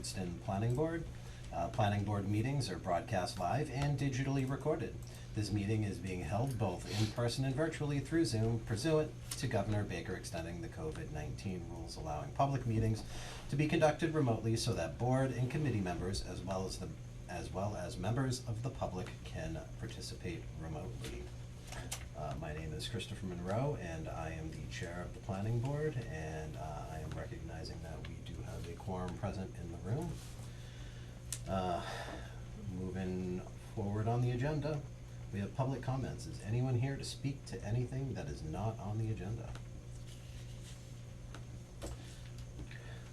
Hubbardston Planning Board. Planning Board meetings are broadcast live and digitally recorded. This meeting is being held both in person and virtually through Zoom pursuant to Governor Baker extending the COVID-19 rules allowing public meetings to be conducted remotely so that board and committee members as well as members of the public can participate remotely. My name is Christopher Monroe and I am the chair of the planning board, and I am recognizing that we do have a quorum present in the room. Moving forward on the agenda, we have public comments. Is anyone here to speak to anything that is not on the agenda?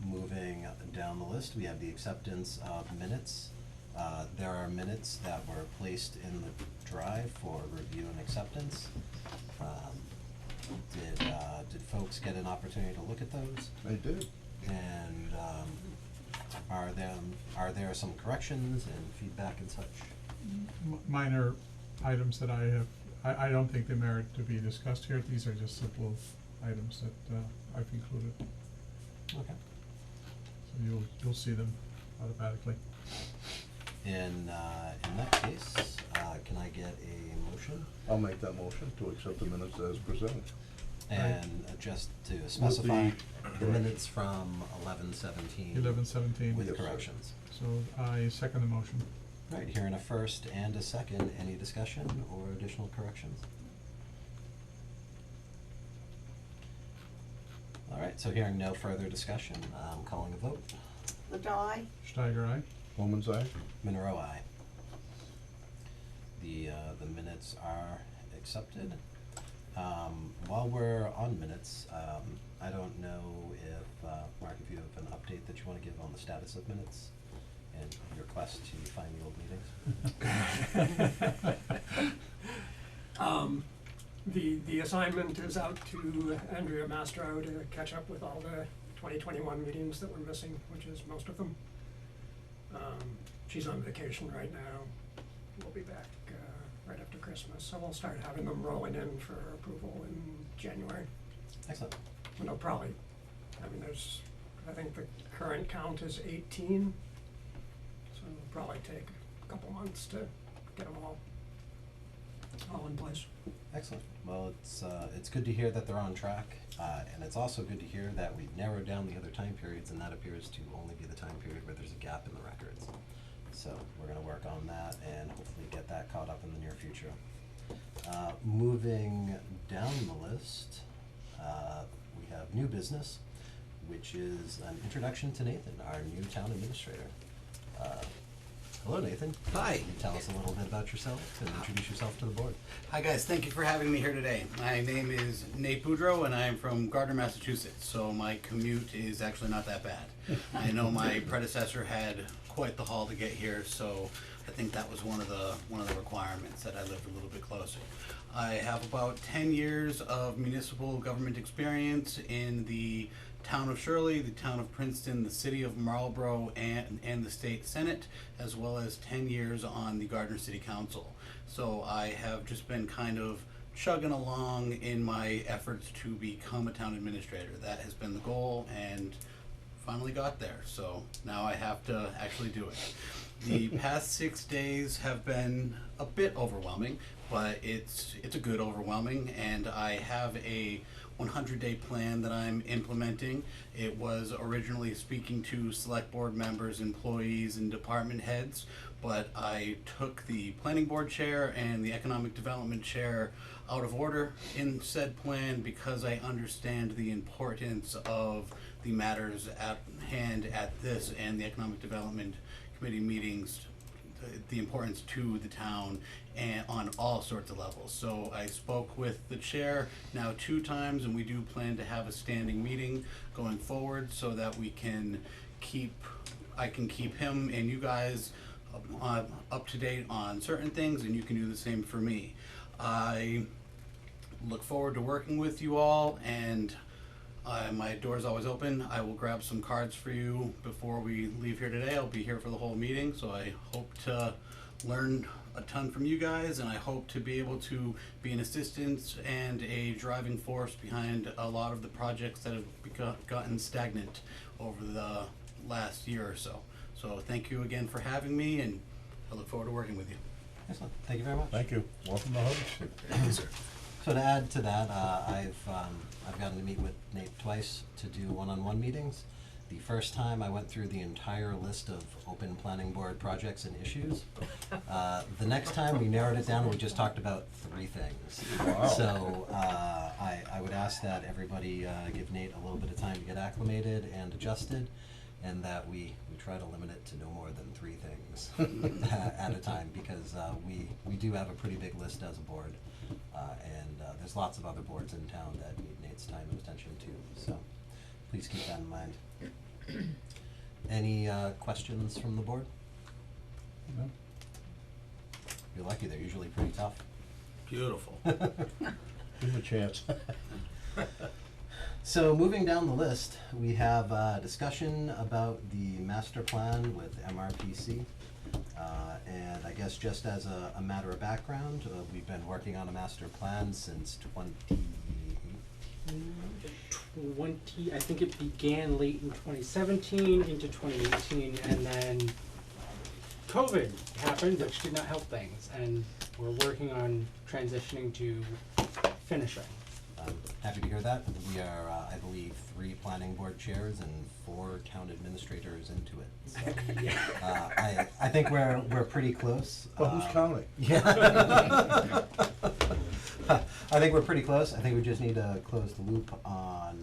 Moving down the list, we have the acceptance of minutes. There are minutes that were placed in the drive for review and acceptance. Did folks get an opportunity to look at those? I did. And are there some corrections and feedback and such? Minor items that I don't think they merit to be discussed here. These are just simple items that I've included. Okay. So you'll see them automatically. In that case, can I get a motion? I'll make that motion to accept the minutes as presented. And just to specify, the minutes from 11/17. 11/17. With Yes, sir. corrections. So I second the motion. Right, here in a first and a second, any discussion or additional corrections? All right, so hearing no further discussion, I'm calling a vote. Liddell, aye. Steiger, aye. Woman's eye? Monroe, aye. The minutes are accepted. While we're on minutes, I don't know if, Mark, if you have an update that you wanna give on the status of minutes and your quest to find the old meetings? The assignment is out to Andrea Mastro to catch up with all the 2021 meetings that we're missing, which is most of them. She's on vacation right now. We'll be back right after Christmas, so we'll start having them rolling in for approval in January. Excellent. And they'll probably, I think the current count is 18, so it'll probably take a couple months to get them all in place. Excellent. Well, it's good to hear that they're on track, and it's also good to hear that we've narrowed down the other time periods, and that appears to only be the time period where there's a gap in the records. So we're gonna work on that and hopefully get that caught up in the near future. Moving down the list, we have new business, which is an introduction to Nathan, our new town administrator. Hello, Nathan. Hi. Can you tell us a little bit about yourself and introduce yourself to the board? Hi guys, thank you for having me here today. My name is Nate Boudreau and I'm from Gardner, Massachusetts, so my commute is actually not that bad. I know my predecessor had quite the haul to get here, so I think that was one of the requirements, that I lived a little bit closer. I have about 10 years of municipal government experience in the town of Shirley, the town of Princeton, the city of Marlborough, and the state senate, as well as 10 years on the Gardner City Council. So I have just been kind of chugging along in my efforts to become a town administrator. That has been the goal, and finally got there. So now I have to actually do it. The past 6 days have been a bit overwhelming, but it's a good overwhelming, and I have a 100-day plan that I'm implementing. It was originally speaking to select board members, employees, and department heads, but I took the planning board chair and the economic development chair out of order in said plan because I understand the importance of the matters at hand at this and the economic development committee meetings, the importance to the town and on all sorts of levels. So I spoke with the chair now 2 times, and we do plan to have a standing meeting going forward so that we can I can keep him and you guys up to date on certain things, and you can do the same for me. I look forward to working with you all, and my door's always open. I will grab some cards for you before we leave here today. I'll be here for the whole meeting, so I hope to learn a ton from you guys, and I hope to be able to be an assistance and a driving force behind a lot of the projects that have gotten stagnant over the last year or so. So thank you again for having me, and I look forward to working with you. Excellent, thank you very much. Thank you. Welcome to Hubbardston. Thank you, sir. So to add to that, I've gotten to meet with Nate twice to do one-on-one meetings. The first time I went through the entire list of open planning board projects and issues. The next time we narrowed it down and we just talked about 3 things. Wow. So I would ask that everybody give Nate a little bit of time to get acclimated and adjusted, and that we try to limit it to no more than 3 things at a time, because we do have a pretty big list as a board. And there's lots of other boards in town that need Nate's time and attention too, so please keep that in mind. Any questions from the board? No? You're lucky, they're usually pretty tough. Beautiful. Give him a chance. So moving down the list, we have discussion about the master plan with MRPC. And I guess just as a matter of background, we've been working on a master plan since 2018. I think it began late in 2017 into 2018, and then COVID happened, which did not help things, and we're working on transitioning to finishing. I'm happy to hear that. We are, I believe, 3 planning board chairs and 4 town administrators into it. So, Yeah. I think we're pretty close. But who's counting? Yeah. I think we're pretty close. I think we just need to close the loop on,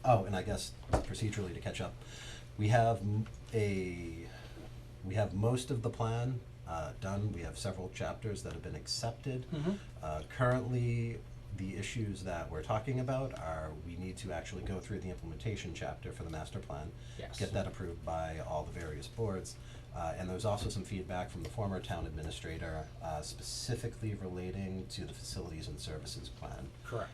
and I guess procedurally to catch up. We have most of the plan done. We have several chapters that have been accepted. Currently, the issues that we're talking about are, we need to actually go through the implementation chapter for the master plan. Yes. Get that approved by all the various boards. And there's also some feedback from the former town administrator, specifically relating to the facilities and services plan. Correct.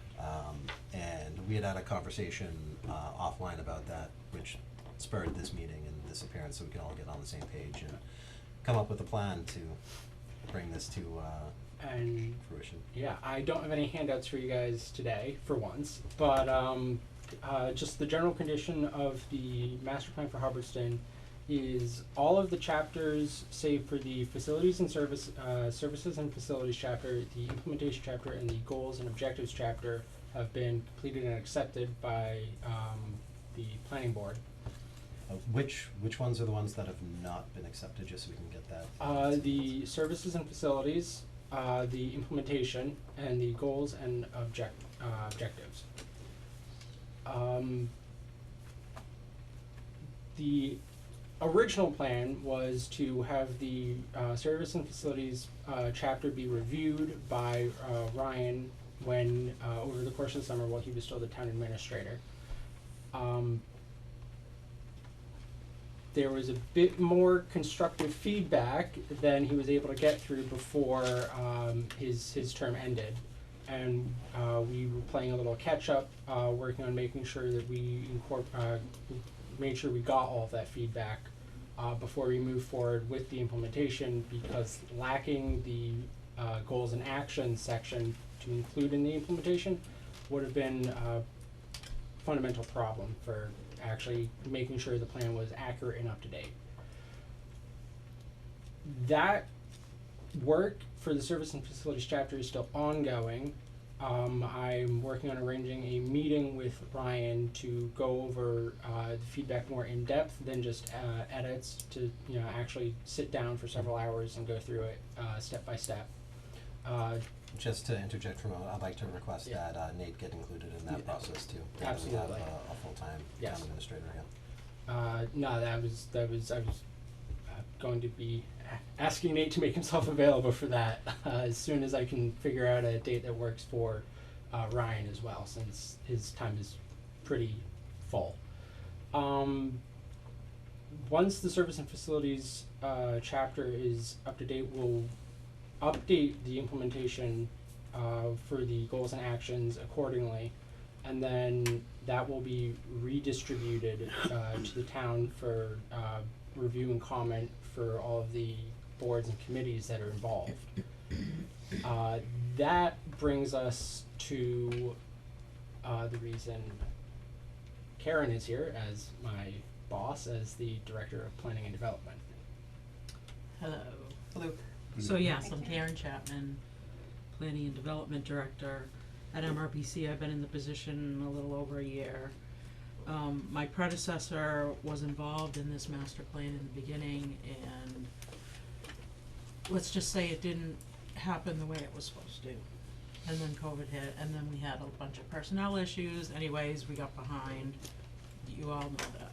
And we had a conversation offline about that, which spurred this meeting and this appearance, so we can all get on the same page and come up with a plan to bring this to And fruition. yeah, I don't have any handouts for you guys today, for once, but just the general condition of the master plan for Hubbardston is all of the chapters, save for the facilities and services and facilities chapter, the implementation chapter, and the goals and objectives chapter, have been completed and accepted by the planning board. Which ones are the ones that have not been accepted, just so we can get that? The services and facilities, the implementation, and the goals and objectives. The original plan was to have the service and facilities chapter be reviewed by Ryan when over the course of the summer while he was still the town administrator. There was a bit more constructive feedback than he was able to get through before his term ended, and we were playing a little catch up, working on making sure that we made sure we got all of that feedback before we move forward with the implementation, because lacking the goals and actions section to include in the implementation would have been a fundamental problem for actually making sure the plan was accurate and up to date. That work for the service and facilities chapter is still ongoing. I'm working on arranging a meeting with Ryan to go over the feedback more in depth than just edits, to actually sit down for several hours and go through it step by step. Just to interject for a moment, I'd like to request Yeah. that Nate get included in that Yeah. process too. Absolutely. That we have a full-time Yes. town administrator, yeah. No, I was going to be asking Nate to make himself available for that as soon as I can figure out a date that works for Ryan as well, since his time is pretty full. Once the service and facilities chapter is up to date, we'll update the implementation for the goals and actions accordingly, and then that will be redistributed to the town for review and comment for all of the boards and committees that are involved. That brings us to the reason Karen is here as my Boss as the Director of Planning and Development. Hello. Hello. So yes, I'm Karen Chapman, Planning and Development Director at MRPC. I've been in the position a little over a year. My predecessor was involved in this master plan in the beginning, and let's just say it didn't happen the way it was supposed to. And then COVID hit, and then we had a bunch of personnel issues. Anyways, we got behind. You all know that.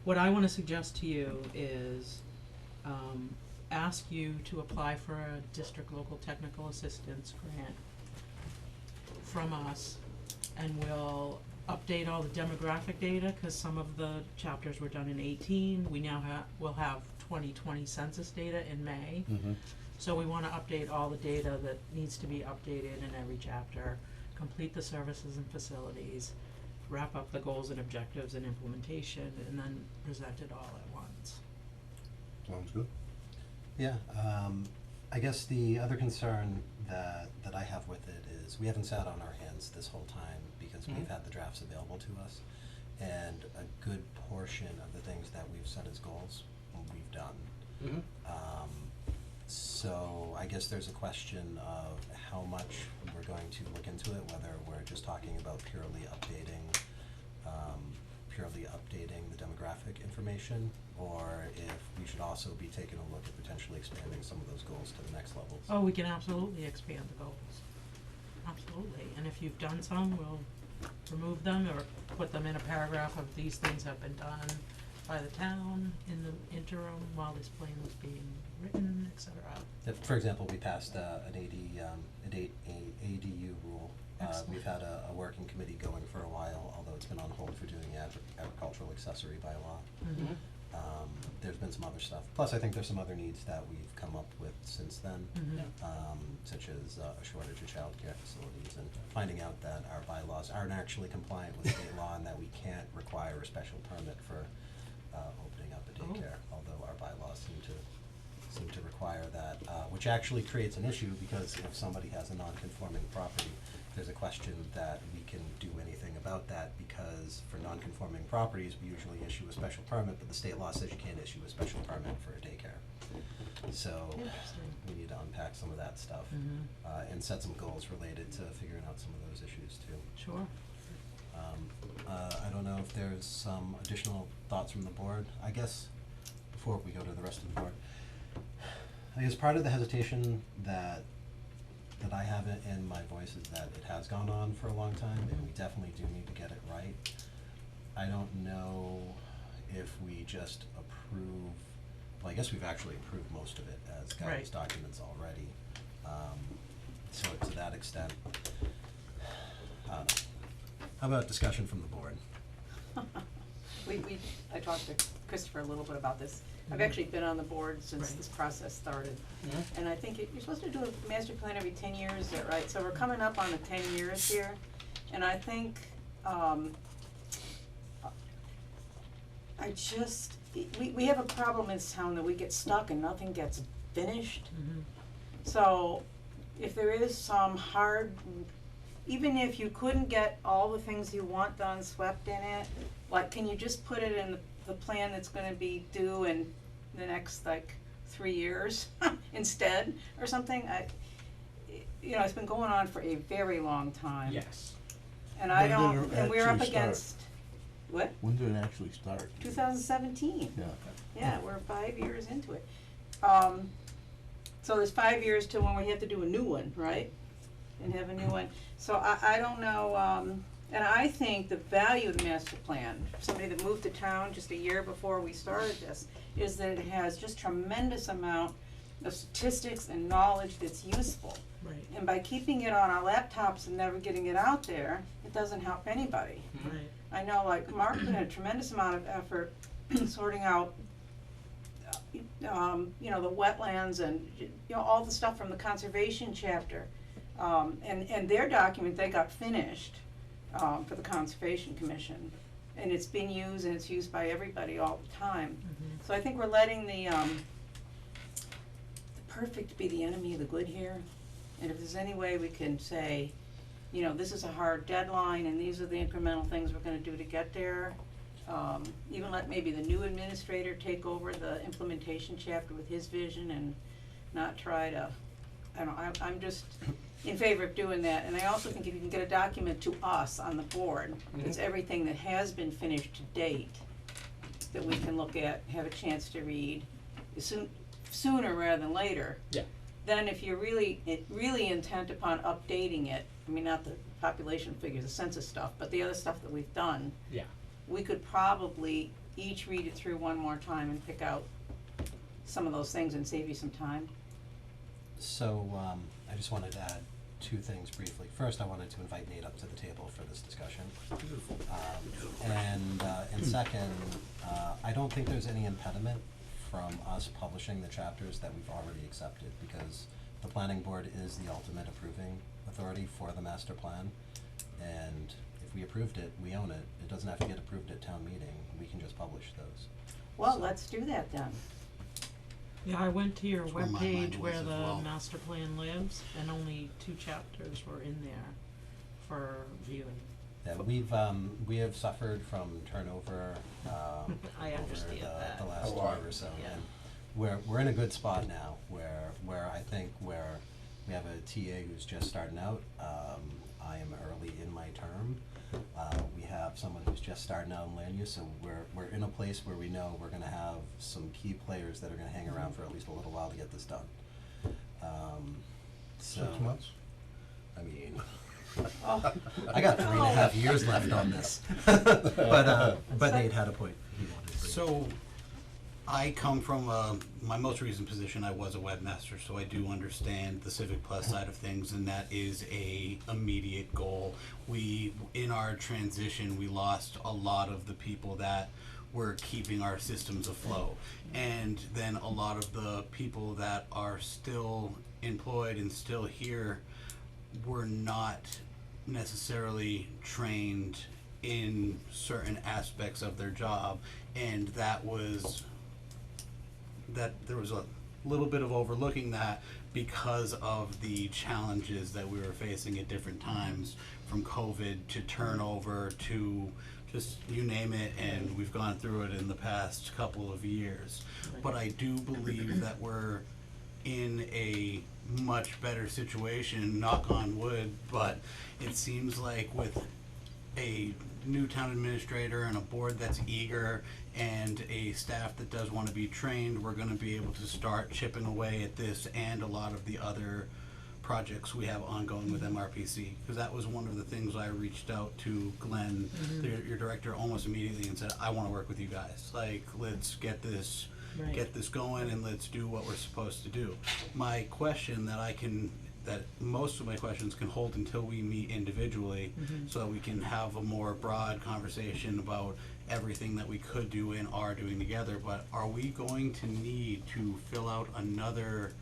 What I wanna suggest to you is, ask you to apply for a district local technical assistance grant from us, and we'll update all the demographic data, cause some of the chapters were done in 18. We now we'll have 2020 census data in May. Mm-hmm. So we wanna update all the data that needs to be updated in every chapter, complete the services and facilities, wrap up the goals and objectives and implementation, and then present it all at once. Sounds good. Yeah, I guess the other concern that I have with it is we haven't sat on our hands this whole time because we've had the drafts available to us. And a good portion of the things that we've set as goals, we've done. Mm-hmm. So I guess there's a question of how much we're going to look into it, whether we're just talking about purely updating the demographic information, or if we should also be taking a look at potentially expanding some of those goals to the next levels. Oh, we can absolutely expand the goals. Absolutely, and if you've done some, we'll remove them or put them in a paragraph of these things have been done by the town in the interim while this plan was being written, et cetera. If, for example, we passed an ADU rule. Excellent. We've had a working committee going for a while, although it's been on hold for doing agricultural accessory bylaw. Mm-hmm. There's been some other stuff. Plus, I think there's some other needs that we've come up with since then, Mm-hmm. such as a shortage of childcare facilities, and finding out that our bylaws aren't actually compliant with state law and that we can't require a special permit for opening up a daycare, although our bylaws seem to require that, which actually creates an issue because if somebody has a non-conforming property, there's a question that we can do anything about that, because for non-conforming properties, we usually issue a special permit, but the state law says you can't issue a special permit for a daycare. So Interesting. we need to unpack some of that stuff, Mm-hmm. and set some goals related to figuring out some of those issues too. Sure. I don't know if there's some additional thoughts from the board, I guess, before we go to the rest of the board. I guess part of the hesitation that I have in my voice is that it has gone on for a long time, and we definitely do need to get it right. I don't know if we just approve, well, I guess we've actually approved most of it as guidance Right. documents already. So to that extent, I don't know. How about discussion from the board? I talked to Christopher a little bit about this. I've Mhm. actually been on the board since Right. this process started. Mm-hmm. And I think you're supposed to do a master plan every 10 years, is that right? So we're coming up on the 10 years here. And I think, we have a problem in this town that we get stuck and nothing gets finished. Mm-hmm. So if there is some hard, even if you couldn't get all the things you want done swept in it, like, can you just put it in the plan that's gonna be due in the next, like, 3 years instead, or something? It's been going on for a very long time. Yes. And I When don't, did it and we're up actually start? against, what? When did it actually start? 2017. Yeah. Yeah, we're 5 years into it. So there's 5 years to when we have to do a new one, right? And have a new one. So I don't know, and I think the value of the master plan, somebody that moved to town just a year before we started this, is that it has just tremendous amount of statistics and knowledge that's useful. Right. And by keeping it on our laptops and never getting it out there, it doesn't help anybody. Right. I know, like, Mark put in a tremendous amount of effort sorting out, the wetlands and, all the stuff from the conservation chapter. And their document, they got finished, for the Conservation Commission. And it's being used, and it's used by everybody all the time. Mm-hmm. So I think we're letting the perfect be the enemy of the good here. And if there's any way we can say, this is a hard deadline and these are the incremental things we're gonna do to get there, even let maybe the new administrator take over the implementation chapter with his vision and not try to, I don't know, I'm just in favor of doing that, and I also think if you can get a document to us on the board, it's everything that has been finished to date, that we can look at, have a chance to read, sooner rather than later. Yeah. Then if you're really intent upon updating it, I mean, not the population figures, the census stuff, but the other stuff that we've done, Yeah. we could probably each read it through one more time and pick out some of those things and save you some time. So, I just wanted to add two things briefly. First, I wanted to invite Nate up to the table for this discussion. And second, I don't think there's any impediment from us publishing the chapters that we've already accepted, because the planning board is the ultimate approving authority for the master plan. And if we approved it, we own it. It doesn't have to get approved at town meeting. We can just publish those. Well, So- let's do that then. Yeah, I went to your That's where my mind webpage was where as the well. master plan lives, and only 2 chapters were in there for viewing. Yeah, we have suffered from turnover, I understand over that. the last A lot. year or so, Yeah. and we're in a good spot now, where I think where we have a TA who's just starting out, I am early in my term, we have someone who's just starting out in land use, so we're in a place where we know we're gonna have some key players that are gonna hang around for at least a little while to get this done. So, 6 months? I mean, Oh, I got 3.5 years left on this. But Nate had a point he wanted to bring. So, I come from my most recent position. I was a webmaster, so I do understand the Civic Plus side of things, and that is a immediate goal. We, in our transition, we lost a lot of the people that were keeping our systems afloat, and then a lot of the people that are still employed and still here were not necessarily trained in certain aspects of their job, and that there was a little bit of overlooking that because of the challenges that we were facing at different times, from COVID to turnover to just you name it, and we've gone through it in the past couple of years. But I do believe that we're in a much better situation, knock on wood, but it seems like with a new town administrator and a board that's eager and a staff that does want to be trained, we're going to be able to start chipping away at this and a lot of the other projects we have ongoing with MRPC. Because that was one of the things I reached out to Glenn, your director, almost immediately and said, I want to work with you guys. Like, let's get this Right. get this going and let's do what we're supposed to do. My question that most of my questions can hold until we meet individually, so that we can have a more broad conversation about everything that we could do and are doing together. But are we going to need to fill out another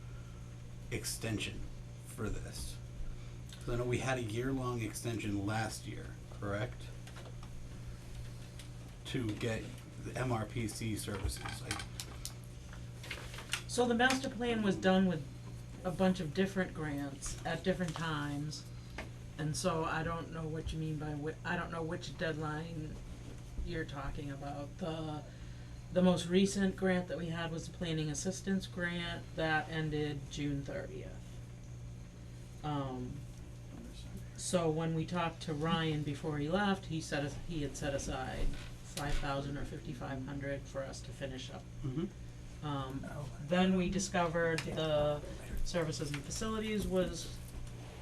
extension for this? 'Cause I know we had a year-long extension last year, correct? To get the MRPC services. So the master plan was done with a bunch of different grants at different times, and so I don't know what you mean by I don't know which deadline you're talking about. The most recent grant that we had was the planning assistance grant that ended June 30th. So when we talked to Ryan before he left, he had set aside 5,000 or 5,500 for us to finish up. Then we discovered the services and facilities was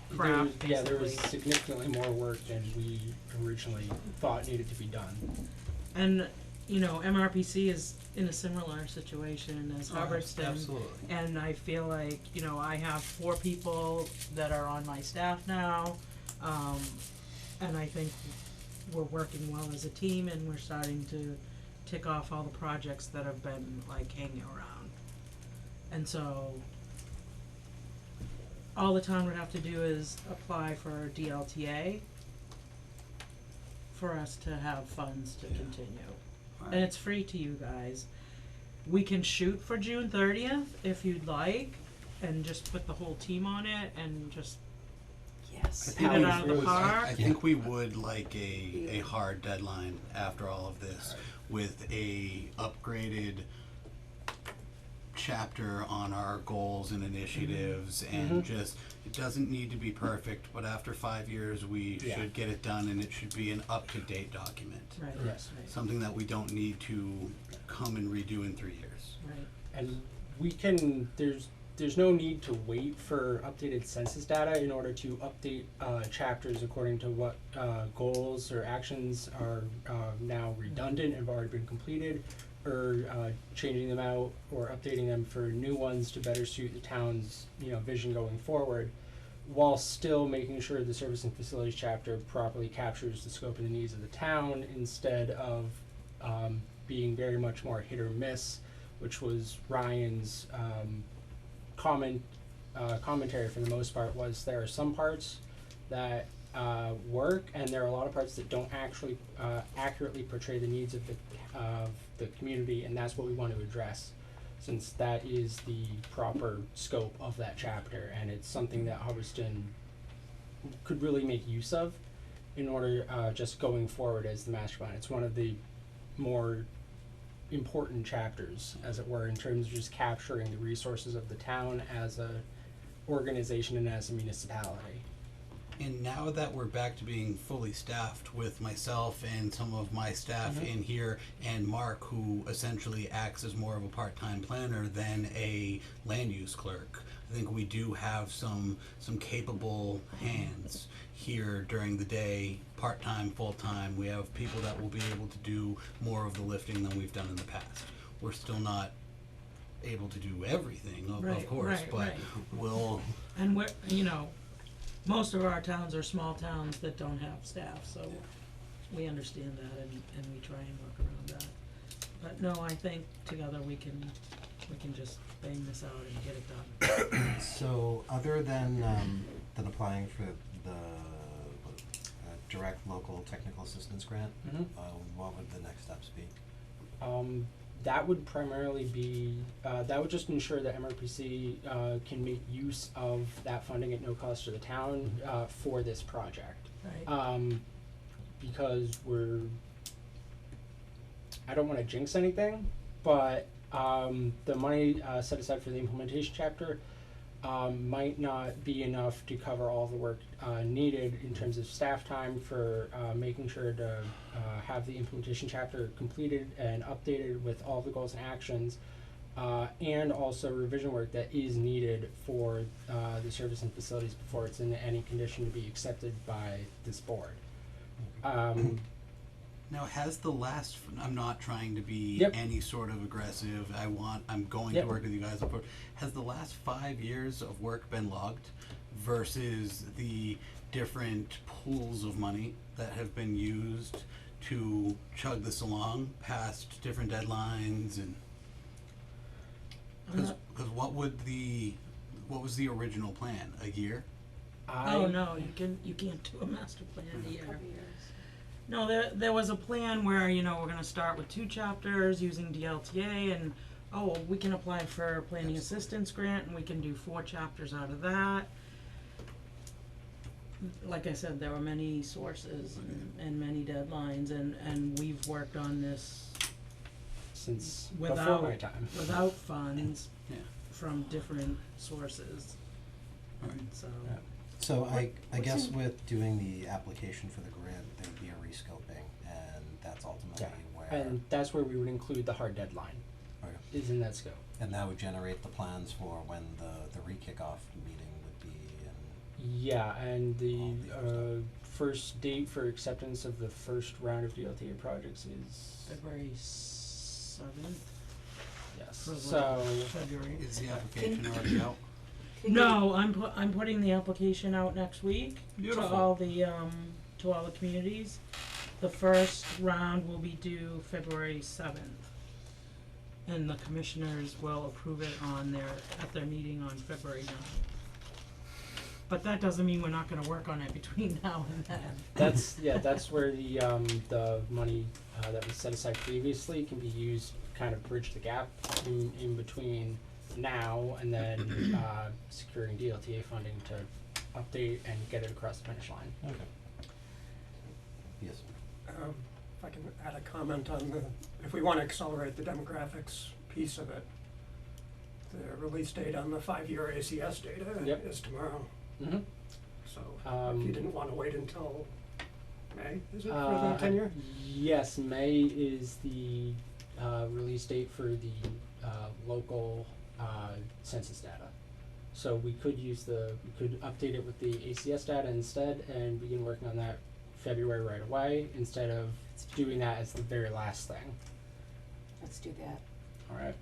crap, There was basically. significantly more work than we originally thought needed to be done. And, you know, MRPC is in a similar situation as Hubbardston. Absolutely. And I feel like, you know, I have 4 people that are on my staff now, and I think we're working well as a team, and we're starting to tick off all the projects that have been like hanging around. And so all the town would have to do is apply for DLTA for us to have funds to continue. And it's free to you guys. We can shoot for June 30th if you'd like, and just put the whole team on it and just yes. Get it out of the park. I think we would like a hard deadline after all of this. with a upgraded chapter on our goals and initiatives, and just, it doesn't need to be perfect, but after 5 years, we Yeah. should get it done, and it should be an up-to-date document. Right, Yes. Something that we don't need to come and redo in 3 years. right. And we can, there's no need to wait for updated census data in order to update chapters according to what goals or actions are now redundant and have already been completed, or changing them out or updating them for new ones to better suit the town's, vision going forward, while still making sure the service and facilities chapter properly captures the scope and the needs of the town, instead of being very much more hit or miss, which was Ryan's commentary for the most part. Was there are some parts that work, and there are a lot of parts that don't actually accurately portray the needs of the community, and that's what we want to address, since that is the proper scope of that chapter, and it's something that Hubbardston could really make use of in order just going forward as the master plan. It's one of the more important chapters, as it were, in terms of just capturing the resources of the town as a organization and as a municipality. And now that we're back to being fully staffed with myself and some of my staff in here, and Mark, who essentially acts as more of a part-time planner than a land use clerk, I think we do have some capable hands here during the day, part-time, full-time. We have people that will be able to do more of the lifting than we've done in the past. We're still not able to do everything, of Right, course, right, but right. we'll, And we're, most of our towns are small towns that don't have staff, so we understand that and we try and work around that. But no, I think together we can just bang this out and get it done. So, other than applying for the direct local technical assistance grant, what would the next steps be? That would primarily be, that would just ensure that MRPC can make use of that funding at no cost to the town for this project. Right. Because I don't wanna jinx anything, but the money set aside for the implementation chapter might not be enough to cover all the work needed in terms of staff time for making sure to have the implementation chapter completed and updated with all the goals and actions, and also revision work that is needed for the service and facilities before it's in any condition to be accepted by this board. now, has the last, I'm not trying to be Yep. any sort of aggressive, I'm going Yep. to work with you guys, has the last 5 years of work been logged versus the different pools of money that have been used to chug this along past different deadlines? And because what was the original plan? A year? Oh, no, you can't do a master plan in a year. No, there was a plan where, we're gonna start with 2 chapters using DLTA, and, we can apply for a planning assistance grant, and we can do 4 chapters out of that. Like I said, there were many sources and many deadlines, and we've worked on this Since without, before my time. without funds Yeah. from different sources, Alright. so. Yeah. So I guess with doing the application for the grant, there'd be a rescoping, and that's ultimately where. And that's where we would include the hard deadline, Okay. is in that scope. And that would generate the plans for when the re-kickoff meeting would be, and Yeah, and All the the other first date for acceptance of the first round of DLTA projects is, February 7th, yes, for so, February. Is the application already out? No, I'm putting the application out next week to Beautiful. all the communities. The first round will be due February 7th. And the commissioners will approve it at their meeting on February 9th. But that doesn't mean we're not gonna work on it between now and then. that's where the money that was set aside previously can be used, kind of bridge the gap in between now and then securing DLTA funding to update and get it across the finish line. okay. Yes. if I can add a comment on if we wanna accelerate the demographics piece of it, the release date on the 5-year ACS data Yep. is tomorrow. Mm-hmm. So if you didn't wanna wait until May, is it, for Uh, the tenure? Yes, May is the release date for the local census data. So we could update it with the ACS data instead and begin working on that February right away instead of doing that as the very last thing. Let's do that. Alright.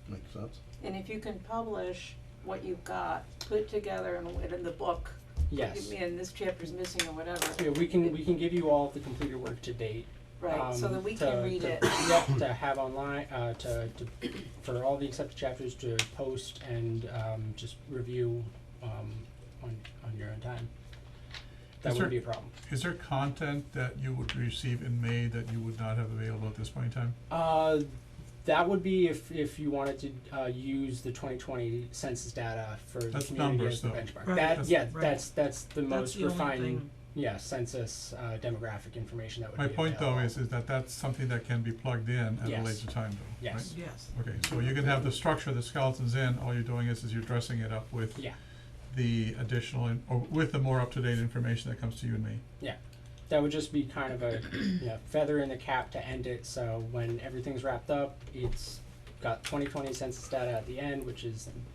Makes sense. And if you can publish what you've got, put it together in the book. Yes. And this chapter's missing or whatever. Yeah, we can give you all of the completed work to date. Right, so that we can read it. Yep, to have online, for all the accepted chapters to post and just review on your own time. That Is wouldn't there- be a problem. Is there content that you would receive in May that you would not have available at this point in time? That would be if you wanted to use the 2020 census data for the That's community numbers, as the though. benchmark. Right. That's- That's the most the only refined, thing. census demographic information that would My be point though available. is that that's something that can be plugged in at a Yes. later time though, right? Yes. Yes. Okay, so you can have the structure, the skeletons in, all you're doing is you're dressing it up with Yeah. the additional, or with the more up-to-date information that comes to you and me. Yeah, that would just be kind of a feather in the cap to end it. So when everything's wrapped up, it's got 2020 census data at the end, which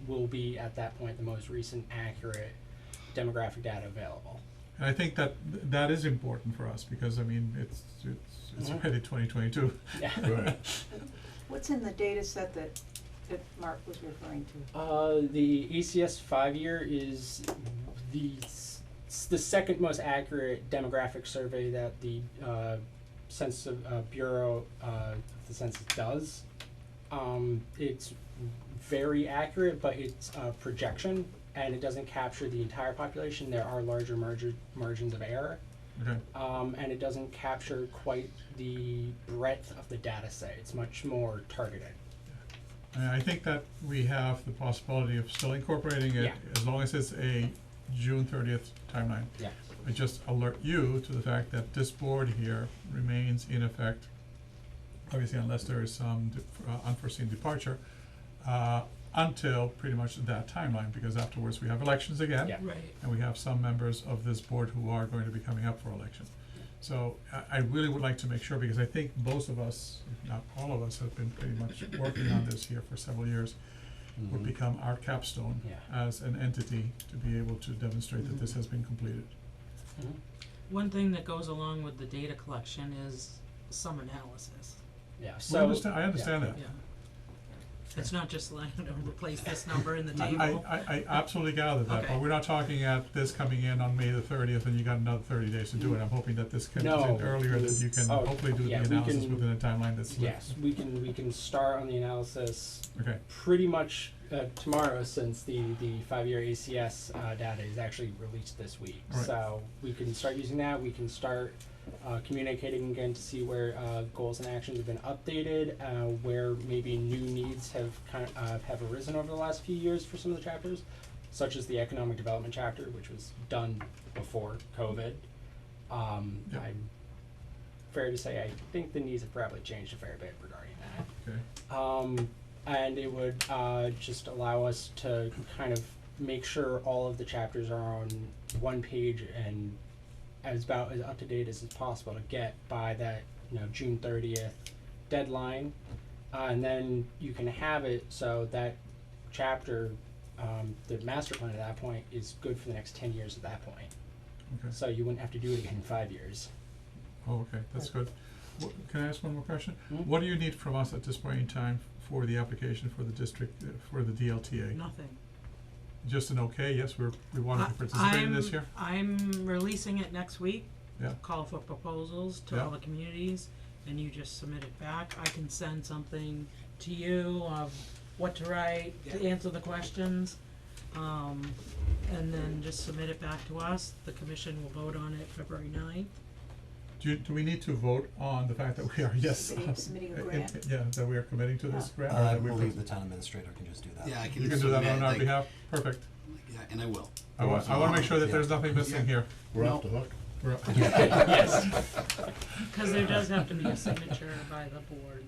will be at that point the most recent accurate demographic data available. And I think that is important for us, because I mean, it's Mhm. already 2022. Yeah. Right. What's in the data set that Mark was referring to? The ACS 5-year is the second most accurate demographic survey that the Census Bureau of the Census does. It's very accurate, but it's a projection, and it doesn't capture the entire population. There are larger margins of error. Okay, And it doesn't capture quite the breadth of the data set. It's much more targeted. and I think that we have the possibility of still incorporating it, Yeah. as long as it's a June 30th timeline. Yeah. I just alert you to the fact that this board here remains in effect, obviously unless there is some unforeseen departure, until pretty much that timeline, because afterwards we have elections again. Yeah. Right. And we have some members of this board who are going to be coming up for election. So I really would like to make sure, because I think most of us, if not all of us, have been pretty much working on this here for several years, would become our capstone Yeah. as an entity to be able to demonstrate that this has been completed. Mhm. One thing that goes along with the data collection is some analysis. Yeah. Well, So I understand that. Yeah. It's not just like, replace this number in the I table. I absolutely gather that, Okay. but we're not talking at this coming in on May the 30th and you got another 30 days to do it. I'm hoping that this comes No. in earlier, that you can Oh, hopefully do the yeah, we analysis can- within a timeline that's Yes, we can start on the analysis Okay, pretty much tomorrow, since the 5-year ACS data is actually released this week. Right. So we can start using that. We can start communicating again to see where goals and actions have been updated, where maybe new needs have have arisen over the last few years for some of the chapters, such as the economic development chapter, which was done before COVID. Yep. I'm fair to say I think the needs have probably changed a fair bit regarding that. okay. And it would just allow us to kind of make sure all of the chapters are on one page and about as up to date as it's possible to get by that June 30th deadline, and then you can have it so that chapter, the master plan at that point is good for the next 10 years at that point. Okay. So you wouldn't have to do it again in 5 years. Oh, okay, that's good. Can I ask one more question? Mhm. What do you need from us at this point in time for the application for the district, for the DLTA? Nothing. Just an okay, yes, we wanted to participate in this year? I'm releasing it next week. Yeah. Call for proposals to Yeah. all the communities, and you just submit it back. I can send something to you of what to write, to answer the questions. And then just submit it back to us. The commission will vote on it February 9th. Do we need to vote on the fact that we are, yes, Submitting a grant? yeah, that we are committing to this grant? or I that we believe the town administrator can just do that. Yeah, I can You can do that on submit, our like- behalf? Perfect. Yeah, and I will. I wanna make sure that Yeah. there's nothing missing Yeah. here. We're No. off the hook. Right. Yes. Cause there does have to be a signature by the board,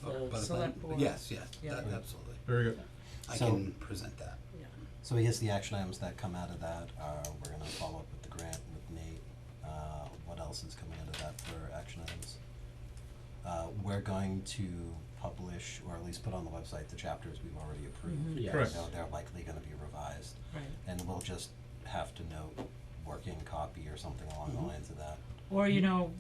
Oh, by the the select plan? board. Yes, yes, Yeah. that, absolutely. Very good. I So- can present that. Yeah. So I guess the action items that come out of that are, we're gonna follow up with the grant with Nate. What else is coming out of that for action items? We're going to publish, or at least put on the website, the chapters we've already approved. Mhm. Yes. Correct. You know, they're likely gonna be revised, Right. and we'll just have to note working copy or something along the lines of that. Or, you know,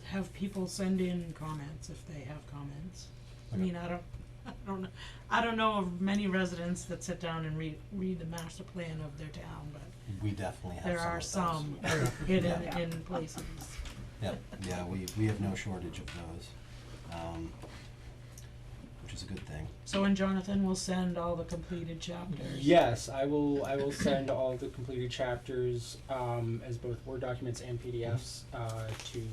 have people send in comments if they have comments. I mean, I don't know of many residents that sit down and read the master plan of their town, but We definitely have there some are of those. some Oh, yeah. hidden Yeah. in places. Yep, yeah, we have no shortage of those, which is a good thing. So, and Jonathan will send all the completed chapters. Yes, I will send all the completed chapters, as both Word documents and PDFs, to,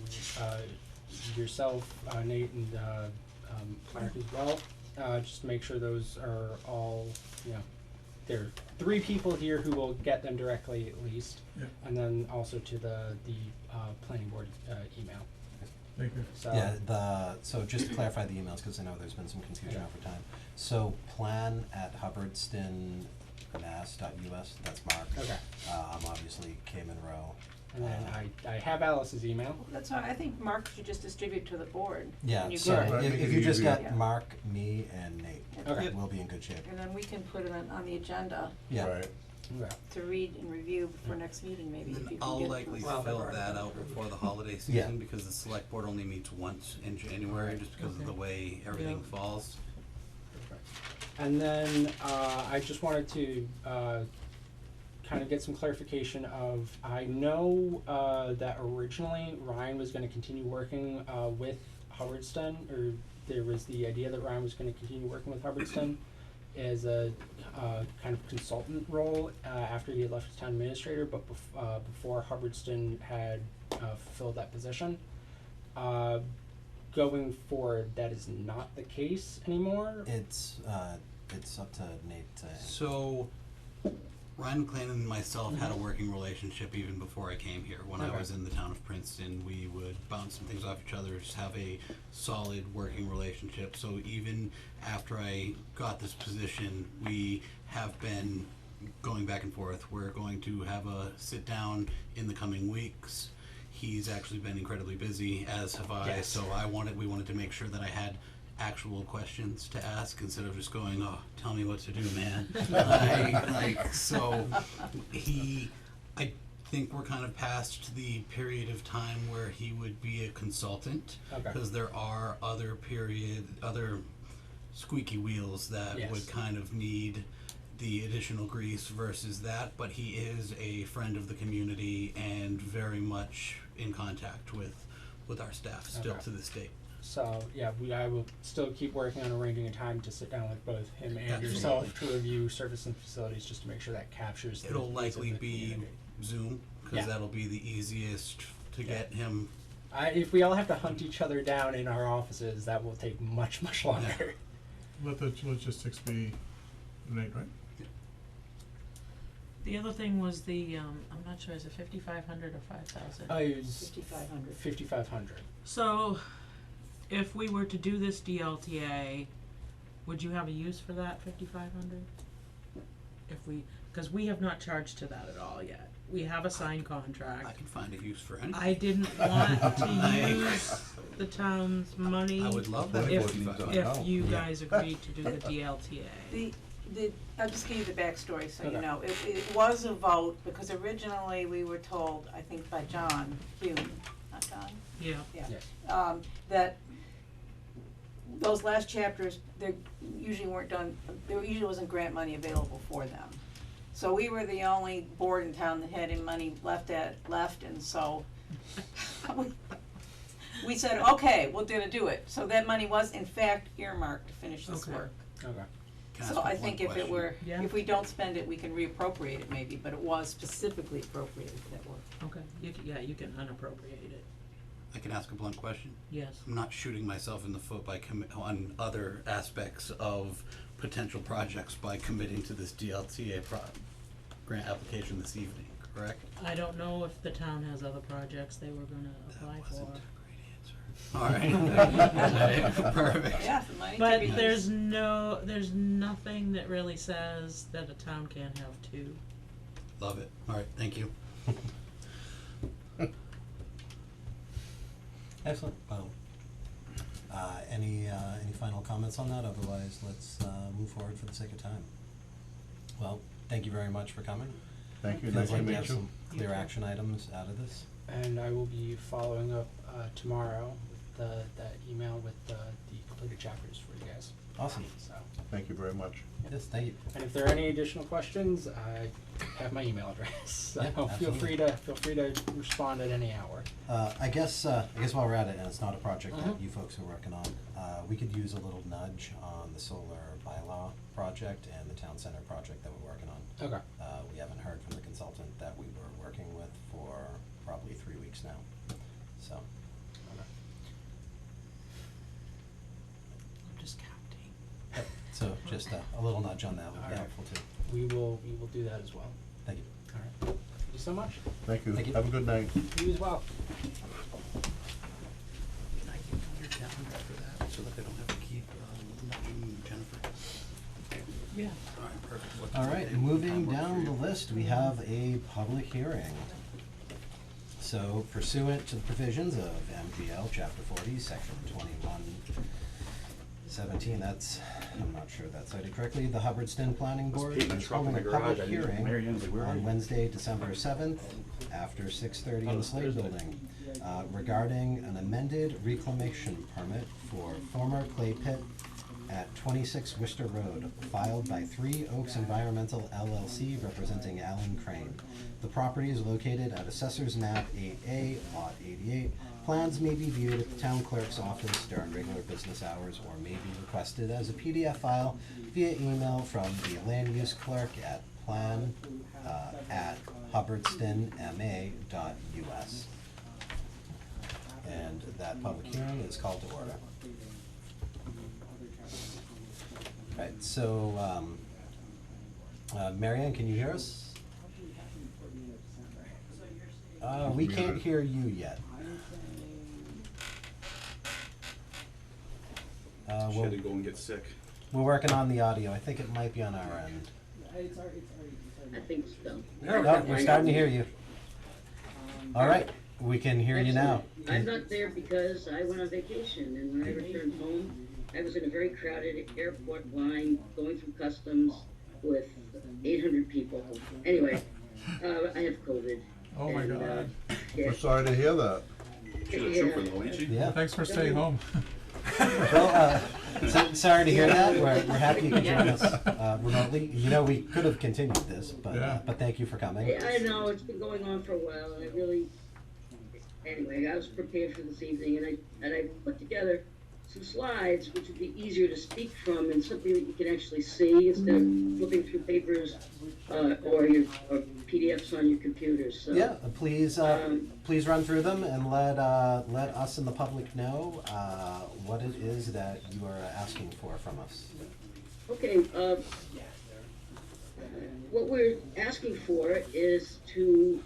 yourself, Nate, and, Mark as well, just to make sure those are all, you know, there are 3 people here who will get them directly at least, Yeah. and then also to the planning board, email, Thank you. so. Yeah, so just to clarify the emails, cause I know there's been some confusion Yeah. over time. So plan@hubbardstonmass.us, that's Mark. Okay, I'm obviously K Monroe. and then I have Alice's email. That's why I think Mark should just distribute to the board. Yeah, when you so get Right, it. make if it you just easier. got Yeah. Mark, me, and Nate, Okay. we'll be in good shape. And then we can put it on the agenda Yeah, Right. Okay. to read and review before next meeting, maybe, if you And can I'll get likely those. Well, fill they've that already out been before the holiday Yeah. season, because the select board only meets once in January, just because of Okay. the way everything Yeah. falls. And then I just wanted to kind of get some clarification of, I know that originally Ryan was going to continue working with Hubbardston, or there was the idea that Ryan was going to continue working with Hubbardston as a kind of consultant role after he had left as town administrator, but before Hubbardston had filled that position. Going forward, that is not the case anymore. it's up to Nate to. So, Ryan McLean and myself had a working relationship even before I came here. When I Okay. was in the town of Princeton, we would bounce some things off each other, just have a solid working relationship. So even after I got this position, we have been going back and forth. We're going to have a sit down in the coming weeks. He's actually been incredibly busy, as have I. Yes. So we wanted to make sure that I had actual questions to ask instead of just going, oh, tell me what to do, man. I think we're kind of past the period of time where he would be a consultant. Okay. Because there are other squeaky wheels that Yes. would kind of need the additional grease versus that, but he is a friend of the community and very much in contact with our staff still Okay. to this date. So, yeah, I will still keep working on arranging a time to sit down with both him and yourself to review service and facilities, just to make sure that captures the It'll needs of likely the be community. Zoom, because Yeah. that'll be the easiest to get him. If we all have to hunt each other down in our offices, that will take much, much longer. Let the logistics be Nate, right? The other thing was I'm not sure, is it 5,500 or 5,000? I was 5,500. 5,500. So, if we were to do this DLTA, would you have a use for that 5,500? Because we have not charged to that at all yet. We have a signed I contract. can find a use for anything. I didn't want to use the town's money I would love that. If- 45. if you guys agreed to do the DLTA. I'll just give you the backstory so you Okay. know. It was a vote, because originally we were told, I think by John Hume, not John, Yeah. yeah. Yes. That those last chapters, there usually weren't done, there usually wasn't grant money available for them. So we were the only board in town that had any money left, and so we said, okay, we're gonna do it. So that money was in fact earmarked to finish this Okay. work. Okay. Can So ask I one think if it question? were, Yeah. if we don't spend it, we can reappropriate it maybe, but it was specifically appropriated for that work. Okay, you can unappropriate it, I can ask a blunt question. yes. I'm not shooting myself in the foot by on other aspects of potential projects by committing to this DLTA grant application this evening. correct? I don't know if the town has other projects they were gonna apply for. All right. Perfect. Yeah, the money But could be there's nothing that really says that a town can't have two. Love it. All right, thank you. Excellent. Well, any final comments on that? Otherwise, let's move forward for the sake of time. Well, thank you very much for coming. Thank you, Feels nice to like we meet have you. some clear action items out of this. And I will be following up tomorrow with that email with the completed chapters for you guys. Awesome. So, Thank you very much. Yes, thank you. and if there are any additional questions, I have my email address. So Yeah, feel free to respond at any hour. I guess while we're at it, and it's not a project that Mhm. you folks are working on, we could use a little nudge on the solar bylaw project and the town center project that we're working on. Okay. We haven't heard from the consultant that we were working with for probably 3 weeks now, so. I'm just counting. Yep. So just a little nudge on that would be Alright. helpful too. We will do that as well. Thank you. All right. Thank you so much. Thank you. Thank you. Have a good night. You as well. Can I give you your calendar for that, so that they don't have to keep nudging Jennifer? Yeah. All right, perfect. What- All right, what moving time works for down the you? list, we have a public hearing. So pursuant to the provisions of MGL Chapter 40, Section 2117, that's, I'm not sure that's cited correctly, the Hubbardston Planning Board Pete, my is truck in holding the a garage. public I need- hearing Mary Ann's like, "Where are on you?" Wednesday, December 7th, after 6:30 in the Slade Building, regarding an amended reclamation permit for former clay pit at 26 Worcester Road, filed by 3 Oaks Environmental LLC representing Alan Crane. The property is located at Assessor's Map 8A, Lot 88. Plans may be viewed at the town clerk's office during regular business hours or may be requested as a PDF file via email from the land use clerk at plan@hubbardstonma.us. And that public hearing is called to order. Right, so, Mary Ann, can you hear us? We can't hear you yet. She had to We're go and get sick. working on the audio. I think it might be on our end. I think so. Oh, we're starting to hear you. All right, we can hear you now. I'm not there because I went on vacation, and when I returned home, I was in a very crowded airport line going through customs with 800 people. Anyway, I have COVID. Oh my and, God. yeah, We're sorry to hear that. She's a yeah. trooper though, ain't she? Yeah. Thanks for staying home. Well, sorry to hear that. We're happy you could join us remotely. You know, we could have continued this, Yeah. but thank you for coming. I know, it's been going on for a while, and I really, anyway, I was prepared for this evening, and I put together some slides, which would be easier to speak from and something that you can actually see instead of flipping through papers, or PDFs on your computers, so. Yeah, please run through them and let us and the public know what it is that you are asking for from us. Okay, what we're asking for is to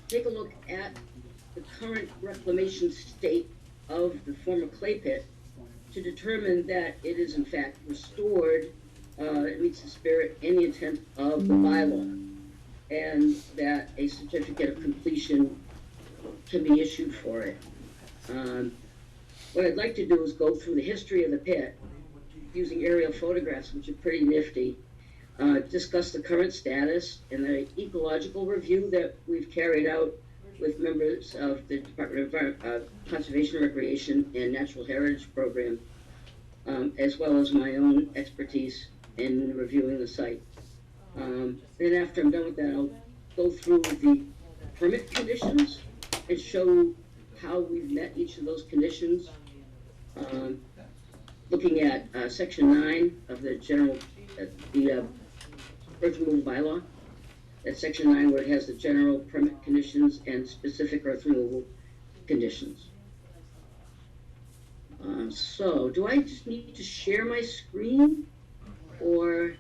take a look at the current reclamation state of the former clay pit to determine that it is in fact restored, it meets the spirit and the intent of the bylaw, and that a certificate of completion can be issued for it. What I'd like to do is go through the history of the pit using aerial photographs, which are pretty nifty, discuss the current status and the ecological review that we've carried out with members of the Department of Conservation and Recreation and Natural Heritage Program, as well as my own expertise in reviewing the site. Then after I'm done with that, I'll go through the permit conditions and show how we've met each of those conditions. Looking at section 9 of the general, the earth removal bylaw. That's section 9 where it has the general permit conditions and specific earth removal conditions. So, do I just need to share my screen, or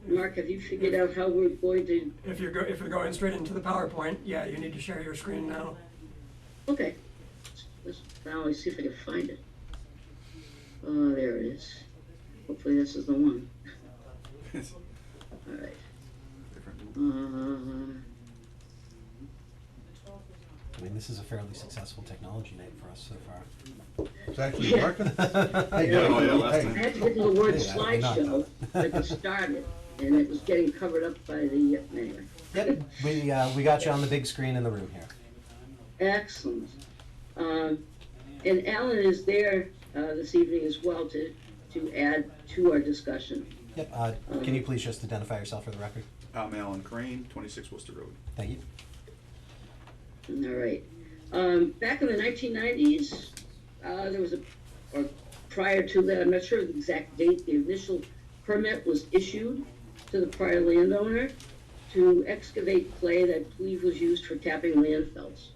Mark, have you figured out how we're going to, If you're going straight into the PowerPoint, yeah, you need to share your screen now. okay. Now let's see if I can find it. Oh, there it is. Hopefully this is the one. All right. I mean, this is a fairly successul technology night for us so far. It's actually Yeah. working. Hey, Yeah, oh, yeah, last hey, time. I had to get to the word Hey, I knocked slideshow out. at the start, and it was getting covered up by the, anyway. Yep, we got you on the big screen in the room here. Excellent. And Alan is there this evening as well to add to our discussion. Yep, can you please just identify yourself for the record? I'm Alan Crane, 26 Worcester Road. Thank you. All right. Back in the 1990s, there was or prior to that, I'm not sure the exact date, the initial permit was issued to the prior landowner to excavate clay that I believe was used for capping landfills.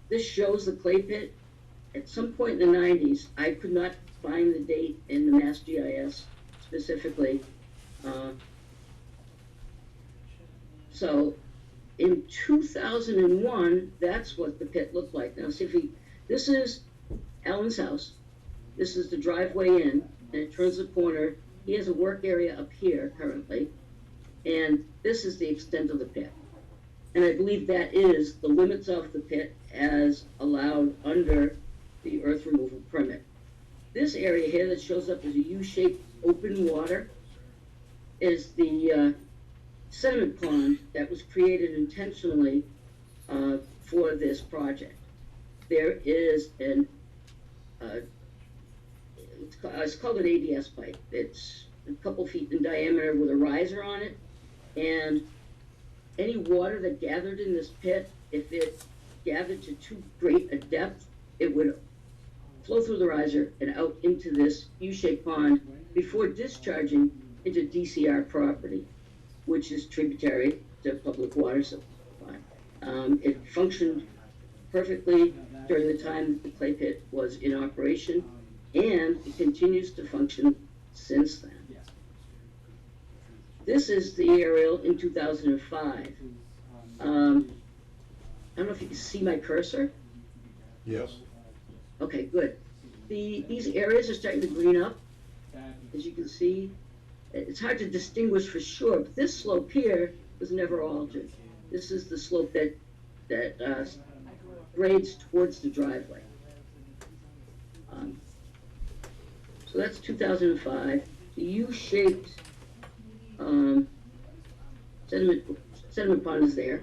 This shows the clay pit. At some point in the 90s, I could not find the date in the Mass GIS specifically. So in 2001, that's what the pit looked like. Now, see this is Alan's house. This is the driveway in, and it turns the corner. He has a work area up here currently, and this is the extent of the pit. And I believe that is the limits of the pit as allowed under the earth removal permit. This area here that shows up as a U-shaped open water is the sediment pond that was created intentionally for this project. There is it's called an ADS pipe. It's a couple feet in diameter with a riser on it, and any water that gathered in this pit, if it gathered to too great a depth, it would flow through the riser and out into this U-shaped pond before discharging into DCR property, which is tributary to public water supply. It functioned perfectly during the time that the clay pit was in operation, and it continues to function since then. This is the aerial in 2005. I don't know if you can see my cursor. yes. Okay, good. These areas are starting to green up, as you can see. It's hard to distinguish for sure, but this slope here was never altered. This is the slope that grades towards the driveway. So that's 2005. The U-shaped sediment pond is there.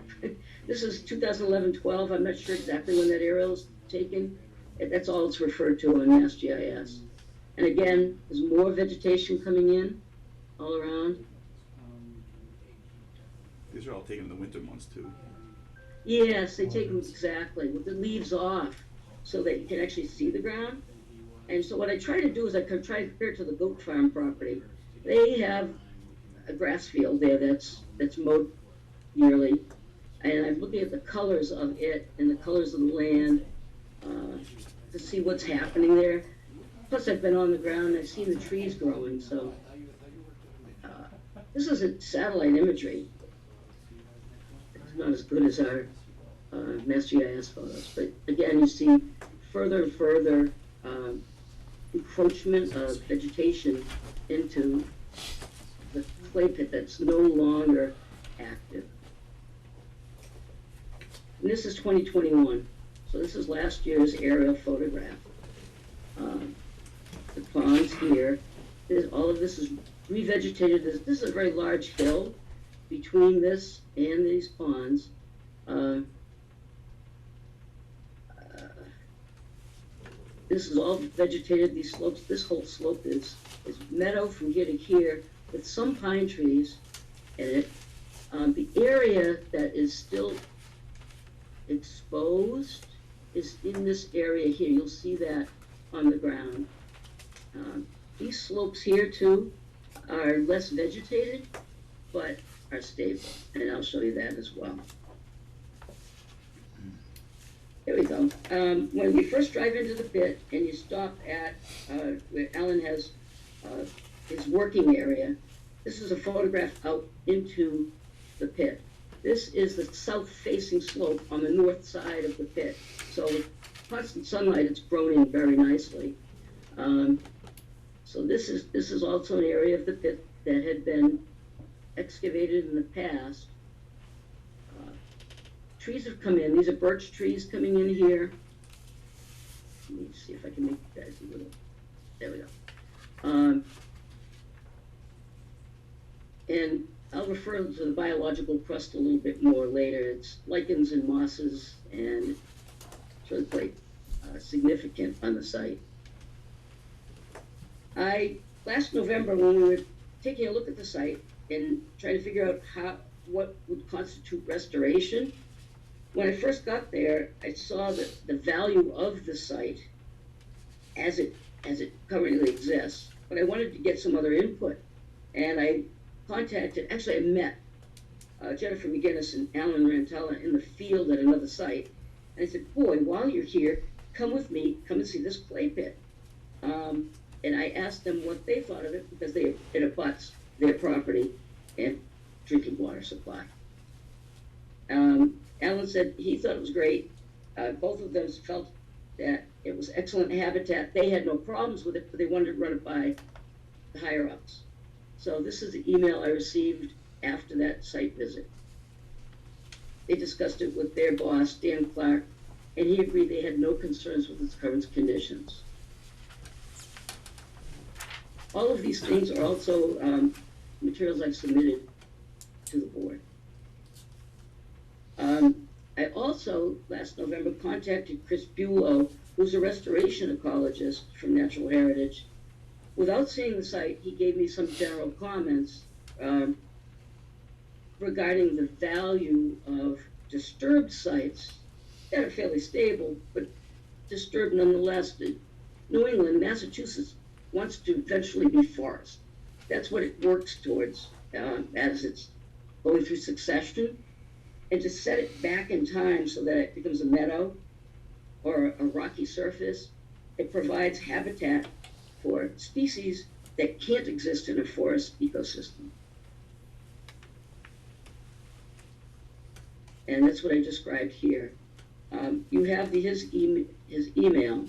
This is 2011-12. I'm not sure exactly when that aerial is taken. That's all it's referred to on Mass GIS. And again, there's more vegetation coming in all around. These are all taken in the winter months too. Yes, they take them exactly with the leaves off so that you can actually see the ground. And so what I try to do is I try to compare it to the goat farm property. They have a grass field there that's mowed yearly. And I'm looking at the colors of it and the colors of the land to see what's happening there. Plus I've been on the ground and I've seen the trees growing, so. This isn't satellite imagery. It's not as good as our Mass GIS photos, but again, you see further and further encroachment of vegetation into the clay pit that's no longer active. And this is 2021, so this is last year's aerial photograph. The ponds here, all of this is revegetated. This is a very large hill between this and these ponds. This is all vegetated, these slopes, this whole slope is meadow from here to here with some pine trees in it. The area that is still exposed is in this area here. You'll see that on the ground. These slopes here too are less vegetated, but are stable, and I'll show you that as well. Here we go. When you first drive into the pit and you stop at where Alan has his working area, this is a photograph out into the pit. This is the south-facing slope on the north side of the pit. So with constant sunlight, it's grown in very nicely. So this is also an area of the pit that had been excavated in the past. Trees have come in. These are birch trees coming in here. Let me see if I can make you guys a little. There we go. And I'll refer to the biological crust a little bit more later. It's lichens and mosses, and it's really quite significant on the site. Last November, when we were taking a look at the site and trying to figure out what would constitute restoration, when I first got there, I saw that the value of the site as it currently exists, but I wanted to get some other input, and I met Jennifer McGinnis and Alan Rantella in the field at another site, and I said, boy, while you're here, come with me, come and see this clay pit. And I asked them what they thought of it, because it abuts their property and drinking water supply. Alan said he thought it was great. Both of them felt that it was excellent habitat. They had no problems with it, but they wanted to run it by the higher-ups. So this is the email I received after that site visit. They discussed it with their boss, Dan Clark, and he agreed they had no concerns with its current conditions. All of these things are also materials I've submitted to the board. I also, last November, contacted Chris Bulow, who's a restoration ecologist from Natural Heritage. Without seeing the site, he gave me some general comments regarding the value of disturbed sites that are fairly stable, but disturbed nonetheless. New England, Massachusetts, wants to eventually be forest. That's what it works towards as it's going through succession. And to set it back in time so that it becomes a meadow or a rocky surface, it provides habitat for species that can't exist in a forest ecosystem. And that's what I described here. You have his email.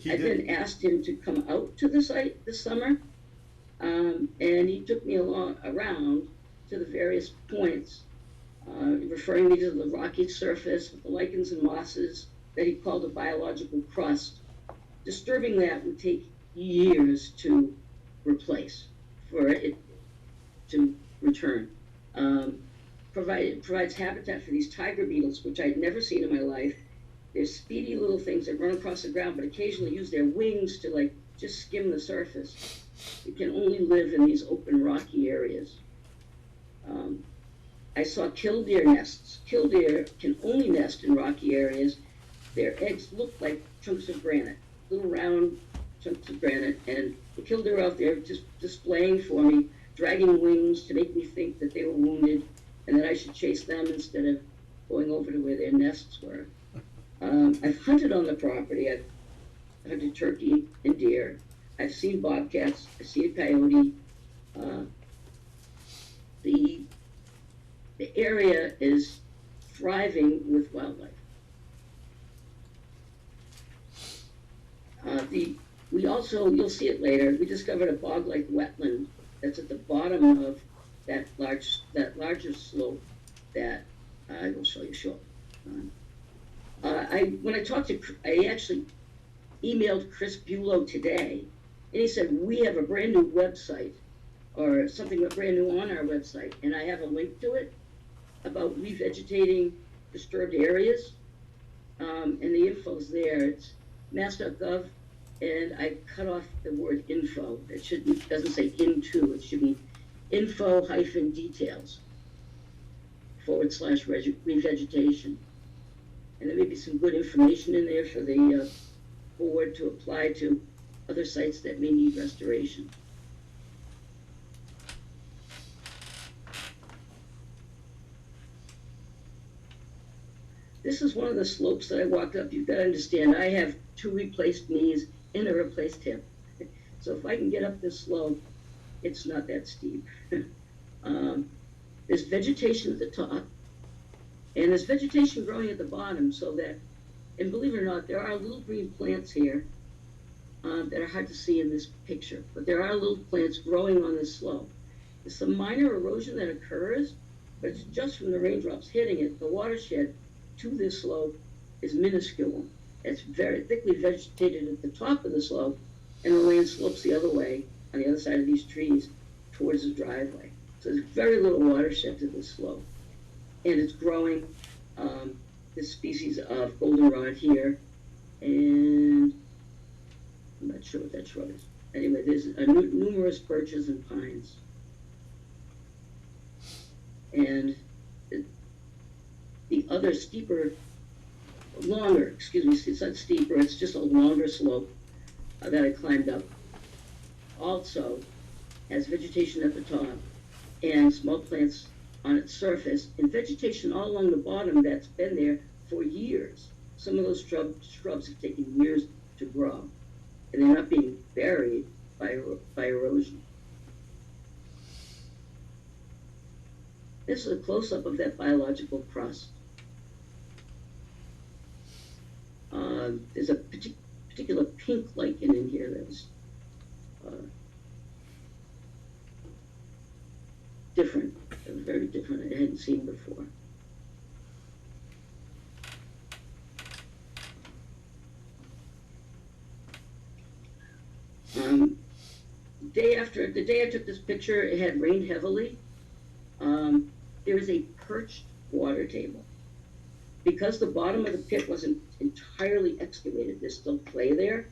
I then asked him to come out to the site this summer, and he took me around to the various points, referring me to the rocky surface with the lichens and mosses that he called a biological crust. Disturbing that would take years to replace, for it to return. Provides habitat for these tiger beetles, which I'd never seen in my life. They're speedy little things that run across the ground, but occasionally use their wings to just skim the surface. They can only live in these open rocky areas. I saw killdeer nests. Killdeer can only nest in rocky areas. Their eggs look like chunks of granite, little round chunks of granite, and the killdeer out there just displaying for me, dragging wings to make me think that they were wounded and that I should chase them instead of going over to where their nests were. I've hunted on the property. I've hunted turkey and deer. I've seen bobcats. I've seen a coyote. The area is thriving with wildlife. We also, you'll see it later, we discovered a bog-like wetland that's at the bottom of that larger slope that I will show you shortly. When I actually emailed Chris Bulow today, and he said, we have a brand new website, or something brand new on our website, and I have a link to it about revegetating disturbed areas, and the info's there. It's mass.gov, and I cut off the word info. It doesn't say into, it should be info-details / revegetation. And there may be some good information in there for the board to apply to other sites that may need restoration. This is one of the slopes that I walked up. You've got to understand, I have 2 replaced knees and a replaced hip. So if I can get up this slope, it's not that steep. There's vegetation at the top, and there's vegetation growing at the bottom, so that, and believe it or not, there are little green plants here that are hard to see in this picture, but there are little plants growing on this slope. There's some minor erosion that occurs, but it's just from the raindrops hitting it. The watershed to this slope is minuscule. It's very thickly vegetated at the top of the slope, and the land slopes the other way on the other side of these trees towards the driveway. So there's very little watershed to this slope. And it's growing this species of goldenrod here, and I'm not sure what that shrub is. Anyway, there's numerous birches and pines. And the other longer, it's not steeper, it's just a longer slope that I climbed up. Also has vegetation at the top and small plants on its surface, and vegetation all along the bottom that's been there for years. Some of those shrubs have taken years to grow, and they're not being buried by erosion. This is a close-up of that biological crust. There's a particular pink lichen in here that was different, very different. I hadn't seen before. The day I took this picture, it had rained heavily. There is a perched water table. Because the bottom of the pit wasn't entirely excavated, there's still clay there.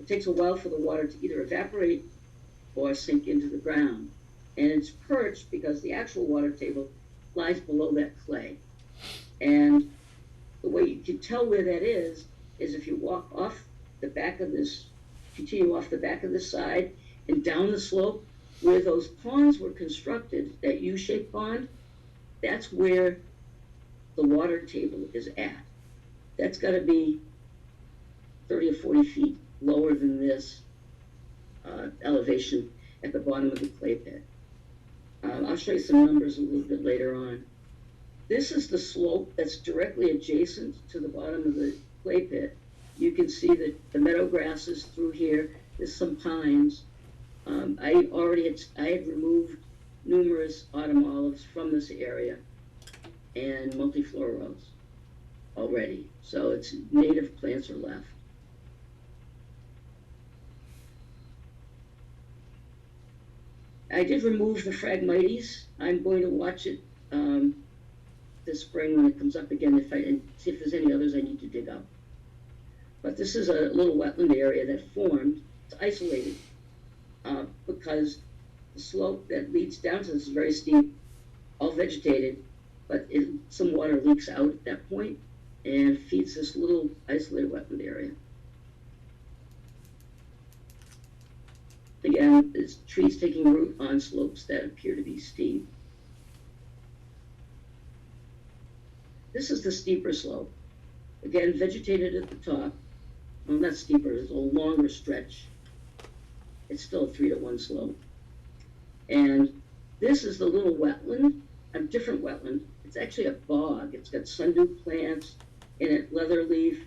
It takes a while for the water to either evaporate or sink into the ground. And it's perched because the actual water table lies below that clay. And the way you can tell where that is if you walk off the back of this, continue off the back of this side and down the slope where those ponds were constructed, that U-shaped pond, that's where the water table is at. That's got to be 30 or 40 feet lower than this elevation at the bottom of the clay pit. I'll show you some numbers a little bit later on. This is the slope that's directly adjacent to the bottom of the clay pit. You can see that the meadow grasses through here. There's some pines. I had removed numerous autumn olives from this area and multiflora rose already. So it's native plants are left. I did remove the Phragmites. I'm going to watch it this spring when it comes up again and see if there's any others I need to dig up. But this is a little wetland area that formed. It's isolated because the slope that leads down to this is very steep, all vegetated, but some water leaks out at that point and feeds this little isolated wetland area. Again, there's trees taking root on slopes that appear to be steep. This is the steeper slope. Again, vegetated at the top. Well, not steeper, it's a longer stretch. It's still a 3-to-1 slope. And this is the little wetland, a different wetland. It's actually a bog. It's got sundew plants in it, leather leaf.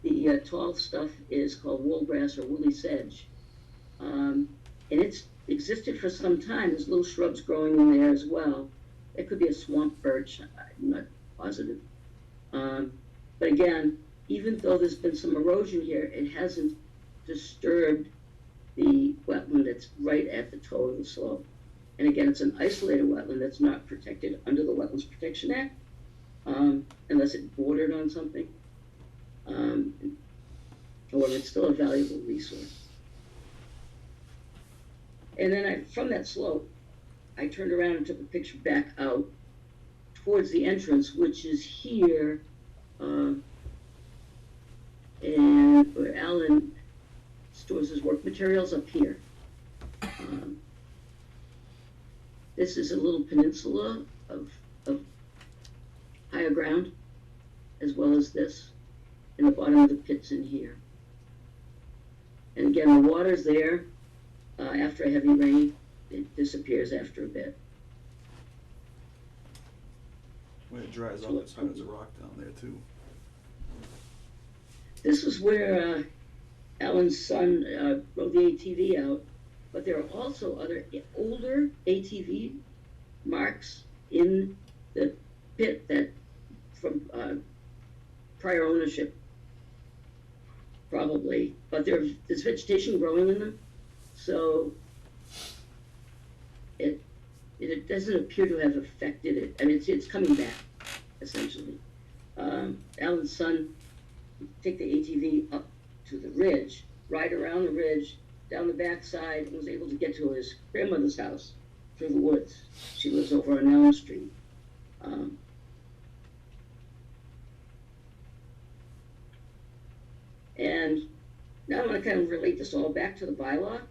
The tall stuff is called woolgrass or woolly sedge. And it's existed for some time. There's little shrubs growing in there as well. It could be a swamp birch, I'm not positive. But again, even though there's been some erosion here, it hasn't disturbed the wetland that's right at the toe of the slope. And again, it's an isolated wetland that's not protected under the Wetlands Protection Act, unless it bordered on something. However, it's still a valuable resource. And then from that slope, I turned around and took a picture back out towards the entrance, which is here, and where Alan stores his work materials up here. This is a little peninsula of higher ground, as well as this, and the bottom of the pit's in here. And again, the water's there after a heavy rain, it disappears after a bit. When it dries up, it's hard as a rock down there too. This is where Alan's son rode the ATV out, but there are also other older ATV marks in the pit that from prior ownership, probably, but there's vegetation growing in them, so it doesn't appear to have affected it. I mean, it's coming back, essentially. Alan's son would take the ATV up to the ridge, ride around the ridge, down the backside, and was able to get to his grandmother's house through the woods. She lives over on Elm Street. And now I'm going to kind of relate this all back to the bylaw.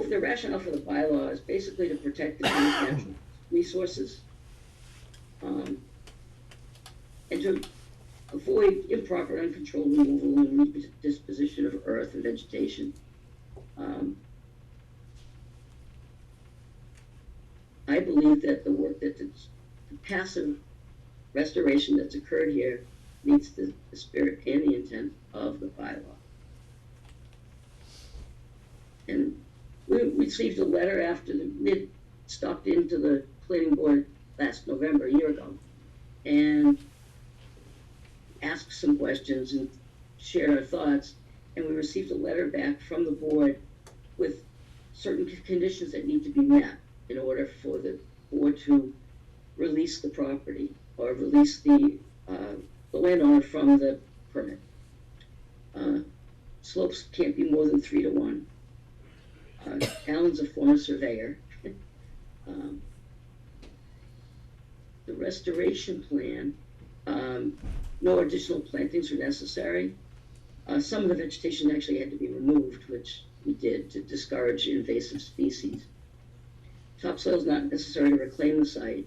The rationale for the bylaw is basically to protect the town's natural resources and to avoid improper, uncontrolled removal and disposition of earth and vegetation. I believe that the work that the passive restoration that's occurred here meets the spirit and the intent of the bylaw. And we received a letter after the MID stopped into the planning board last November, a year ago, and asked some questions and shared our thoughts. And we received a letter back from the board with certain conditions that need to be met in order for the board to release the property or release the landowner from the permit. Slopes can't be more than 3 to 1. Alan's a former surveyor. The restoration plan, no additional plantings are necessary. Some of the vegetation actually had to be removed, which we did to discourage invasive species. Topsoil is not necessary to reclaim the site.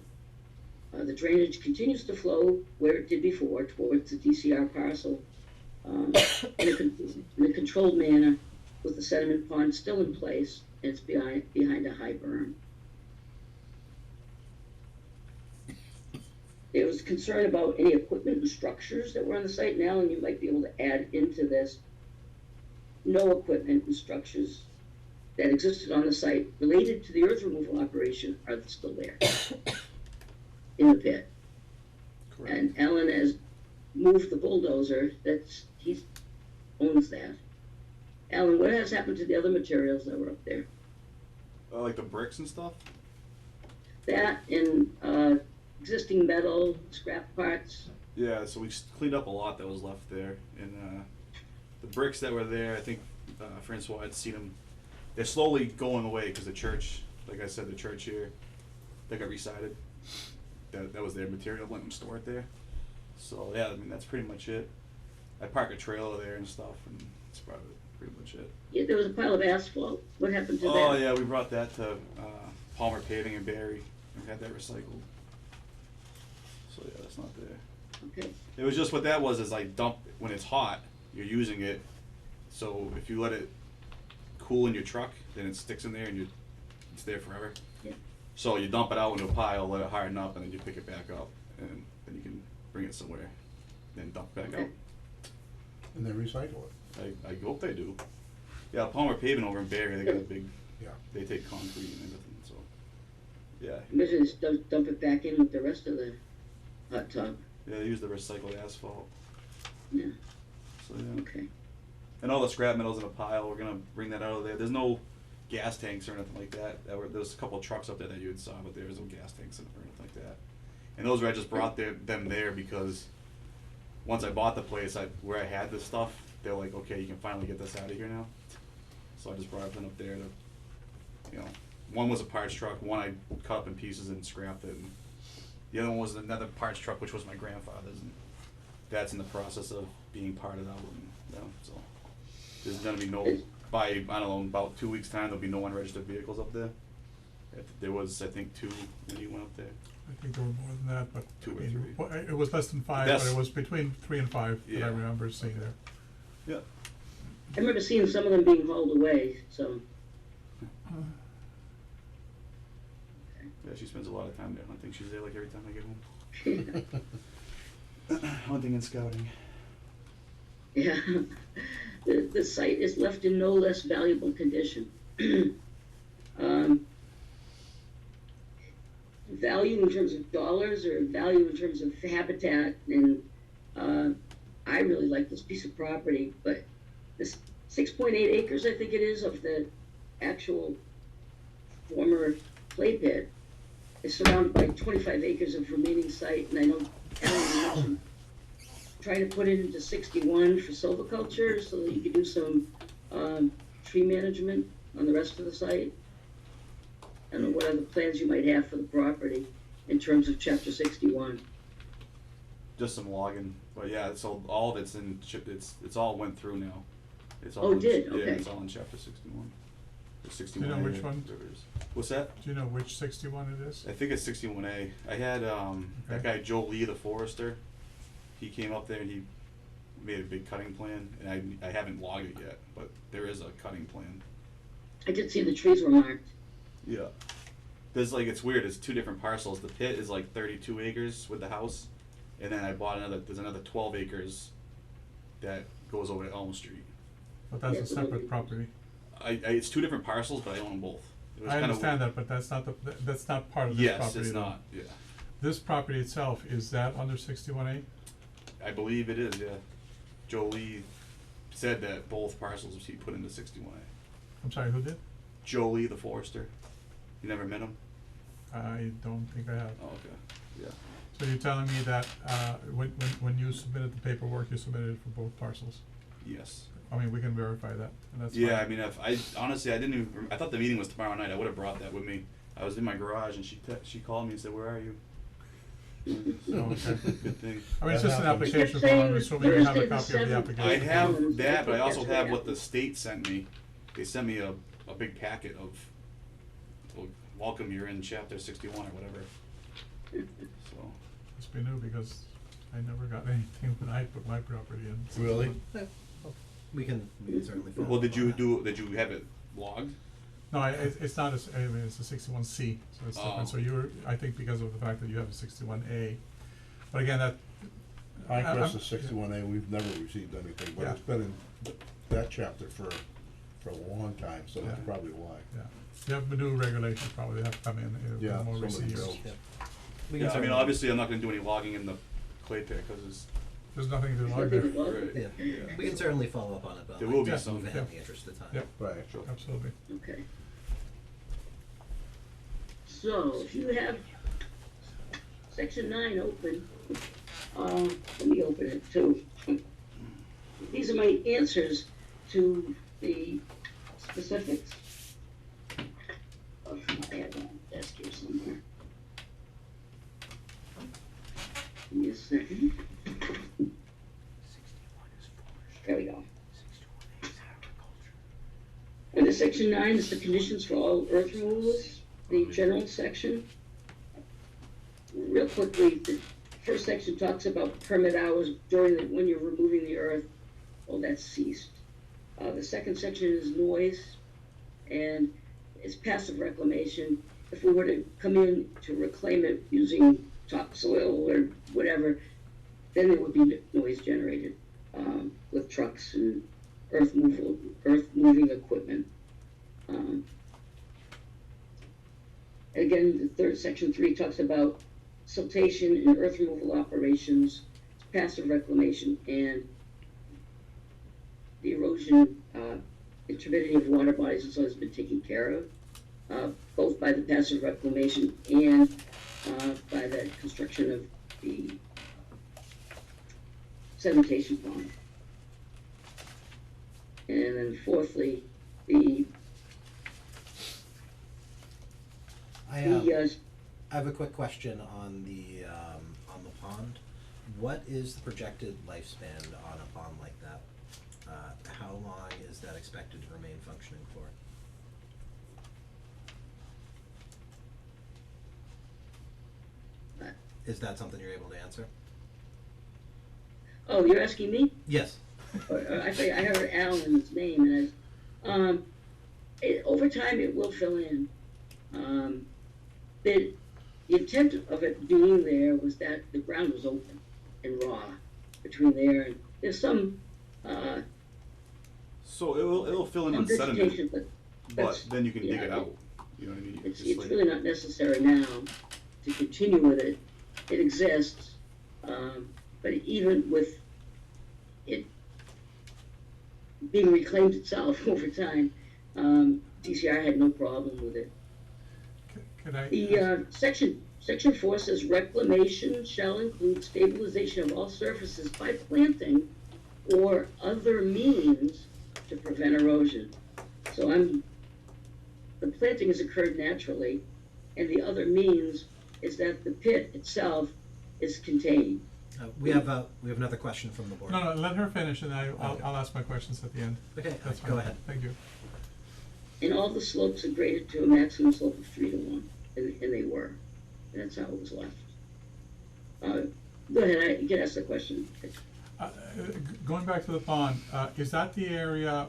The drainage continues to flow where it did before towards the DCR parcel in a controlled manner, with the sediment pond still in place, and it's behind a high berm. There was concern about any equipment and structures that were on the site. And Alan, you might be able to add into this. No equipment and structures that existed on the site related to the earth removal operation are still there in the pit. Correct. And Alan has moved the bulldozer. He owns that. Alan, what has happened to the other materials that were up there? Like the bricks and stuff? That and existing metal, scrap parts. Yeah, so we cleaned up a lot that was left there. And the bricks that were there, I think Francois had seen them. They're slowly going away because the church, like I said, the church here, they got resided. That was their material, let them store it there. So yeah, I mean, that's pretty much it. I park a trailer there and stuff, and that's probably pretty much it. Yeah, there was a pile of asphalt. What happened to that? Oh yeah, we brought that to Palmer Paving in Barry and had that recycled. So yeah, that's not there. Okay. It was just what that was is like dump when it's hot, you're using it. So if you let it cool in your truck, then it sticks in there and it's there forever. Yeah. So you dump it out into a pile, let it harden up, and then you pick it back up, and then you can bring it somewhere, then dump it back Okay. out. And they recycle it. I hope they do. Yeah, Palmer Paving over in Barry, they got a big. Yeah. They take concrete and everything, so yeah. Imagine just dump it back in with the rest of the hot tub. Yeah, they use the recycled asphalt. Yeah. So yeah. Okay. And all the scrap metal's in a pile. We're gonna bring that out of there. There's no gas tanks or anything like that. There's a couple of trucks up there that you had saw, but there's no gas tanks or anything like that. And those were I just brought them there because once I bought the place, where I had this stuff, they're like, okay, you can finally get this out of here now. So I just brought them up there to, one was a parts truck, one I cut up in pieces and scrapped it, and the other one was another parts truck, which was my grandfather's, and that's in the process of being parted out. And, so there's gonna be no, by, I don't know, about 2 weeks' time, there'll be no unregistered vehicles up there. There was, I think, 2 when you went up there. I think there were more than that, but 2 or I mean, 3. It was less than 5, That's- but it was between 3 and 5 that I Yeah. remember seeing Okay. there. Yeah. I remember seeing some of them being hauled away, so. Yeah, she spends a lot of time there hunting. She's there like every time I get home. Hunting and scouting. Yeah, the site is left in no less valuable condition. Value in terms of dollars or value in terms of habitat, and I really like this piece of property, but this 6.8 acres, I think it is, of the actual former clay pit is surrounded by 25 acres of remaining site, and I know Alan mentioned trying to put it into 61 for silviculture so that you could do some tree management on the rest of the site. I don't know what other plans you might have for the property in terms of chapter 61. Just some logging, but yeah, so all of it's in, it's all went through now. It's all Oh, in, did? Yeah, Okay. it's all in chapter 61. Or Do 61A. you know which one? whatever it is. What's that? Do you know which 61 it is? I think it's 61A. I had that guy Joe Lee, the forester. He came up there and he made a big cutting plan, and I haven't logged it yet, but there is a cutting plan. I did see the trees were marked. Yeah. There's like, it's weird, it's two different parcels. The pit is like 32 acres with the house, and then I bought there's another 12 acres that goes over to Elm Street. But that's a separate property. It's two different parcels, but I own them both. It was I kinda understand that, but that's not that's not part of this Yes, property. it's though. not, yeah. This property itself, is that under 61A? I believe it is, yeah. Joe Lee said that both parcels he put into 61A. I'm sorry, who did? Joe Lee, the forester. You never met him? I don't think I have. Oh, okay, yeah. So you're telling me that when you submitted the paperwork, you submitted it for both parcels? Yes. I mean, we can verify that, and that's Yeah, fine. I mean, honestly, I didn't even, I thought the meeting was tomorrow night. I would have brought that with me. I was in my garage and she called me and said, "Where are you?" So, okay. good thing. I mean, it's just an That happens. application Kept form, I'm saying assuming you have a Thursday the copy of the 7th. application. I have form. that, but I also That's have what what the happened. state sent me. They sent me a big packet of, well, welcome, you're in chapter 61 or whatever. So, Must be new, because I never got anything when I put my property in. Really? We can certainly follow well, up on that. did you have it logged? No, it's not I mean, it's a 61C, so it's different, Oh. so I think because of the fact that you have a 61A, but again, that. I I'm- guess the 61A, we've never received anything, but Yeah. it's been in that chapter for a long time, so that's Yeah. probably why. Yeah, you have new regulations, probably have to come in, Yeah, more somebody recent years. else. Yeah. We can Yeah, I mean, certainly- obviously, I'm not gonna do any logging in the clay pit, cause it's, There's nothing to Is log there there. big log? right, Yeah, yeah. we can certainly follow up on it, but There I'd will like be to some, move ahead yeah. in the interest of time. Yep. Right. Sure. Absolutely. Okay. So, if you have section 9 open, let me open it too. These are my answers to the specifics. Oh, I have a desk here somewhere. Give me a second. There we go. Under section 9 is the conditions for all earth removals, the general section. Real quickly, the first section talks about permit hours when you're removing the earth. Well, that's ceased. The second section is noise, and it's passive reclamation. If we were to come in to reclaim it using topsoil or whatever, then there would be noise generated with trucks and earth moving equipment. Again, the third section 3 talks about siltation and earth removal operations, passive reclamation, and the erosion, and turbidity of water bodies has always been taken care of, both by the passive reclamation and by the construction of the sedimentation pond. And then fourthly, I have a quick question on the pond. What is the projected lifespan on a pond like that? How long is that expected to remain functioning for? Is that something you're able to answer? oh, you're asking me? Yes. or actually I heard Alan in his name, and over time it will fill in. The intent of it being there was that the ground was open and raw between there, and there's some So it'll fill in some with sediment, vegetation, but but that's- then you can dig yeah, it out. You know what I mean? it's Just like- really not necessary now to continue with it. It exists, but even with it being reclaimed itself over time, DCR had no problem with it. Can I? The section 4 says reclamation shall include stabilization of all surfaces by planting or other means to prevent erosion. So the planting has occurred naturally, and the other means is that the pit itself is contained. We have another question from the board. No, let her finish, and Okay. I'll ask my questions at the end. Okay, That's go fine. ahead. Thank you. And all the slopes are graded to a maximum slope of 3 to 1, and they were. And that's how it was left. Go ahead, you can ask the question. Going back to the pond, is that the area,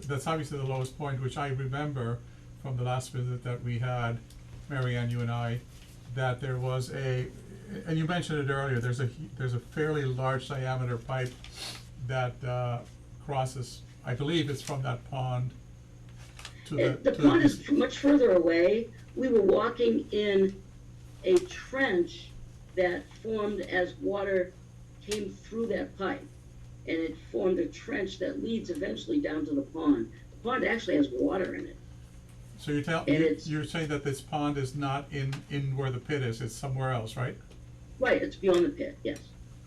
that's obviously the lowest point, which I remember from the last visit that we had, Mary Ann, you and I, that there was and you mentioned it earlier, there's a fairly large diameter pipe that crosses, I believe it's from that pond to The pond is much further away. We were walking in a trench that formed as water came through that pipe. And it formed a trench that leads eventually down to the pond. The pond actually has water in it. So you're saying that this pond is not in where the pit is, it's somewhere else, right? Right, it's beyond the pit, yes.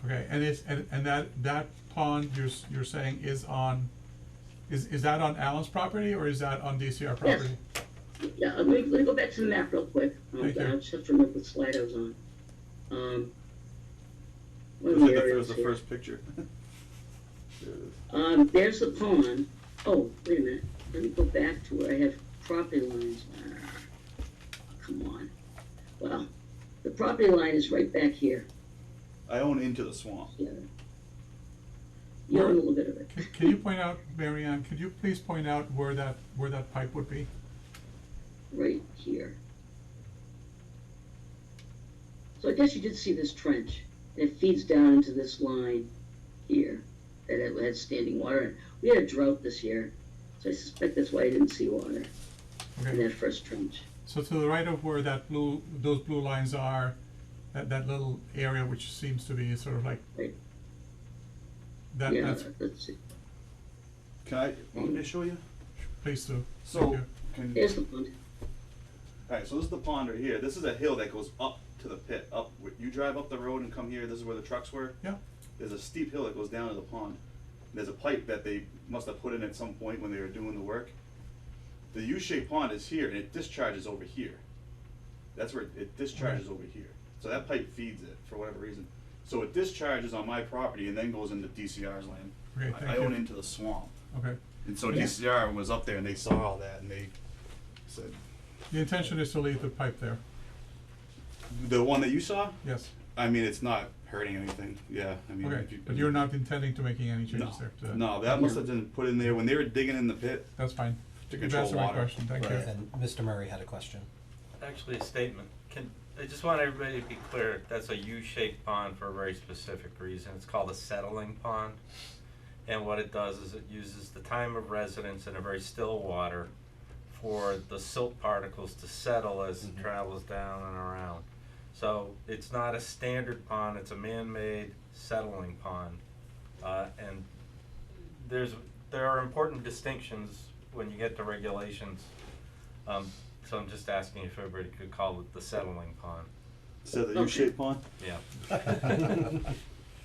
Okay, and that pond you're saying is that on Allen's property or is that on DCR property? Yeah, let me go back to the map real quick. Thank you. I just have to remember what slide I was on. One It of was the like the areas first, here. picture. There it is. There's the pond. Oh, wait a minute. Let me go back to where I have property lines. Come on. Well, the property line is right back here. I own into the swamp. Yeah. You own a little bit of it. Can you point out, Mary Ann, could you please point out where that pipe would be? Right here. So I guess you did see this trench. And it feeds down into this line here that it had standing water in. We had a drought this year, so I suspect that's why I didn't see water in Okay, that first trench. so to the right of where those blue lines are, that little area which seems to be sort of like, Right. that's, Let's see. Can I, want me to show you? please do. So, Thank you. There's the pond. Alright, so this is the pond right here. This is a hill that goes up to the pit. You drive up the road and come here, this is where the trucks were. Yeah. There's a steep hill that goes down to the pond. There's a pipe that they must have put in at some point when they were doing the work. The U-shaped pond is here and it discharges over here. That's where it discharges over here. So that pipe feeds it for whatever reason. So it discharges on my property and then goes into DCR's land. Okay, thank I you. own into the swamp. Okay. And so Yeah. DCR was up there and they saw all that and they said, The intention is to leave the pipe there, the one that you saw? yes. I mean, it's not hurting anything, yeah, I mean. Okay, if you- but you're not intending to making any No, changes there to that? no, that must have been put in there when they were digging in the pit That's fine. to You've control answered my water. question, thank you. And Mr. Murray had a question. Actually, a statement. I just want everybody to be clear, that's a U-shaped pond for a very specific reason. It's called a settling pond. And what it does is it uses the time of residence in a very still water for the silt particles to settle as it travels down and around. So it's not a standard pond, it's a man-made settling pond. And there are important distinctions when you get to regulations. So I'm just asking if everybody could call it the settling pond. So the U-shaped pond? Yeah.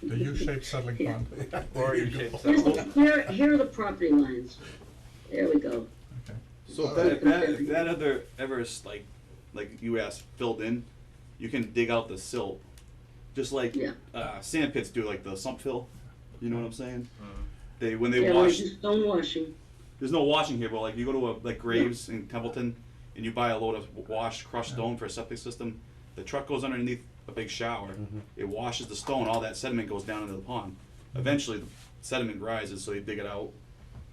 The U-shaped settling pond. Or U-shaped Here's settling. here are the property lines. There we go. Okay. So if that ever is like you asked, filled in, you can dig out the silt, just like Yeah. sand pits do, like the sump fill. You know what I'm saying? Mhm. When they Yeah, wash, we do stone washing. there's no washing here, but like you go to like Graves in Templeton, and you buy a load of washed crushed stone for a septic system. The truck goes underneath a big shower. It washes the stone. All that sediment goes down into the pond. Eventually, sediment rises, so they dig it out,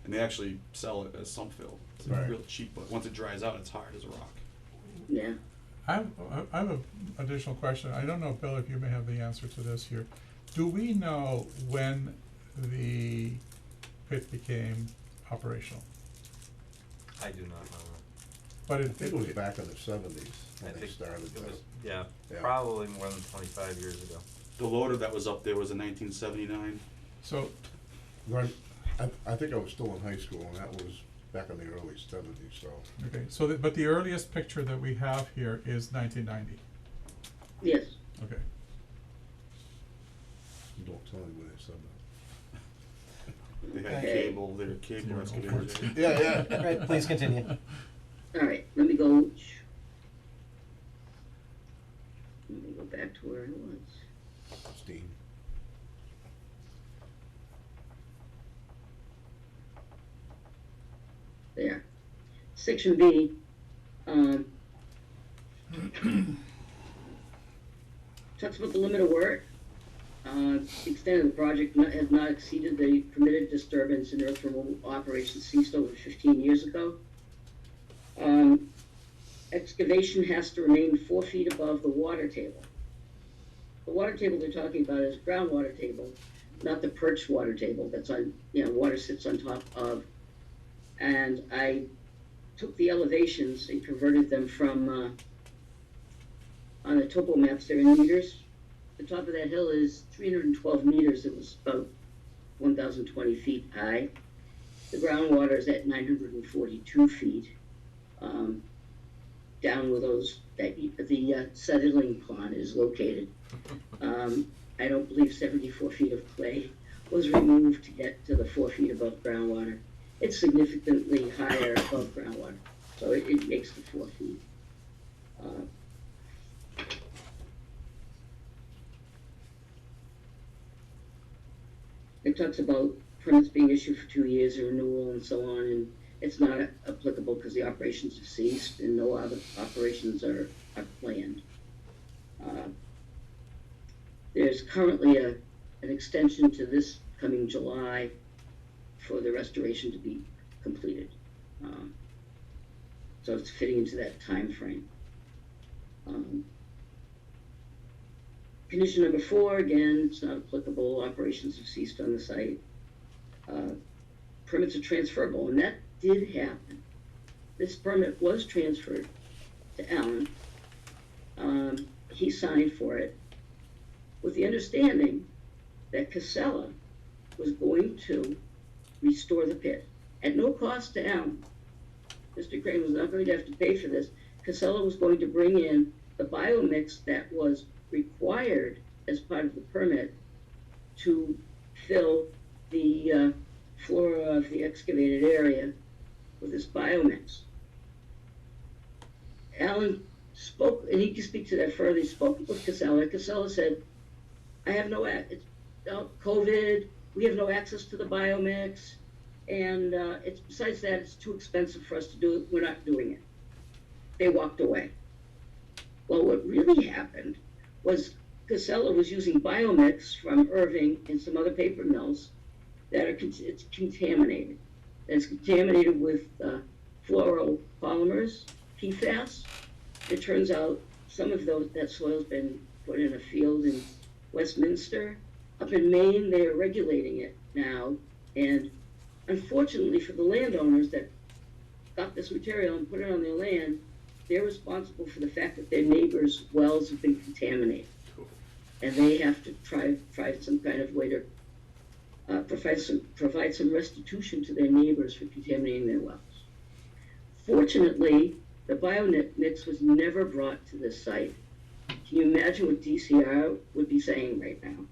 and they actually sell it as sump fill. It's Right. real cheap, but once it dries out, it's hard as a rock. Yeah. I have an additional question. I don't know, Bill, if you may have the answer to this here. Do we know when the pit became operational? I do not know. But I think it was back in the seventies I when they think started it that. was, yeah, Yeah. probably more than 25 years ago. The loader that was up there was in 1979. So, Right, I think I was still in high school, and that was back in the early seventies, so. okay, so but the earliest picture that we have here is 1990. Yes. Okay. Don't tell me when they said that. They had Okay. cable, they were cable Zero excavators. point. Yeah, yeah. Right, please continue. All right, let me go. Let me go back to where I was. Steam. There. Section B, talks about the limit of work. The extent of the project has not exceeded the permitted disturbance in earth removal operations ceased over 15 years ago. Excavation has to remain 4 feet above the water table. The water table they're talking about is groundwater table, not the perched water table that's on, water sits on top of. And I took the elevations and converted them from, on the topo maps, they're in meters. The top of that hill is 312 meters. It was about 1,020 feet high. The groundwater is at 942 feet. Down where the settling pond is located. I don't believe 74 feet of clay was removed to get to the 4 feet above groundwater. It's significantly higher above groundwater, so it makes the 4 feet. It talks about permits being issued for 2 years, a renewal, and so on, and it's not applicable because the operations have ceased and no other operations are planned. There's currently an extension to this coming July for the restoration to be completed. So it's fitting into that time frame. Condition number 4, again, it's not applicable. Operations have ceased on the site. Permits are transferable, and that did happen. This permit was transferred to Alan. He signed for it with the understanding that Casella was going to restore the pit at no cost to Alan. Mr. Crane was not going to have to pay for this. Casella was going to bring in the biomix that was required as part of the permit to fill the floor of the excavated area with this biomix. Alan spoke, and he can speak to that further. He spoke with Casella. Casella said, I have no, it's COVID, we have no access to the biomix, and it's besides that, it's too expensive for us to do it. We're not doing it. They walked away. Well, what really happened was Casella was using biomix from Irving and some other paper mills that are it's contaminated. It's contaminated with fluoropolymers, PFAS. It turns out some of that soil's been put in a field in Westminster. Up in Maine, they are regulating it now, and unfortunately for the landowners that got this material and put it on their land, they're responsible for the fact that their neighbors' wells have been contaminated. And they have to try some kind of way to provide some restitution to their neighbors for contaminating their wells. Fortunately, the biomix was never brought to this site. Can you imagine what DCR would be saying right now?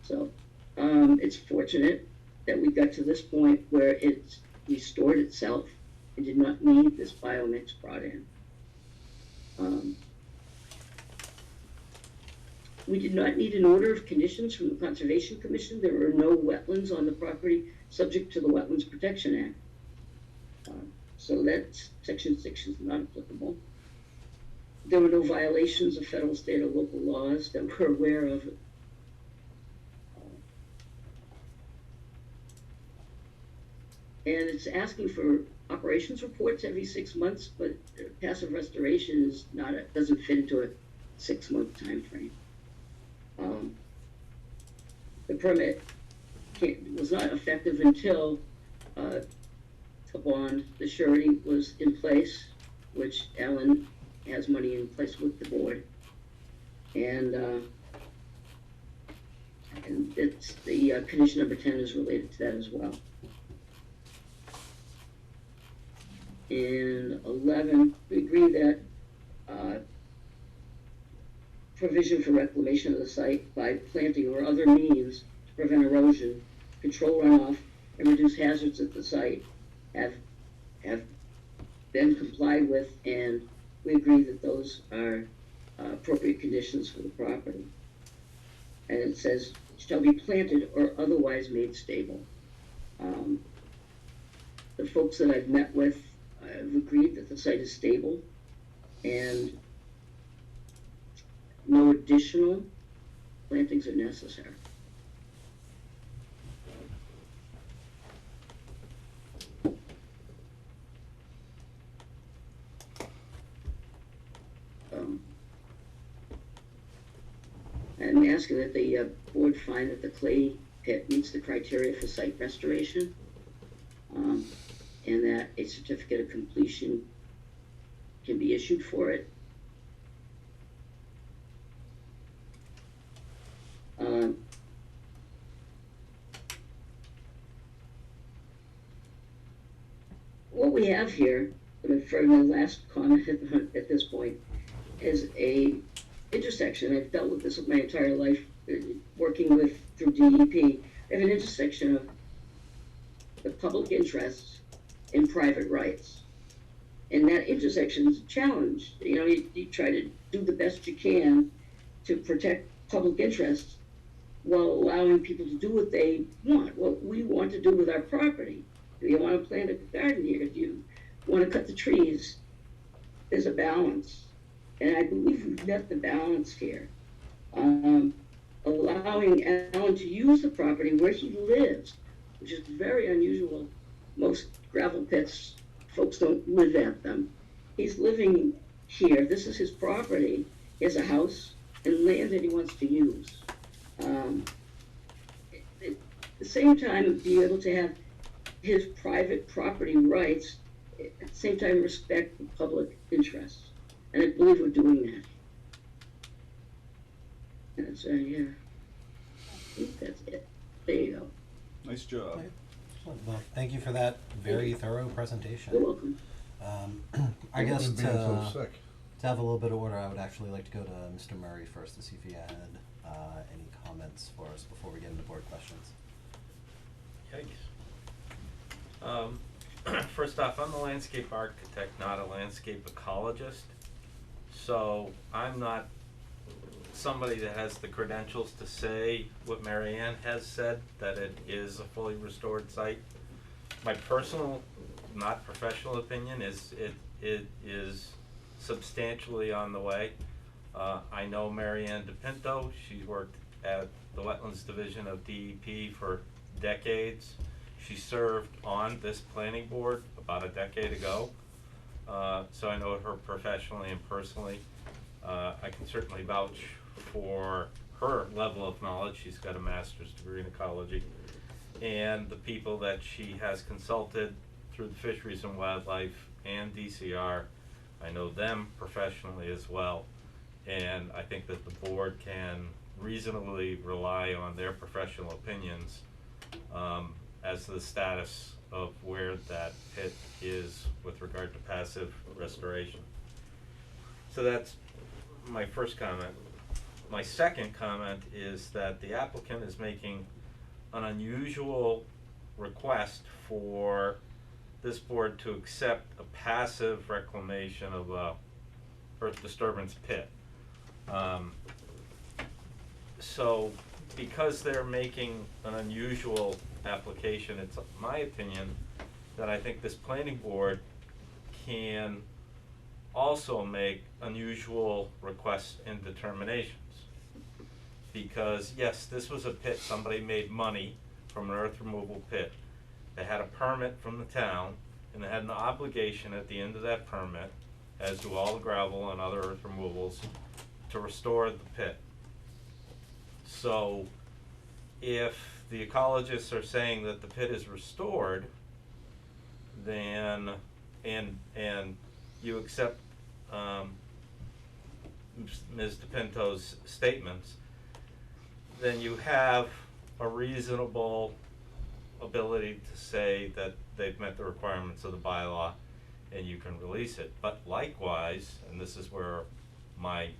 So it's fortunate that we got to this point where it's restored itself and did not need this biomix brought in. We did not need an order of conditions from the Conservation Commission. There were no wetlands on the property subject to the Wetlands Protection Act. So that section 6 is not applicable. There were no violations of federal, state, or local laws that we're aware of. And it's asking for operations reports every 6 months, but passive restoration is not, doesn't fit into a 6-month time frame. The permit was not effective until the bond, the surety was in place, which Alan has money in place with the board. And it's the condition number 10 is related to that as well. And 11, we agree that provision for reclamation of the site by planting or other means to prevent erosion, control runoff, and reduce hazards at the site have been complied with, and we agree that those are appropriate conditions for the property. And it says, shall be planted or otherwise made stable. The folks that I've met with have agreed that the site is stable and no additional plantings are necessary. I'm asking that the board find that the clay pit meets the criteria for site restoration, and that a certificate of completion can be issued for it. What we have here, for my last comment at this point, is a intersection. I've dealt with this my entire life, working with through DEP. I have an intersection of the public interests and private rights, and that intersection is a challenge. You know, you try to do the best you can to protect public interests while allowing people to do what they want, what we want to do with our property. Do you want to plant a garden here? Do you want to cut the trees? There's a balance. And I believe we've met the balance here. Allowing Alan to use the property where he lives, which is very unusual. Most gravel pits, folks don't live at them. He's living here. This is his property. He has a house and land that he wants to use. At the same time, be able to have his private property rights, at the same time respect the public interest. And I believe we're doing that. And so, yeah, I think that's it. There you go. Nice job. Well, thank you for that very thorough presentation. You're welcome. I guess Being so to sick. have a little bit of order, I would actually like to go to Mr. Murray first to see if he had any comments for us before we get into board questions. Yikes. First off, I'm a landscape architect, not a landscape ecologist. So I'm not somebody that has the credentials to say what Mary Ann has said, that it is a fully restored site. My personal, not professional opinion is it is substantially on the way. I know Mary Ann DePinto. She's worked at the Wetlands Division of DEP for decades. She served on this planning board about a decade ago. So I know her professionally and personally. I can certainly vouch for her level of knowledge. She's got a master's degree in ecology. And the people that she has consulted through the Fisheries and Wildlife and DCR, I know them professionally as well. And I think that the board can reasonably rely on their professional opinions as to the status of where that pit is with regard to passive restoration. So that's my first comment. My second comment is that the applicant is making an unusual request for this board to accept a passive reclamation of a earth disturbance pit. So because they're making an unusual application, it's my opinion that I think this planning board can also make unusual requests and determinations. Because yes, this was a pit, somebody made money from an earth removal pit. They had a permit from the town, and they had an obligation at the end of that permit, as do all the gravel and other earth removals, to restore the pit. So, if the ecologists are saying that the pit is restored, then, and you accept, Ms. DePinto's statements, then you have a reasonable ability to say that they've met the requirements of the bylaw and you can release it. But likewise, and this is where my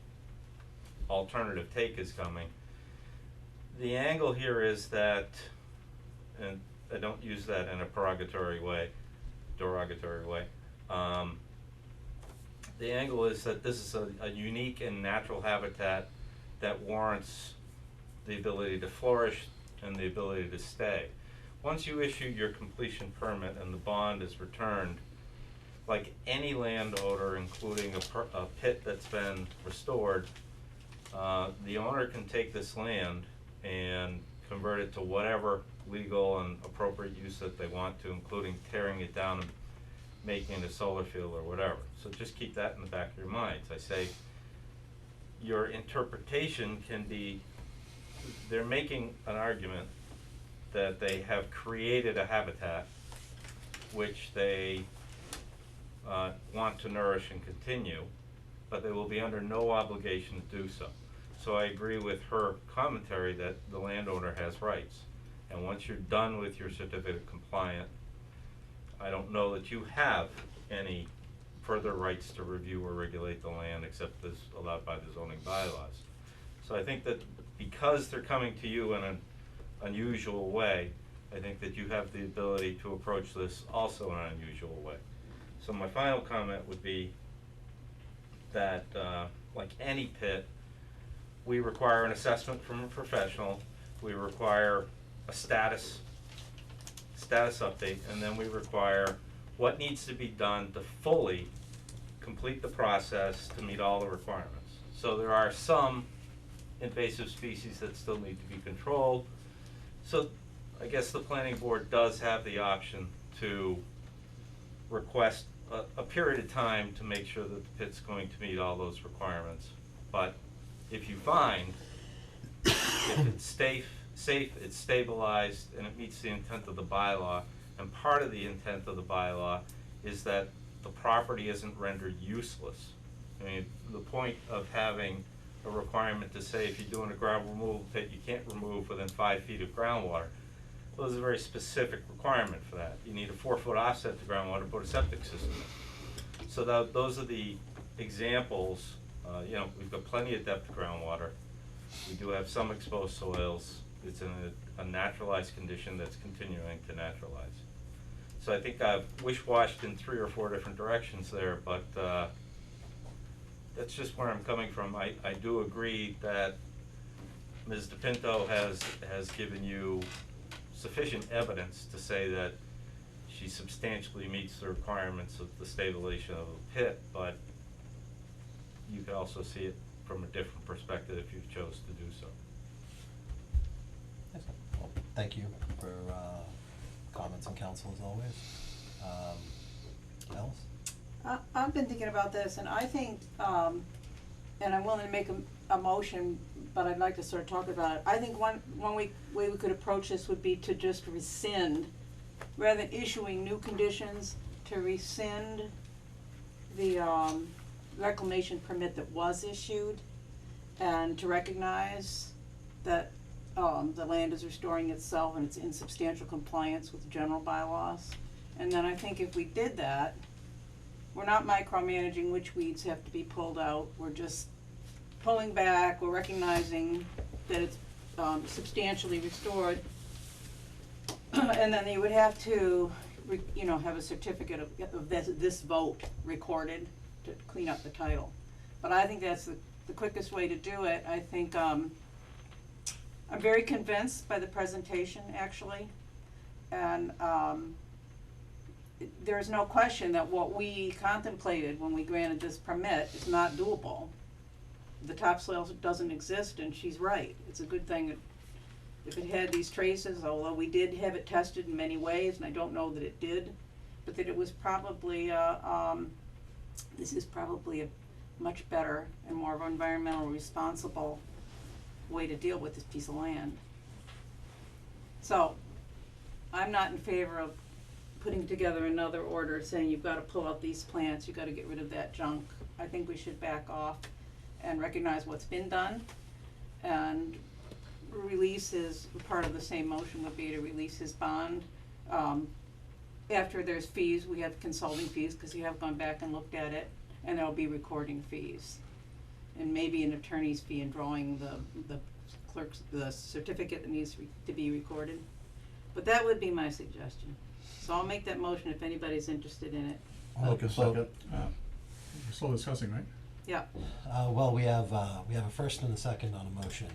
alternative take is coming, the angle here is that, and I don't use that in a derogatory way, the angle is that this is a unique and natural habitat that warrants the ability to flourish and the ability to stay. Once you issue your completion permit and the bond is returned, like any landowner, including a pit that's been restored, the owner can take this land and convert it to whatever legal and appropriate use that they want to, including tearing it down and making it a solar field or whatever. So just keep that in the back of your minds. I say your interpretation can be, they're making an argument that they have created a habitat which they want to nourish and continue, but they will be under no obligation to do so. So I agree with her commentary that the landowner has rights. And once you're done with your certificate of compliance, I don't know that you have any further rights to review or regulate the land except as allowed by the zoning bylaws. So I think that because they're coming to you in an unusual way, I think that you have the ability to approach this also in an unusual way. So my final comment would be that, like any pit, we require an assessment from a professional, we require a status update, and then we require what needs to be done to fully complete the process to meet all the requirements. So there are some invasive species that still need to be controlled. So I guess the planning board does have the option to request a period of time to make sure that the pit's going to meet all those requirements. But if you find if it's safe, it's stabilized, and it meets the intent of the bylaw, and part of the intent of the bylaw is that the property isn't rendered useless. I mean, the point of having a requirement to say if you're doing a gravel removal pit, you can't remove within 5 feet of groundwater. Well, there's a very specific requirement for that. You need a 4-foot offset to groundwater to put a septic system in. So those are the examples. You know, we've got plenty of depth groundwater. We do have some exposed soils. It's in a naturalized condition that's continuing to naturalize. So I think I've wish-washed in 3 or 4 different directions there, but that's just where I'm coming from. I do agree that Ms. DePinto has given you sufficient evidence to say that she substantially meets the requirements of the stabilization of the pit, but you could also see it from a different perspective if you chose to do so. Excellent. Well, thank you for comments and counsel as always. Alice? I've been thinking about this, and I think, and I'm willing to make a motion, but I'd like to sort of talk about it. I think one way we could approach this would be to just rescind, rather than issuing new conditions, to rescind the reclamation permit that was issued, and to recognize that the land is restoring itself and it's in substantial compliance with the general bylaws. And then I think if we did that, we're not micromanaging which weeds have to be pulled out, we're just pulling back, we're recognizing that it's substantially restored. And then you would have to, have a certificate of this vote recorded to clean up the title. But I think that's the quickest way to do it. I think, I'm very convinced by the presentation, actually. And, there's no question that what we contemplated when we granted this permit is not doable. The topsoil doesn't exist, and she's right. It's a good thing that if it had these traces, although we did have it tested in many ways, and I don't know that it did, but that it was probably, this is probably a much better and more of an environmental responsible way to deal with this piece of land. So, I'm not in favor of putting together another order saying you've gotta pull out these plants, you've gotta get rid of that junk. I think we should back off and recognize what's been done, and release his, part of the same motion would be to release his bond. After there's fees, we have consulting fees, cause you have gone back and looked at it, and there'll be recording fees. And maybe an attorney's fee in drawing the clerk's, the certificate that needs to be recorded. But that would be my suggestion. So I'll make that motion if anybody's interested in it. Like a So- second. We're still discussing, right? Yeah, Well, we have a first and a second on a motion,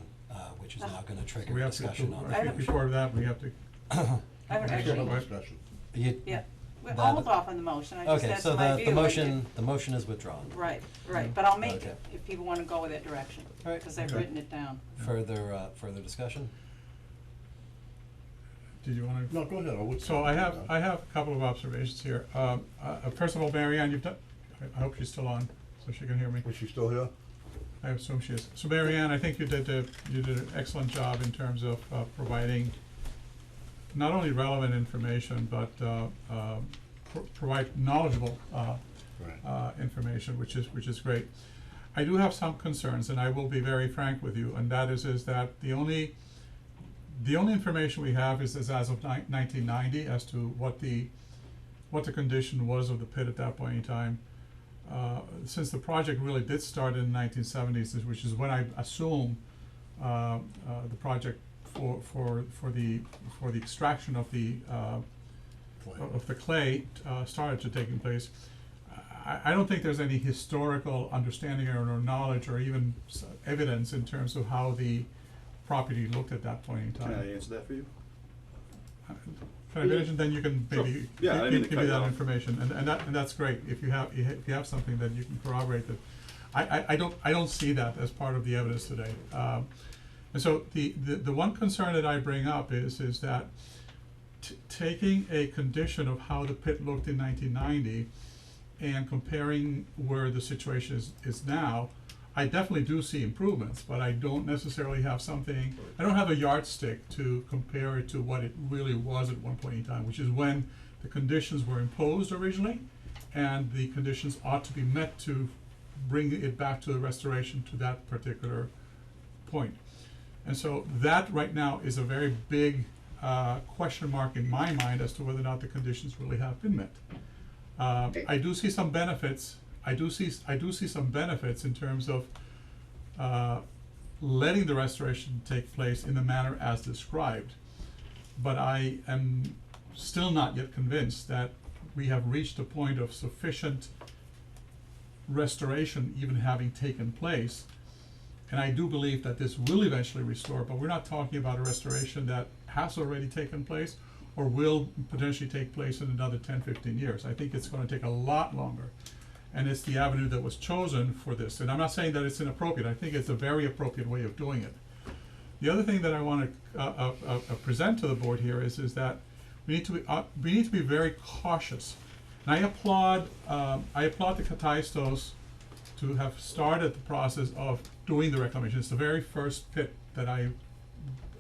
which is now gonna So trigger we have to, discussion on I it. haven't- before that, we have to, I haven't Okay. actually, Right. Discussion. yeah, well, That- I'll hold off on the motion, I just, Okay, that's so my view. the motion is withdrawn. Right, but I'll make Okay. it if people wanna go with that direction, Alright. cause I've Okay. written it down. Further discussion? did you wanna? No, go ahead, I'll wait. So I have a couple of observations here. First of all, Mary Ann, you've done, I hope she's still on, so she can hear me. Is she still here? I assume she is. So Mary Ann, I think you did an excellent job in terms of providing not only relevant information, but provide knowledgeable Right. information, which is great. I do have some concerns, and I will be very frank with you, and that is that the only information we have is as of 1990 as to what the condition was of the pit at that point in time. Since the project really did start in the 1970s, which is when I assume the project for the extraction of the clay started to taking place. I don't think there's any historical understanding or knowledge or even evidence in terms of how the property looked at that point in Can time. I answer that for you? Can I finish, and then you can Sure. maybe Yeah, I didn't mean to give cut me you that off. information, and that's great, if you have something that you can corroborate that. I don't see that as part of the evidence today. And so the one concern that I bring up is that taking a condition of how the pit looked in 1990 and comparing where the situation is now, I definitely do see improvements, but I don't necessarily have I don't have a yardstick to compare it to what it really was at one point in time, which is when the conditions were imposed originally, and the conditions ought to be met to bring it back to the restoration to that particular point. And so that right now is a very big question mark in my mind as to whether or not the conditions really have been met. I do see some benefits. I do see some benefits in terms of letting the restoration take place in the manner as described. But I am still not yet convinced that we have reached a point of sufficient restoration even having taken place. And I do believe that this will eventually restore, but we're not talking about a restoration that has already taken place or will potentially take place in another 10, 15 years. I think it's gonna take a lot longer. And it's the avenue that was chosen for this. And I'm not saying that it's inappropriate, I think it's a very appropriate way of doing it. The other thing that I wanna present to the board here is that we need to be very cautious. And I applaud the Kataistos to have started the process of doing the reclamation. It's the very first pit that I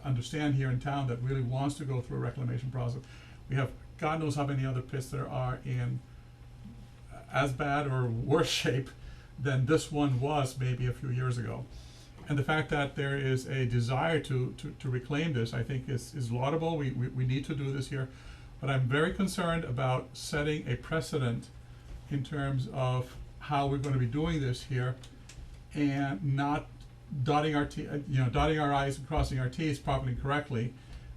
understand here in town that really wants to go through a reclamation process. We have God knows how many other pits there are in as bad or worse shape than this one was maybe a few years ago. And the fact that there is a desire to reclaim this, I think is laudable. We need to do this here. But I'm very concerned about setting a precedent in terms of how we're going to be doing this here, and not dotting our I's and crossing our T's properly and correctly,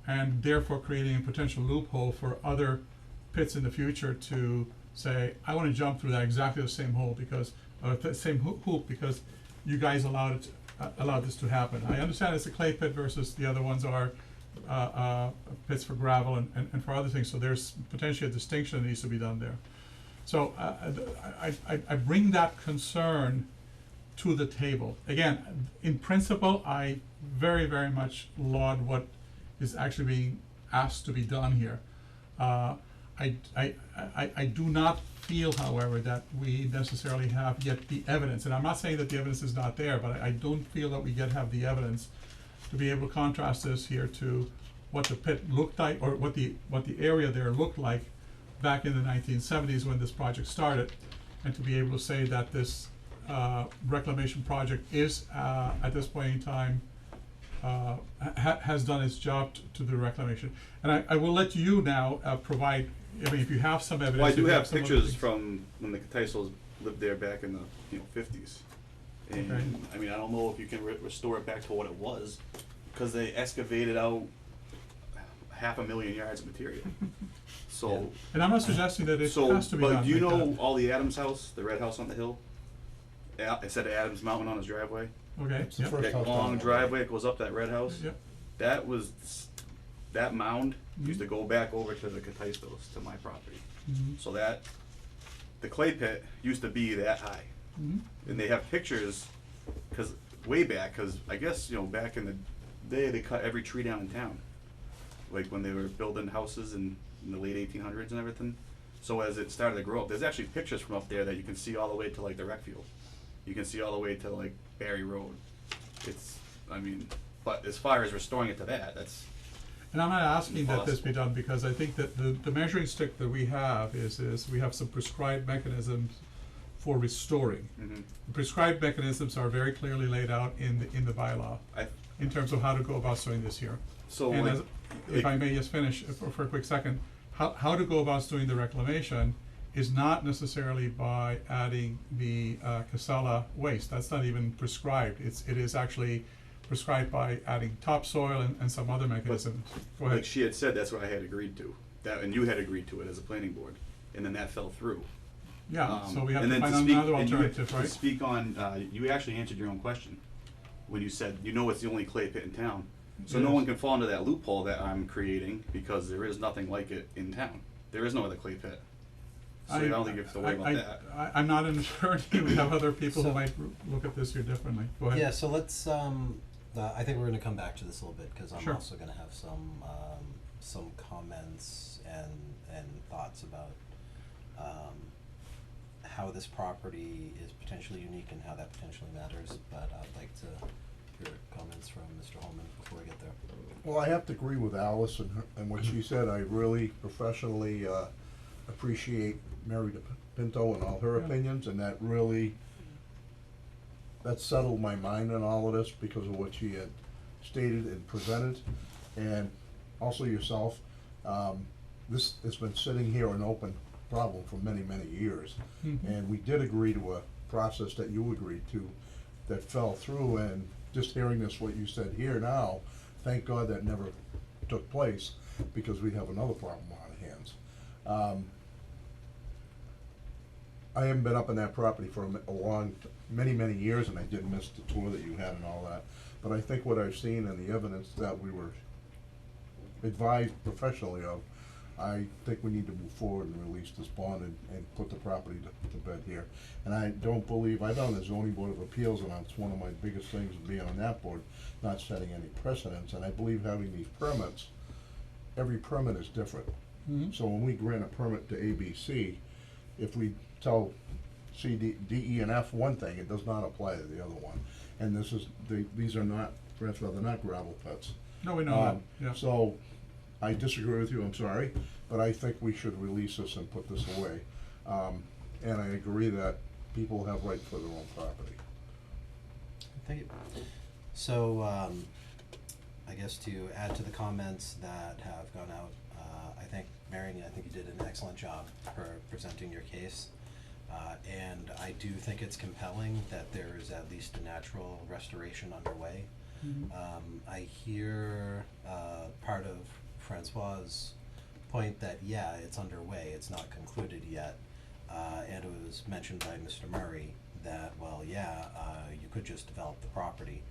and therefore creating a potential loophole for other pits in the future to say, I want to jump through that exactly the same hole because same hoop because you guys allowed this to happen. I understand it's a clay pit versus the other ones are pits for gravel and for other things, so there's potentially a distinction that needs to be done there. So I bring that concern to the table. Again, in principle, I very, very much laud what is actually being asked to be done here. I do not feel, however, that we necessarily have yet the evidence, and I'm not saying that the evidence is not there, but I don't feel that we yet have the evidence to be able to contrast this here to what the pit looked like, or what the area there looked like back in the 1970s when this project started, and to be able to say that this reclamation project is at this point in time has done its job to the reclamation. And I will let you now provide, I mean, if you have some evidence. Well, I if do you have some other pictures things. from when the Cataisos lived there back in the 50s. And Okay. I mean, I don't know if you can restore it back to what it was, because they excavated out 500,000 yards of material. So, And I'm not suggesting that it so, has to be done but do you like know that. all the Adams house, the red house on the hill? It said Adams Mountain on his driveway. Okay, It's the yep, first That house long down the driveway that goes up that red house. yep, That was, that mound used Mm-hmm. to go back over to the Cataisos, to my property. mhm, So that, the clay pit used to be that high. mhm. And they have pictures, cause way back, cause I guess, you know, back in the day, they cut every tree down in town. Like when they were building houses in the late 1800s and everything. So as it started to grow up, there's actually pictures from up there that you can see all the way to like the rec field. You can see all the way to like Barry Road. It's, I mean, but as far as restoring it to that, that's, And I'm not asking that this be Impossible. done, because I think that the measuring stick that we have is we have some prescribed mechanisms for restoring. mhm. The prescribed mechanisms are very clearly laid out in the bylaw, I, in terms of how to go about doing this here. so And like, as, if I may just finish for a quick second, how to go about doing the reclamation is not necessarily by adding the Casella waste. That's not even prescribed. It is actually prescribed by adding topsoil and some other mechanisms. Go ahead. like she had said, that's what I had agreed to, that, and you had agreed to it as a planning board, and then that fell through. Yeah, so we have and to then find speak- another and you- alternative, to right? speak on, you actually answered your own question, when you said, you know it's the only clay pit in town. So no Yes. one can fall into that loophole that I'm creating, because there is nothing like it in town. There is no other clay pit. So I don't think you have to worry about that. I'm not an attorney, we have other people who So- might look at this here differently. Go ahead. Yeah, so let's, I think we're gonna come back to this a little bit, cause I'm Sure. also gonna have some comments and thoughts about, how this property is potentially unique and how that potentially matters, but I'd like to hear comments from Mr. Holman before we get there. Well, I have to agree with Alice and what she said. I really professionally appreciate Mary Pinto and all her Yeah. opinions, and that really, that settled my mind on all of this because of what she had stated and presented. And also yourself, this has been sitting here an open problem for many, many years. Mhm. And we did agree to a process that you agreed to that fell through, and just hearing this, what you said here now, thank God that never took place, because we have another problem on our hands. I haven't been up on that property for many, many years, and I did miss the tour that you had and all that. But I think what I've seen and the evidence that we were advised professionally of, I think we need to move forward and release this bond and put the property to bed here. And I don't believe, I've been on the zoning board of appeals, and that's one of my biggest things of being on that board, not setting any precedents, and I believe having these permits, every permit is different. Mhm. So when we grant a permit to ABC, if we tell C, D, E, and F one thing, it does not apply to the other one. And these are not, they're not gravel pits. No, we know that, yeah. So, I disagree with you, I'm sorry, but I think we should release this and put this away. And I agree that people have right for their own property. Thank you. So, I guess to add to the comments that have gone out, I think, Marion, I think you did an excellent job for presenting your case. And I do think it's compelling that there is at least a natural restoration underway. Mhm. I hear, part of Francois's point that, yeah, it's underway, it's not concluded yet. And it was mentioned by Mr. Murray that, well, yeah, you could just develop the property.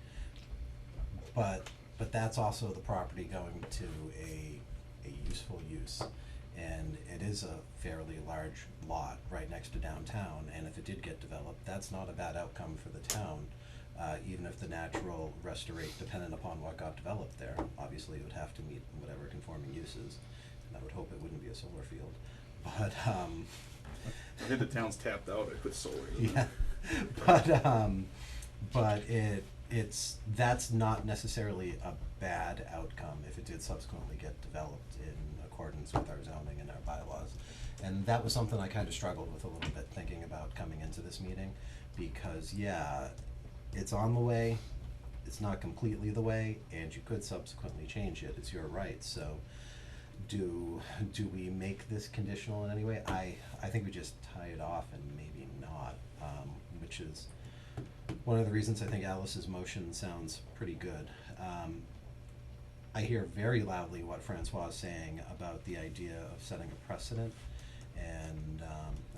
But that's also the property going to a useful use. And it is a fairly large lot right next to downtown, and if it did get developed, that's not a bad outcome for the town. even if the natural restoration, dependent upon what got developed there, obviously it would have to meet whatever conforming uses, and I would hope it wouldn't be a solar field, but, I think the town's tapped out with solar. Isn't yeah, but it's, that's not necessarily a bad outcome if it did subsequently get developed in accordance with our zoning and our bylaws. And that was something I kind of struggled with a little bit thinking about coming into this meeting, because yeah, it's on the way, it's not completely the way, and you could subsequently change it, it's your right, so do we make this conditional in any way? I think we just tie it off and maybe not, which is one of the reasons I think Alice's motion sounds pretty good. I hear very loudly what Francois is saying about the idea of setting a precedent, and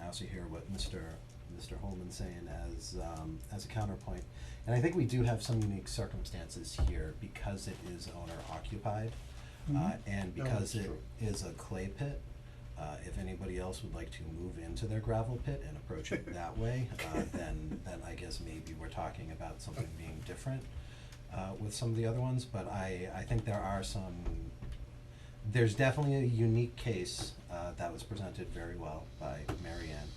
I also hear what Mr. Holman's saying as a counterpoint. And I think we do have some unique circumstances here because it is owner occupied, and No, because that's it true. is a clay pit. If anybody else would like to move into their gravel pit and approach it that way, then I guess maybe we're talking about something being different with some of the other ones. But I think there's definitely a unique case that was presented very well by Mary Ann.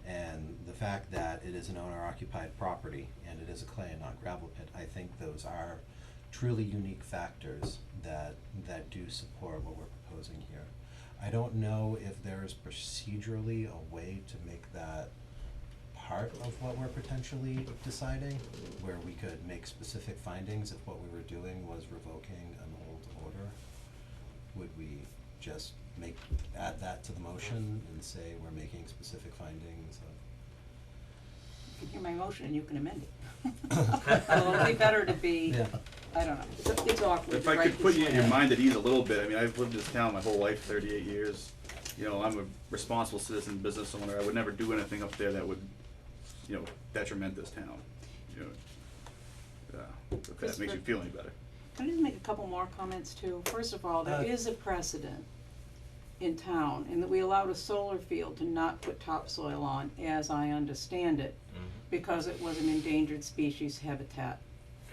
And the fact that it is an owner-occupied property and it is a clay and not gravel pit, I think those are truly unique factors that do support what we're proposing here. I don't know if there is procedurally a way to make that part of what we're potentially deciding, where we could make specific findings if what we were doing was revoking an old order. Would we just add that to the motion and say we're making specific findings of? You can hear my motion and you can amend it. Well, it'll be better to be, Yeah. I don't know, it's awkward If to I write could put this you in way. your mind at ease a little bit, I mean, I've lived in this town my whole life, 38 years. You know, I'm a responsible citizen, business owner. I would never do anything up there that would, detriment this town. If that makes you Christopher? feel any better. Can I just make a couple more comments too? First of all, there is a precedent in town in that we allowed a solar field to not put topsoil on, as I understand it, because it was an endangered species habitat.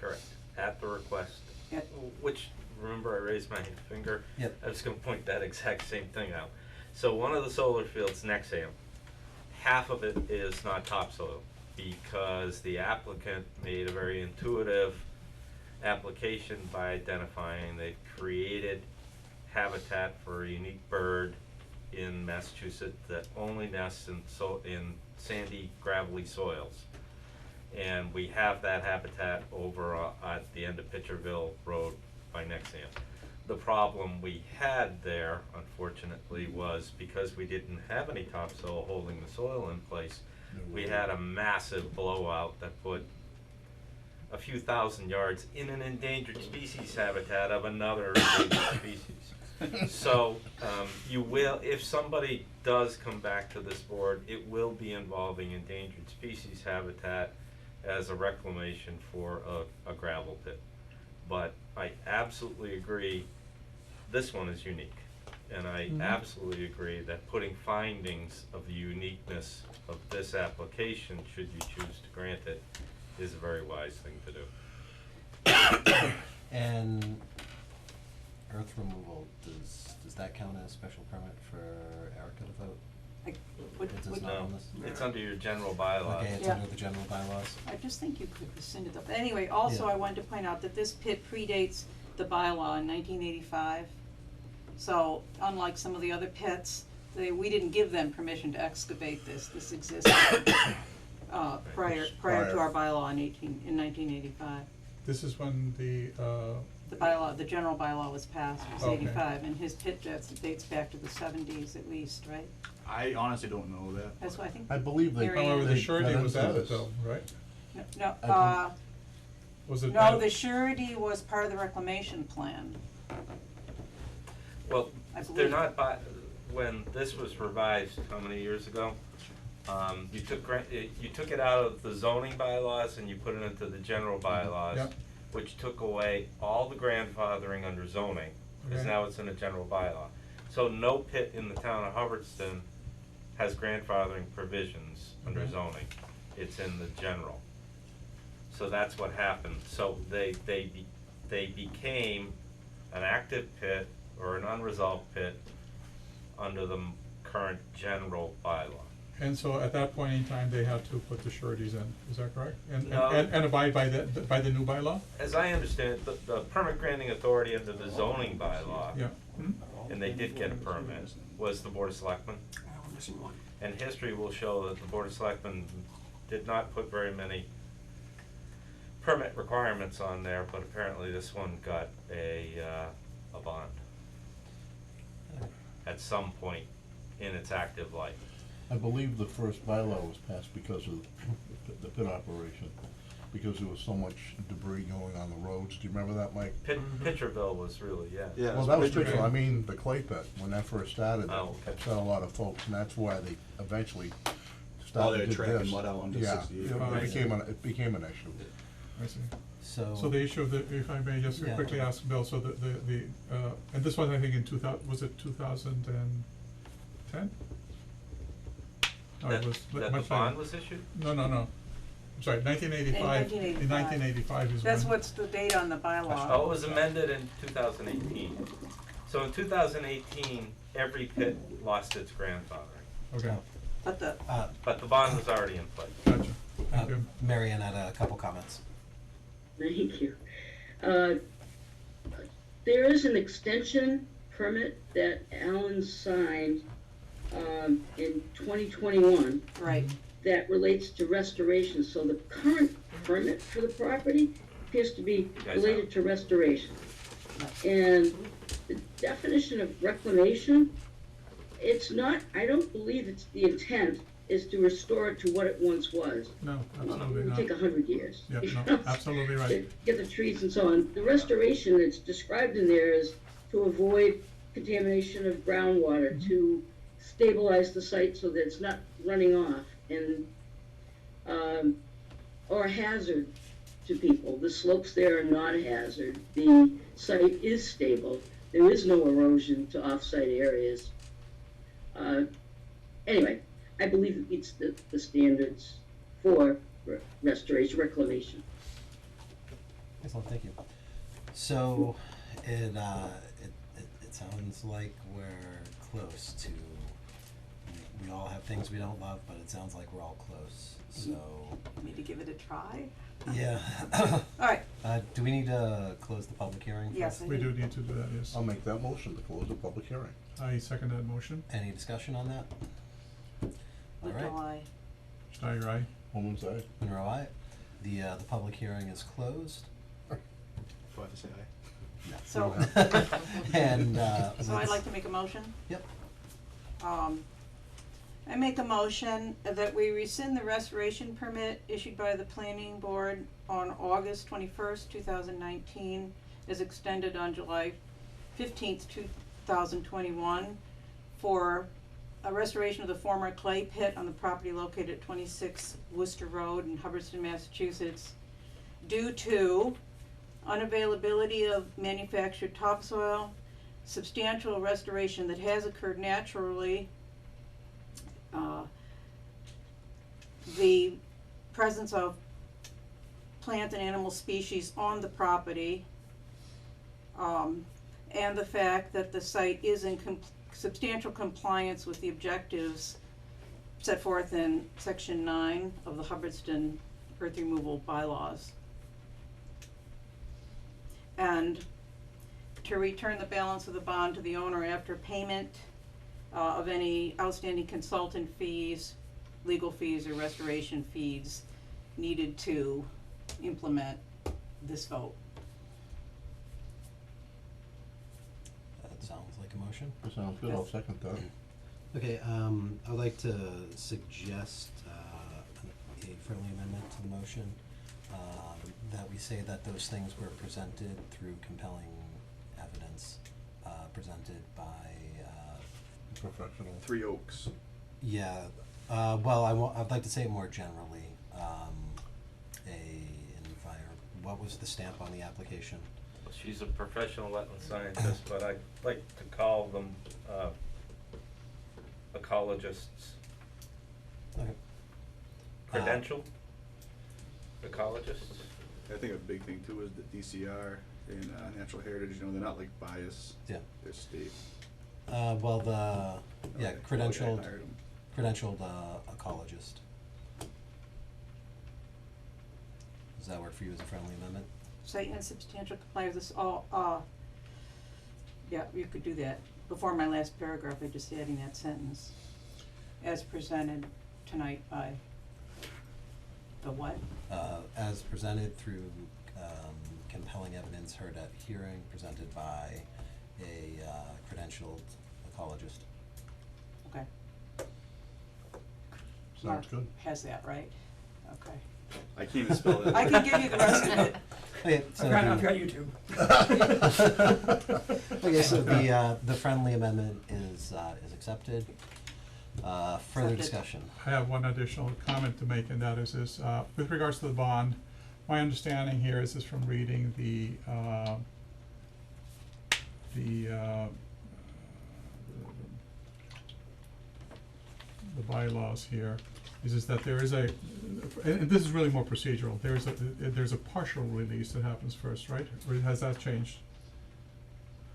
Correct, at the request, At- which, remember I raised my finger? Yep. I was gonna point that exact same thing out. So one of the solar fields, Nexam, half of it is not topsoil, because the applicant made a very intuitive application by identifying they've created habitat for a unique bird in Massachusetts that only nests in sandy, gravelly soils. And we have that habitat over at the end of Pitcherville Road by Nexam. The problem we had there, unfortunately, was because we didn't have any topsoil holding the soil in place, we had a massive blowout that put a few thousand yards in an endangered species habitat of another endangered species. So, you will, if somebody does come back to this board, it will be involving endangered species habitat as a reclamation for a gravel pit. But I absolutely agree, this one is unique. And I absolutely agree that putting findings of the uniqueness of this application, should you choose to grant it, is a very wise thing to do. And earth removal, does that count as special permit for Erica to vote? It does not on this? It's under your general bylaws. Okay, it's Yeah. under the general bylaws. I just think you could rescind it. But anyway, also Yeah. I wanted to point out that this pit predates the bylaw in 1985. So unlike some of the other pits, we didn't give them permission to excavate this. This existed prior to our bylaw in 1985. This is when the The general bylaw was passed, it was Okay. 85, and his pit dates back to the 70s at least, right? I honestly don't know that. That's what I think. I believe they. Mary however, Ann. the they surety got was into added this. though, right? No, I Was it no, added? the surety was part of the reclamation plan. Well, I they're believe. not when this was revised, how many years ago? You took it out of the zoning bylaws and you put it into the general bylaws, Yep. which took away all the grandfathering under zoning, because Okay. now it's in a general bylaw. So no pit in the town of Hubbardston has grandfathering provisions under Okay. zoning. It's in the general. So that's what happened. So they became an active pit or an unresolved pit under the current general bylaw. And so at that point in time, they had to put the sureties in, is that correct? No. And abide by the new bylaw? As I understand it, the permit granting authority under the zoning bylaw, Yeah. Hmm? and they did get a permit, was the Board of Selectmen. We're missing one. And history will show that the Board of Selectmen did not put very many permit requirements on there, but apparently this one got a bond at some point in its active life. I believe the first bylaw was passed because of the pit operation, because there was so much debris going on the roads. Do you remember that, Mike? Pitcherville was really, yeah. Well, that was Pittsburgh. Pittsburgh. I mean, the clay pit, when that first started, Oh, okay. upset a lot of folks, and that's why they eventually started they're to do tracking this. mud out onto Yeah, 68. it became an issue. I see. So So the issue of the, if I may just Yeah. quickly ask Bill, so and this was, I think, in was it 2010? No, it was That the much bond later. was issued? No, I'm sorry, 1985. In In 1985 is when. That's what's the date on the bylaw. Oh, it was amended in 2018. So in 2018, every pit lost its grandfathering, Okay, But the, but the bond was already in place. gotcha, thank you. Mary Ann had a couple comments. Thank you. There is an extension permit that Alan signed in 2021 right, that relates to restoration. So the current permit for the property appears to be guys related have- to restoration. And the definition of reclamation, it's not, I don't believe it's the intent is to restore it to what it once was. No, It absolutely would not. take 100 years. Yeah, you no, know, absolutely to right. get the trees and so on. The restoration that's described in there is to avoid contamination of groundwater, to stabilize the site so that it's not running off and, or a hazard to people. The slopes there are not a hazard. The site is stable. There is no erosion to off-site areas. Anyway, I believe it meets the standards for restoration, reclamation. Excellent, thank you. So, it sounds like we're close to, we all have things we don't love, but it sounds like we're all close, so, need to give it a try? yeah. Alright, Do we need to close the public hearing first? yes, I We do need to do that, yes. I'll make that motion to close the public hearing. I second that motion. Any discussion on that? All Liddell, right, aye. Steiger, aye. Woman's eye. Monroe, aye. The public hearing is closed. Do I have to say aye? So, And, so I'd like to make a motion. Yep. I make a motion that we rescind the restoration permit issued by the planning board on August 21st, 2019, as extended on July 15th, 2021, for a restoration of the former clay pit on the property located at 26 Worcester Road in Hubbardston, Massachusetts, due to unavailability of manufactured topsoil, substantial restoration that has occurred naturally, the presence of plant and animal species on the property, and the fact that the site is in substantial compliance with the objectives set forth in section 9 of the Hubbardston earth removal bylaws. And to return the balance of the bond to the owner after payment of any outstanding consultant fees, legal fees, or restoration fees needed to implement this vote. that sounds like a motion. That sounds good, I'll second that. Okay, I'd like to suggest, a friendly amendment to the motion, that we say that those things were presented through compelling evidence, presented by, Professional. 3 Oaks. yeah, well, I'd like to say it more generally, what was the stamp on the application? She's a professional wetland scientist, but I like to call them ecologists. Okay. Credential? ecologists? I think a big thing too is the DCR and natural heritage, you know, they're not like biased. Yeah. They're state. Well, yeah, Okay. credentialed, Okay, I hired 'em. credentialed, ecologist. Does that work for you as a friendly amendment? Say insubstantial compliance with this, yeah, you could do that. Before my last paragraph, I'm just adding that sentence. As presented tonight by the what? As presented through, compelling evidence heard at hearing presented by a, credentialed ecologist. Okay. Sounds Mark good. has that, right? Okay. I can't even spell that. I can give you the rest of it. Okay, so I've got the, YouTube. okay, so the friendly amendment is accepted. Further Accepted. discussion. I have one additional comment to make, and that is with regards to the bond, my understanding here is from reading the bylaws here, is that there is and this is really more procedural, there's a partial release that happens first, right? Or has that changed?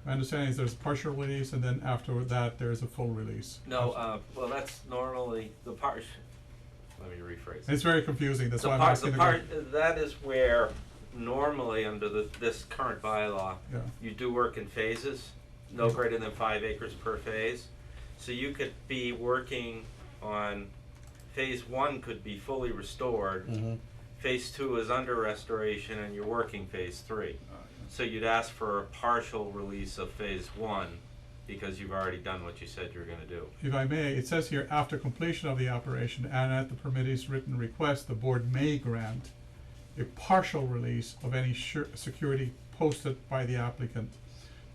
My understanding is there's a partial release, and then after that, there's a full release. No, well, that's normally the part, let me rephrase. It's very confusing, that's The why I'm part, asking the the part, that is where normally under this current bylaw, Yeah. you do work in phases, no Yeah. greater than 5 acres per phase. So you could be working on, phase 1 could be fully restored, Mm-hmm. phase 2 is under restoration, and you're working phase 3. So you'd ask for a partial release of phase 1, because you've already done what you said you were gonna do. If I may, it says here, after completion of the operation and at the permittee's written request, the board may grant a partial release of any security posted by the applicant.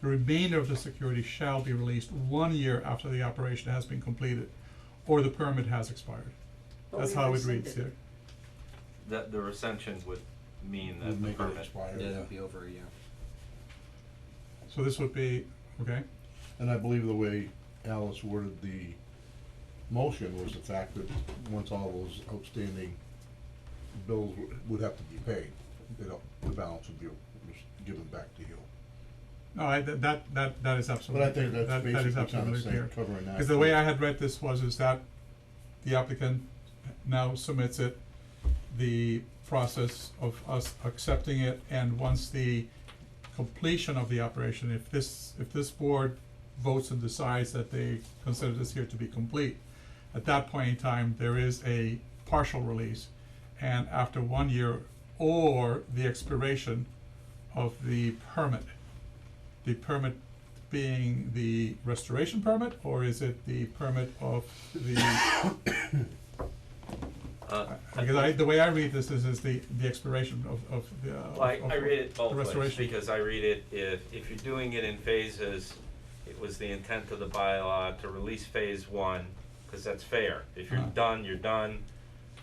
The remainder of the security shall be released 1 year after the operation has been completed, or the permit has expired. But That's we how it rescinded. reads here. That the recension would mean that Would the make it permit. expire. Yeah, that'd be over a year. So this would be, okay, And I believe the way Alice worded the motion was the fact that once all those outstanding bills would have to be paid, the balance would be given back to you. no, that is absolutely But I clear. think that's That is basically kind absolutely of clear. saying, covering that. Because the way I had read this is that the applicant now submits it, the process of us accepting it, and once the completion of the operation, if this board votes and decides that they consider this here to be complete, at that point in time, there is a partial release, and after 1 year or the expiration of the permit being the restoration permit, or is it the permit of the because the way I read this is the expiration of the Well, I read it both the ways, restoration. because I read it, if you're doing it in phases, it was the intent of the bylaw to release phase 1, cause that's fair. If you're done, you're done,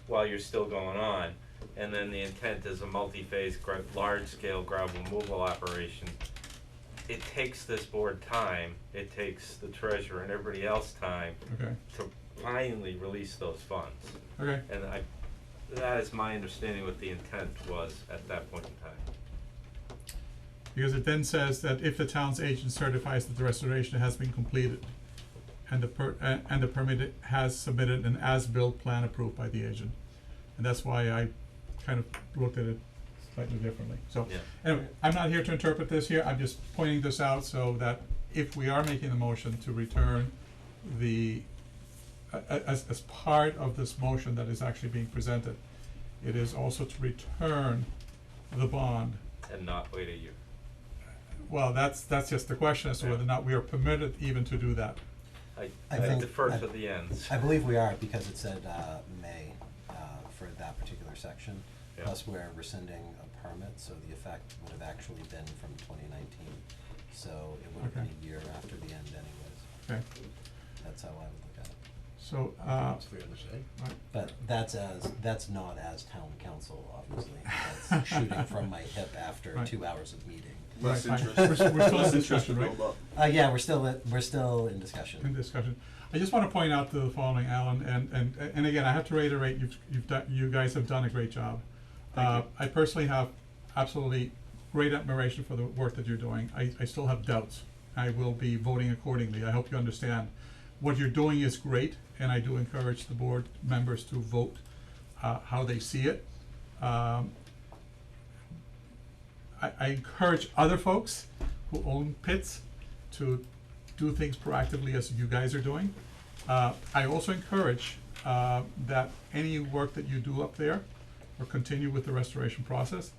while you're still going on. And then the intent is a multi-phase, large-scale gravel removal operation. It takes this board time, it takes the treasurer and everybody else time Okay, to finally release those funds. okay, And that is my understanding what the intent was at that point in time. because it then says that if the town's agent certifies that the restoration has been completed, and the permit has submitted an as-built plan approved by the agent. And that's why I kind of looked at it slightly differently, so. Yeah. Anyway, I'm not here to interpret this here, I'm just pointing this out so that if we are making the motion to return the, as part of this motion that is actually being presented, it is also to return the bond. And not wait a year. Well, that's just the question as to whether or not we are permitted even to do that. I I think- defer I- to the ends. I believe we are, because it said, May, for that particular section. Yeah. Plus, we're rescinding a permit, so the effect would have actually been from 2019. So it would have been Okay. a year after the end anyways. Okay, That's how I would look at it. so, I think it's fair to say. right, But that's not as town council, obviously. That's shooting from my hip after Right. 2 hours of meeting. Less Right, interest. we're still in Less interest discussion, would right? build Yeah, we're still in in discussion. discussion. I just wanna point out the following, Alan, and again, I have to reiterate, you guys have done a great job. I personally have absolutely great admiration for the work that you're doing. I still have doubts. I will be voting accordingly. I hope you understand. What you're doing is great, and I do encourage the board members to vote how they see it. I encourage other folks who own pits to do things proactively as you guys are doing. I also encourage that any work that you do up there or continue with the restoration process,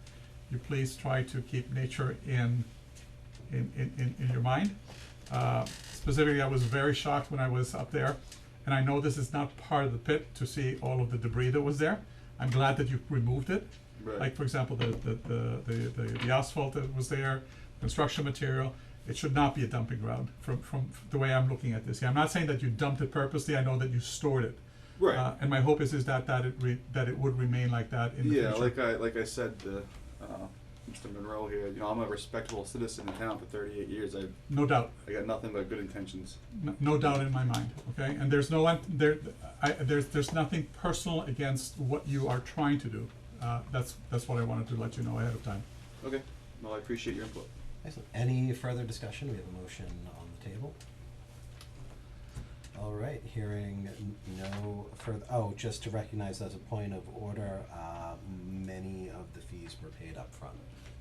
you please try to keep nature in your mind. Specifically, I was very shocked when I was up there, and I know this is not part of the pit, to see all of the debris that was there. I'm glad that you've removed it. Right. Like, for example, the asphalt that was there, construction material. It should not be a dumping ground from the way I'm looking at this. Yeah, I'm not saying that you dumped it purposely. I know that you stored it. Right. And my hope is that it would remain like that in the future. Yeah, like I said, Mr. Monroe here. You know, I'm a respectable citizen in town for 38 years. No doubt. I got nothing but good intentions. No doubt in my mind. Okay, and there's there's nothing personal against what you are trying to do. That's what I wanted to let you know ahead of time. Okay. Well, I appreciate your input. Excellent. Any further discussion? We have a motion on the table. All right, hearing no further, just to recognize as a point of order, many of the fees were paid up front,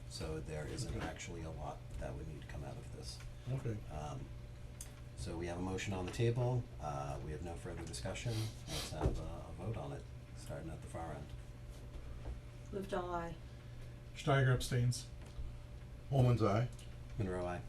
so there isn't actually a lot that would need to come out of this. Okay. So we have a motion on the table, we have no further discussion, let's have a vote on it, starting at the far end. Livedall aye. Steiger abstains. Holman's eye. Monroe, aye.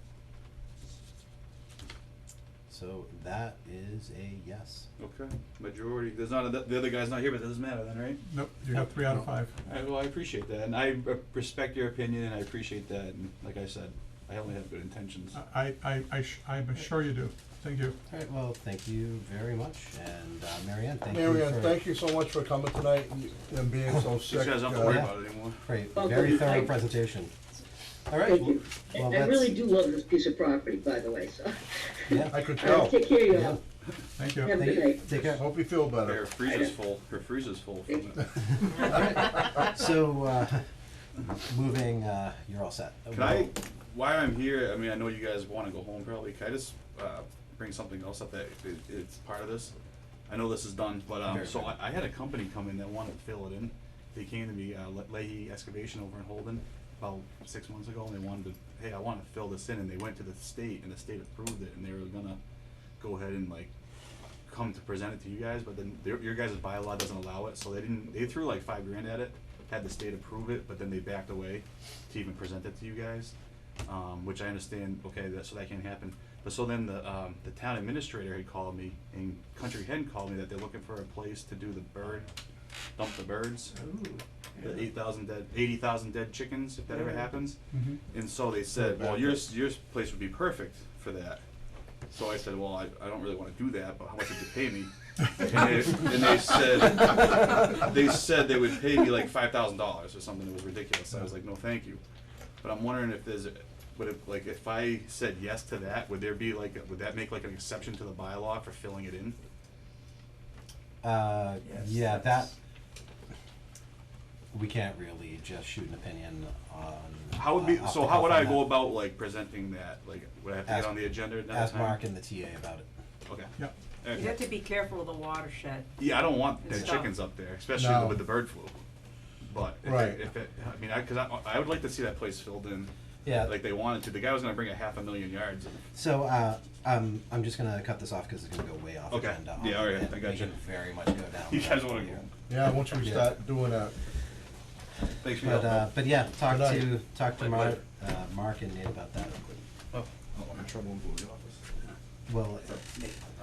So that is a yes. Okay. Majority. There's not the other guy's not here, but that doesn't matter then, right? Nope, you have 3 out of 5. Well, I appreciate that, and I respect your opinion, and I appreciate that. And like I said, I only have good intentions. I'm sure you do. Thank you. All right, well, thank you very much, and Marianne, thank you Marianne, for thank you so much for coming tonight and being so These sick. guys don't have to worry yeah. about it anymore. for a Well, very good. thorough presentation. All right, Thank you. well, I let's, really do love this piece of property, by the way, so. yeah, I could tell. Take care, yeah, y'all. Thank you. Have a thank good you, night. take care. Hope you feel Her better. freezer's full. Her freezer's full. From it. All right, so, moving, you're all set. Can I, while I'm here, I mean, I know you guys wanna go home probably, can I just, bring something else up that it's part of this? I know this is done, but, Very so good. I had a company come in that wanted to fill it in. They came to me, Leahy Excavation over in Holden, about 6 months ago, and they wanted to, hey, I wanna fill this in, and they went to the state, and the state approved it, and they were gonna go ahead and like, come to present it to you guys, but then your guys' bylaw doesn't allow it, so they threw like $5 grand at it, had the state approve it, but then they backed away to even present it to you guys, which I understand, okay, so that can't happen. But so then the town administrator had called me, and Country Hen called me that they're looking for a place to do dump the birds. The 80,000 dead chickens, if that ever happens. Mhm. And so they said, well, your place would be perfect for that. So I said, well, I don't really wanna do that, but how much would you pay me? And they said they would pay me like $5,000 or something that was ridiculous. I was like, no, thank you. But I'm wondering if if I said yes to that, would that make like an exception to the bylaw for filling it in? Yeah, that, we can't really just shoot an opinion on. How would off so the how cuff would on I go that. about like presenting that? Like, would I have to Ask- get on the agenda another Ask time? Mark and the TA about it. Okay. Yeah. Okay. You have to be careful of the watershed. Yeah, I don't want and dead stuff. chickens up there, especially No. with the bird flu. But Right. because I would like to see that place filled in, Yeah. like they wanted to. The guy was gonna bring 500,000 yards. So, I'm just gonna cut this off because it's gonna go way off Okay. agenda. Yeah, all right, and I got we you. can very much go down. You that guys road wanna here. go? Yeah, once we Yeah. start doing that. Thanks for your help. But yeah, talk Good to Bye, Mark, Mark and Nate about that. Oh, I'm in trouble in the office. Well,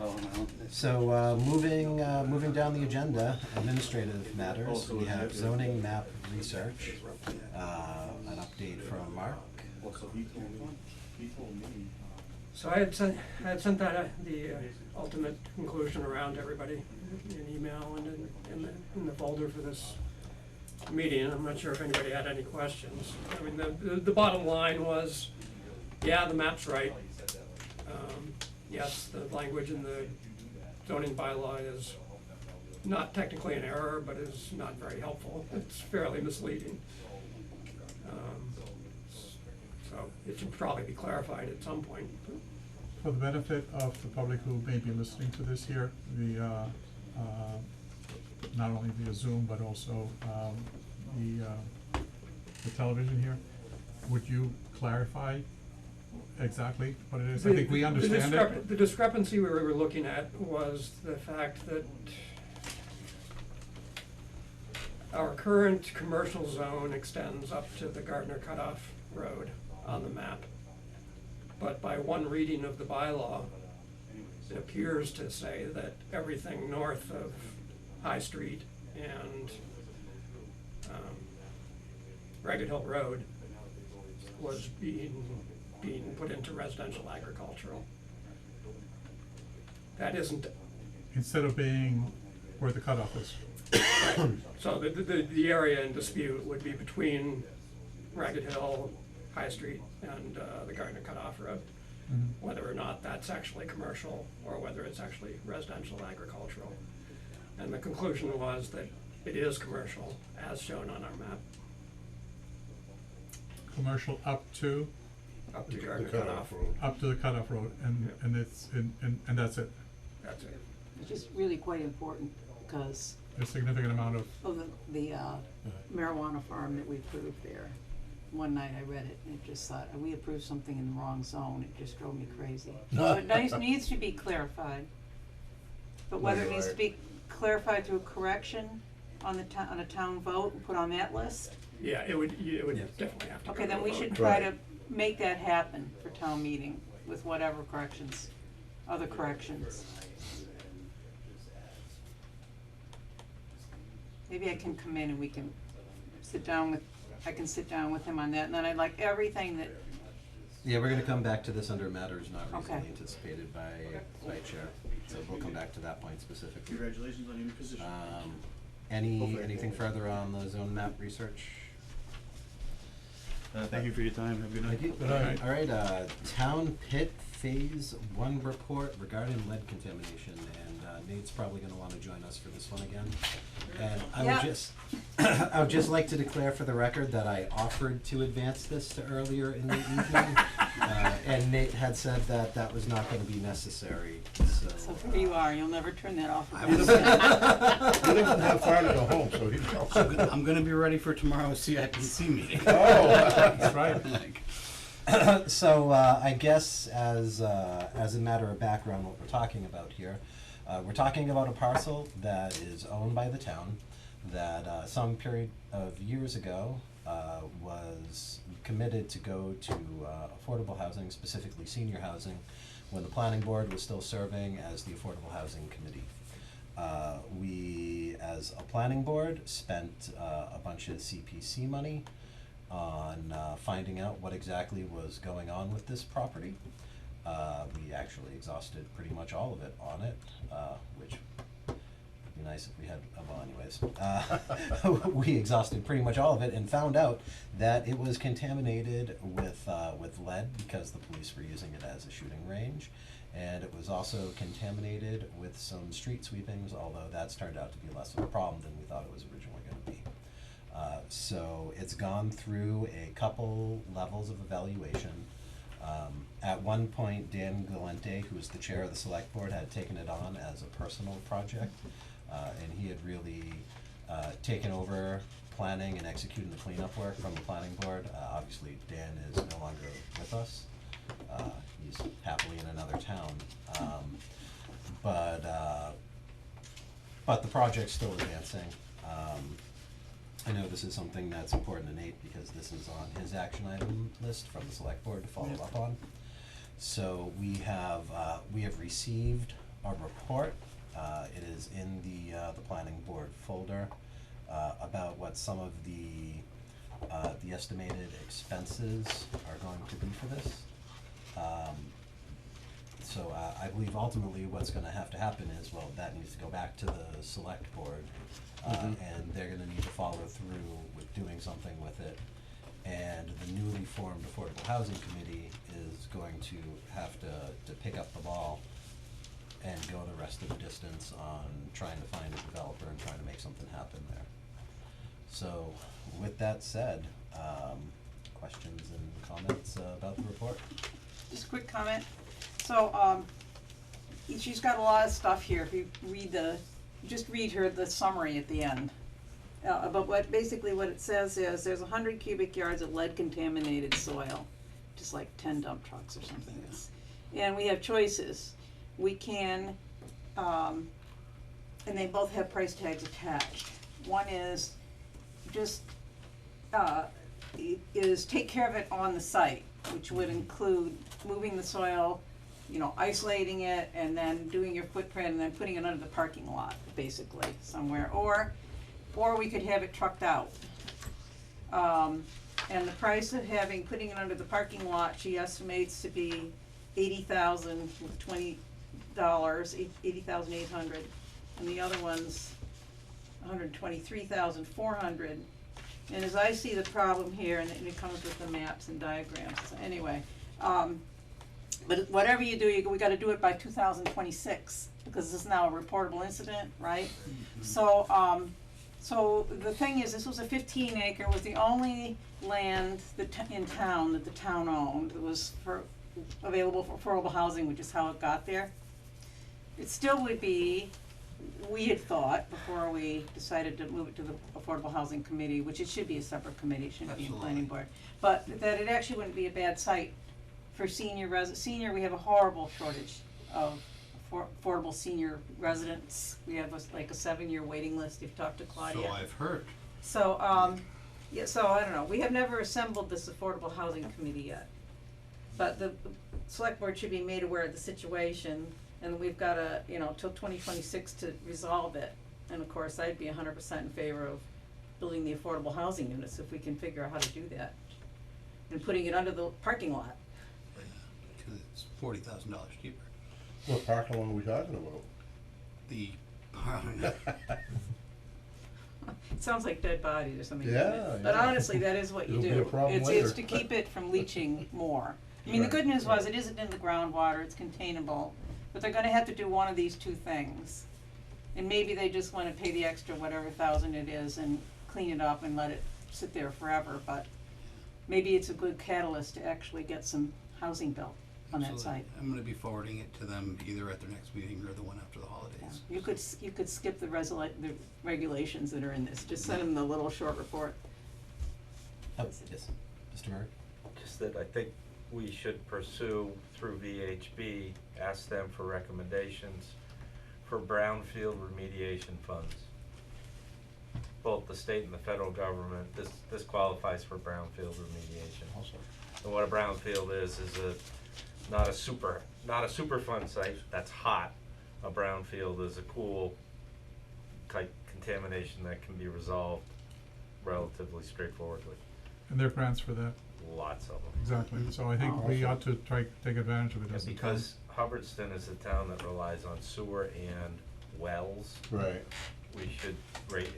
Oh, no. so, moving down the agenda, administrative matters, we have zoning map research, an update from Mark. Well, so he told me. So I had sent that, the ultimate conclusion around to everybody in email and in the folder for this meeting. I'm not sure if anybody had any questions. I mean, the bottom line was, yeah, the map's right. Yes, the language in the zoning bylaw is not technically an error, but is not very helpful. It's fairly misleading. So it should probably be clarified at some point. For the benefit of the public who may be listening to this here, not only via Zoom, but also, the television here, would you clarify exactly what it is? I think we understand it. The discrepancy we were looking at was the fact that our current commercial zone extends up to the Gardner Cutoff Road on the map. But by one reading of the bylaw, it appears to say that everything north of High Street and Ragged Hill Road was being put into residential agricultural. That isn't, Instead of being where the cutoff is. so the area in dispute would be between Ragged Hill, High Street, and the Gardner Cutoff Road. Mhm. Whether or not that's actually commercial or whether it's actually residential agricultural. And the conclusion was that it is commercial, as shown on our map, Commercial up to up to The Gardner cutoff Cutoff. road. the cutoff road, and that's it. That's it. It's just really quite important because A significant amount of, of the marijuana farm that we approved there. One night I read it and it just thought, we approved something in the wrong zone, it just drove me crazy. So it needs to be clarified. But whether it needs to be clarified through correction on the on a town vote and put on that list, Yeah, it would Yeah. definitely have to go okay, to then a we vote. should try to Right. make that happen for town meeting with whatever corrections, other corrections. Maybe I can come in and we can I can sit down with him on that, and then I'd like everything that, Yeah, we're gonna come back to this under matters not Okay. reasonably anticipated by chair, so we'll come back to that point specifically. Congratulations on your new position. Anything further on the zone map research? Thank you for your time. Have a good night. Thank you. Good night. All right, Town Pit Phase 1 report regarding lead contamination, and Nate's probably gonna wanna join us for this one again. And I Yeah. would just, I would just like to declare for the record that I offered to advance this to earlier in the evening, and Nate had said that that was not gonna be necessary, so. so here you are, you'll never turn that off. I again. was- He doesn't have far to go home, so he's. I'm gonna be ready for tomorrow's CIPC meeting. Oh, that's right. Like, So I guess as a matter of background, what we're talking about here, we're talking about a parcel that is owned by the town that some period of years ago was committed to go to affordable housing, specifically senior housing, when the planning board was still serving as the Affordable Housing Committee. We, as a planning board, spent a bunch of CPC money on finding out what exactly was going on with this property. We actually exhausted pretty much all of it on it, which would be nice if we had, well anyways. We exhausted pretty much all of it and found out that it was contaminated with lead because the police were using it as a shooting range. And it was also contaminated with some street sweepings, although that's turned out to be less of a problem than we thought it was originally gonna be. So it's gone through a couple levels of evaluation. At one point, Dan Galente, who was the chair of the select board, had taken it on as a personal project. And he had really taken over planning and executing the cleanup work from the planning board. Obviously, Dan is no longer with us. He's happily in another town. But the project's still advancing. I know this is something that's important to Nate because this is on his action item list from the select board to follow up on. So we have received a report. It is in the planning board folder about what some of the estimated expenses are going to be for this. So I believe ultimately what's gonna have to happen is, well, that needs to go back to the select board. And they're gonna need to follow through with doing something with it. And the newly formed Affordable Housing Committee is going to have to pick up the ball and go the rest of the distance on trying to find a developer and trying to make something happen there. So, with that said, questions and comments about the report? Just a quick comment. So, she's got a lot of stuff here. If you read just read her the summary at the end. But basically what it says is there's 100 cubic yards of lead contaminated soil, just like 10 dump trucks or something. And we have choices. We can, and they both have price tags attached. One is just, is take care of it on the site, which would include moving the soil, isolating it, and then doing your footprint, and then putting it under the parking lot, basically, somewhere, or we could have it trucked out. And the price of putting it under the parking lot, she estimates to be $80,000 with $20, $80,800, and the other one's $123,400. And as I see the problem here, and it comes with the maps and diagrams, so anyway, but whatever you do, we gotta do it by 2026, because this is now a reportable incident, right? Mm-hmm. So the thing is, this was a 15 acre, was the only land in town that the town owned. It was available for affordable housing, which is how it got there. It still would be, we had thought, before we decided to move it to the Affordable Housing Committee, which it should be a separate committee, it shouldn't be a planning board, but that it actually wouldn't be a bad site for senior, we have a horrible shortage of affordable senior residents. We have like a 7-year waiting list, you've talked to Claudia. So I've heard. So, yeah, so I don't know, we have never assembled this Affordable Housing Committee yet. But the select board should be made aware of the situation, and we've got till 2026 to resolve it. And of course, I'd be 100% in favor of building the affordable housing units if we can figure out how to do that. And putting it under the parking lot. Because it's $40,000 cheaper. What parking lot are we talking about? The It sounds like dead bodies or something. Yeah, But yeah. honestly, that is what you It'll do. be a problem It's later. to keep it from leaching more. I mean, the Right, good news was right. it isn't in the groundwater, it's containable, but they're gonna have to do one of these two things. And maybe they just wanna pay the extra whatever thousand it is and clean it up and let it sit there forever, but maybe it's a good catalyst to actually get some housing built on that Absolutely. site. I'm gonna be forwarding it to them either at their next meeting or the one after the holidays. You could skip the the regulations that are in this, just send them the little short report. Oh, yes, Mr. Murray? Just that I think we should pursue through VHB, ask them for recommendations for brownfield remediation funds. Both the state and the federal government, this qualifies for brownfield remediation. Also. And what a brownfield is not a super fun site that's hot. A brownfield is a cool type contamination that can be resolved relatively straightforwardly. And there are grants for that, Lots of them. exactly, so I think we ought to try to take advantage of it as a town. Because Hubbardston is a town that relies on sewer and wells, Right. we should rate,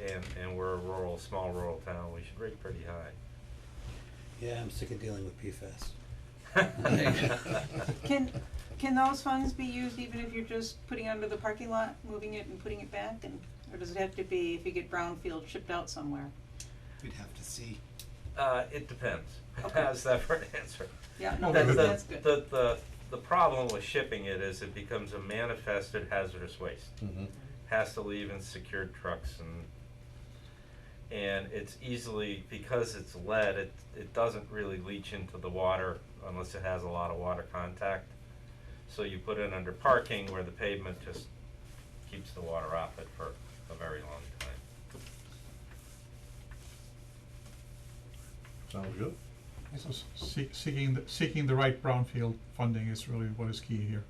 and we're a small rural town, we should rate pretty high. Yeah, I'm sick of dealing with PFAS. Can those funds be used even if you're just putting it under the parking lot, moving it and putting it back, or does it have to be if you get brownfield shipped out somewhere? We'd have to see. It depends, Okay. how's that for an answer? Yeah, no, Okay, but that's good. The problem with shipping it is it becomes a manifested hazardous waste. Mm-hmm. Has to leave in secured trucks, and it's easily, because it's lead, it doesn't really leach into the water unless it has a lot of water contact. So you put it under parking where the pavement just keeps the water off it for a very long time. Sounds good. So seeking the right brownfield funding is really what is key here.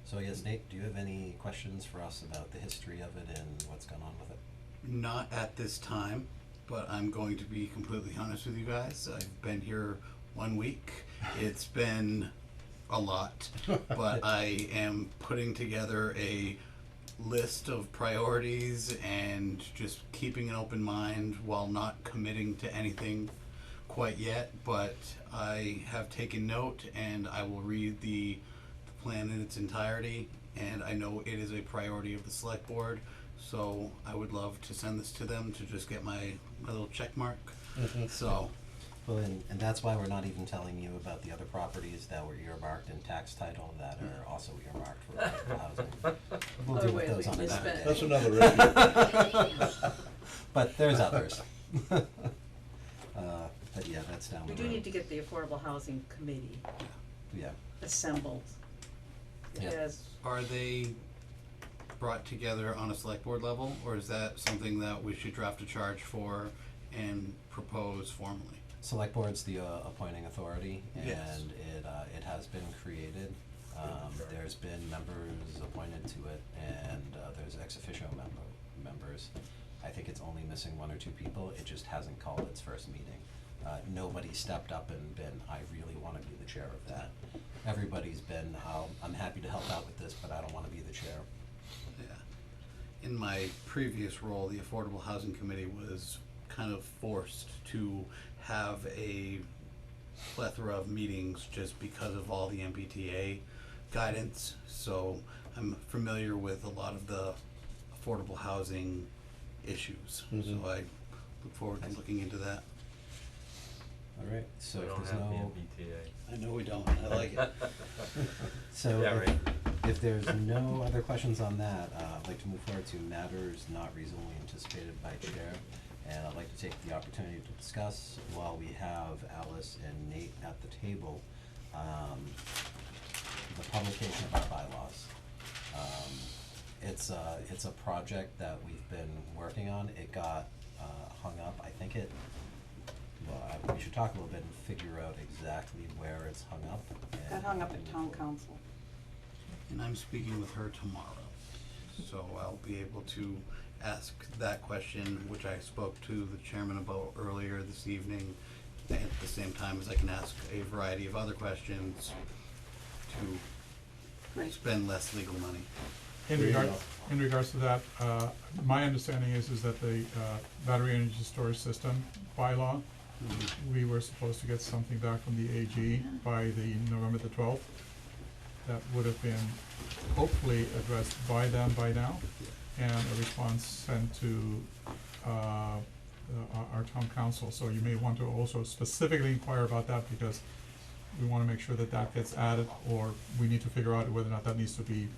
So I guess, Nate, do you have any questions for us about the history of it and what's gone on with it? Not at this time, but I'm going to be completely honest with you guys. I've been here 1 week. It's been a lot, but I am putting together a list of priorities and just keeping an open mind while not committing to anything quite yet, but I have taken note and I will read the plan in its entirety, and I know it is a priority of the select board, so I would love to send this to them to just get my little check mark. So, Well, and that's why we're not even telling you about the other properties that were earmarked in tax title that are also earmarked for affordable housing. We'll Other deal with ways those we on can another day. That's another issue. But there's others. But yeah, that's down the We road. do need to get the Affordable Housing Committee Yeah, assembled. Yeah. Yes, are they brought together on a select board level, or is that something that we should draft a charge for and propose formally? select board's the appointing authority, and Yes. it has been created. There's been members appointed to it, and there's ex officio members. I think it's only missing one or two people. It just hasn't called its first meeting. Nobody stepped up and been, I really wanna be the chair of that. Everybody's been, I'm happy to help out with this, but I don't wanna be the chair. Yeah. In my previous role, the Affordable Housing Committee was kind of forced to have a plethora of meetings just because of all the MBTA guidance. So I'm familiar with a lot of the affordable housing issues. Mhm. So I look forward to looking into that. Alright, so We if don't there's have the no, MBTA. I know we don't, I like it. so Yeah, right. if there's no other questions on that, I'd like to move forward to matters not reasonably anticipated by chair. And I'd like to take the opportunity to discuss, while we have Alice and Nate at the table, the publication of our bylaws. It's a project that we've been working on. It got hung up. I think we should talk a little bit and figure out exactly where it's hung up. got and hung up we at can town move forward. council. And I'm speaking with her tomorrow, so I'll be able to ask that question, which I spoke to the chairman about earlier this evening, at the same time as I can ask a variety of other questions to Great. spend less legal money. In There you regard, go. in regards to that, my understanding is that the, battery energy storage system bylaw, we were supposed to get something back from the AG by the November the 12th. That would have been hopefully addressed by them by now, and a response sent to, our town council. So you may want to also specifically inquire about that, because we wanna make sure that that gets added, or we need to figure out whether or not that needs to be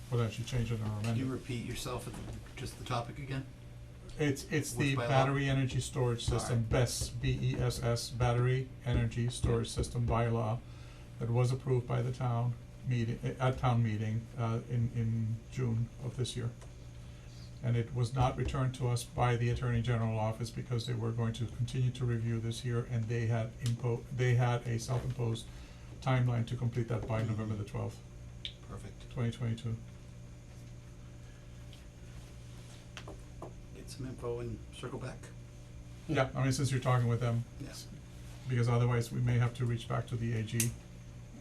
potentially changed or Can you amended. repeat yourself at just the topic again? It's the Which bylaw? battery energy storage system, Alright. BESS, BESS, Battery Energy Storage System bylaw, that was approved by the town meeting, at town meeting, in June of this year. And it was not returned to us by the Attorney General office, because they were going to continue to review this year, and they had a self-imposed timeline to complete that by November the 12th, Perfect. 2022. Get some info and circle back. Yeah, I mean, since you're talking with them, Yes. because otherwise we may have to reach back to the AG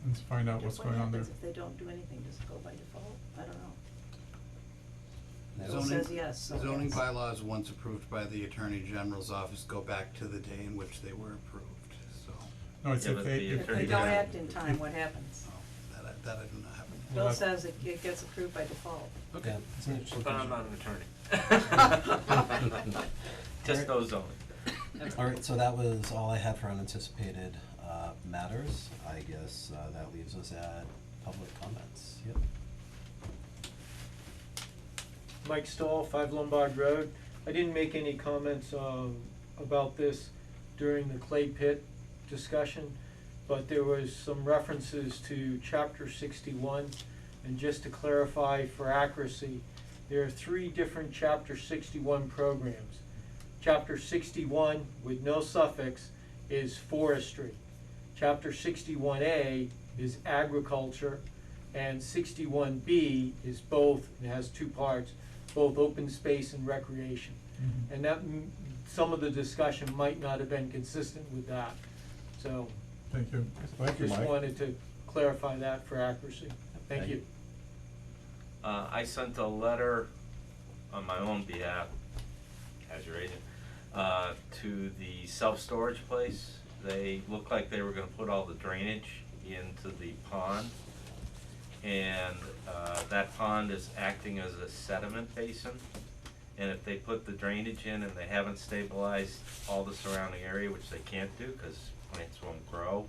and find out what's going on there. What happens if they don't do anything, does it go by default? I don't know. That Bill was- says yes, so Zoning yes. bylaws, once approved by the Attorney General's office, go back to the day in which they were approved, so, No, it's Yeah, if but they, the if If Attorney they don't General- act in time, what happens? oh, that I do not have. Well, Bill that- says it gets approved by default. Yeah, it's an interesting But I'm question. not an attorney. Just those zoning. Alright, so that was all I had for unanticipated matters. I guess that leaves us at public comments. Yep. Mike Stahl, 5 Lombard Road. I didn't make any comments about this during the clay pit discussion, but there was some references to Chapter 61. And just to clarify for accuracy, there are 3 different Chapter 61 programs. Chapter 61, with no suffix, is forestry. Chapter 61A is agriculture, and 61B is both, it has 2 parts, both open space and recreation. Mhm. And that, some of the discussion might not have been consistent with that. So, Thank you. Thank you, just Mike. wanted to clarify that for accuracy. Thank you. I sent a letter on my own behalf, as your agent, to the self-storage place. They looked like they were gonna put all the drainage into the pond. And that pond is acting as a sediment basin. And if they put the drainage in and they haven't stabilized all the surrounding area, which they can't do because plants won't grow,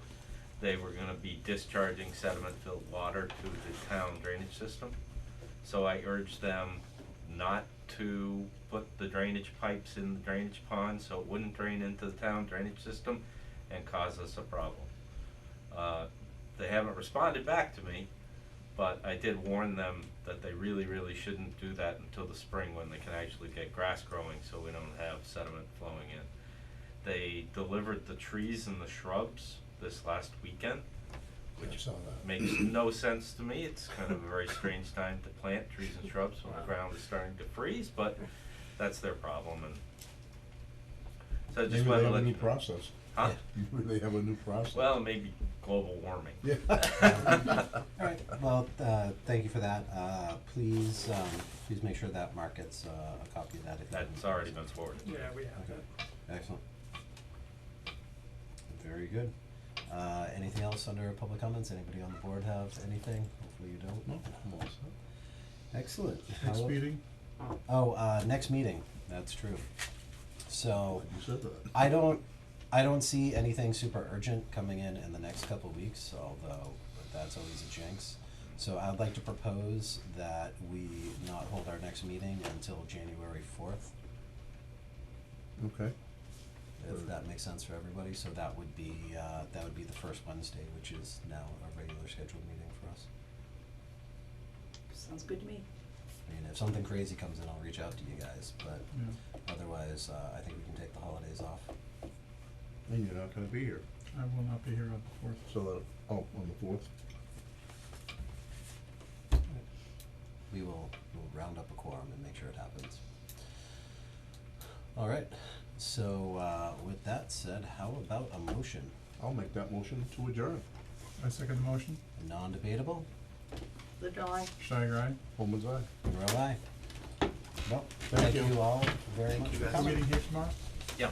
they were gonna be discharging sediment-filled water to the town drainage system. So I urged them not to put the drainage pipes in the drainage pond so it wouldn't drain into the town drainage system and cause us a problem. They haven't responded back to me, but I did warn them that they really, really shouldn't do that until the spring when they can actually get grass growing so we don't have sediment flowing in. They delivered the trees and the shrubs this last weekend, I which saw that. makes no sense to me. It's kind of a very strange time to plant trees and shrubs when the ground is starting to freeze, but that's their problem. And so I just Maybe wanted they to have a let new you know. process. Huh? Maybe they have a new process. Well, maybe global warming. Yeah. Alright, well, thank you for that, please make sure that Mark gets a copy of that if you That's haven't. already been forwarded. Yeah, we have Okay. that. Excellent. Very good. Anything else under public comments? Anybody on the board have anything? Hopefully you don't. No, I'm all set. Excellent. Next How- meeting, Oh, next meeting, that's true. So, You said that. I don't see anything super urgent coming in the next couple of weeks, although that's always a jinx. So I'd like to propose that we not hold our next meeting until January 4th, Okay. if that makes sense for everybody. So that would be the first Wednesday, which is now a regular scheduled meeting for us. Sounds good to me. I mean, if something crazy comes in, I'll reach out to you guys, but yeah, otherwise, I think we can take the holidays off. And you're not gonna be here, I will not be here on the 4th. so that, on the 4th? We'll round up a quorum and make sure it happens. All right, so with that said, how about a motion? I'll make that motion to adjourn. I second the motion, Non-debatable? Little eye. Steiger, aye. Holman's eye. Monroe, aye. Well, Thank thank you. you all very much for guys. coming. Meeting here tomorrow? Yeah.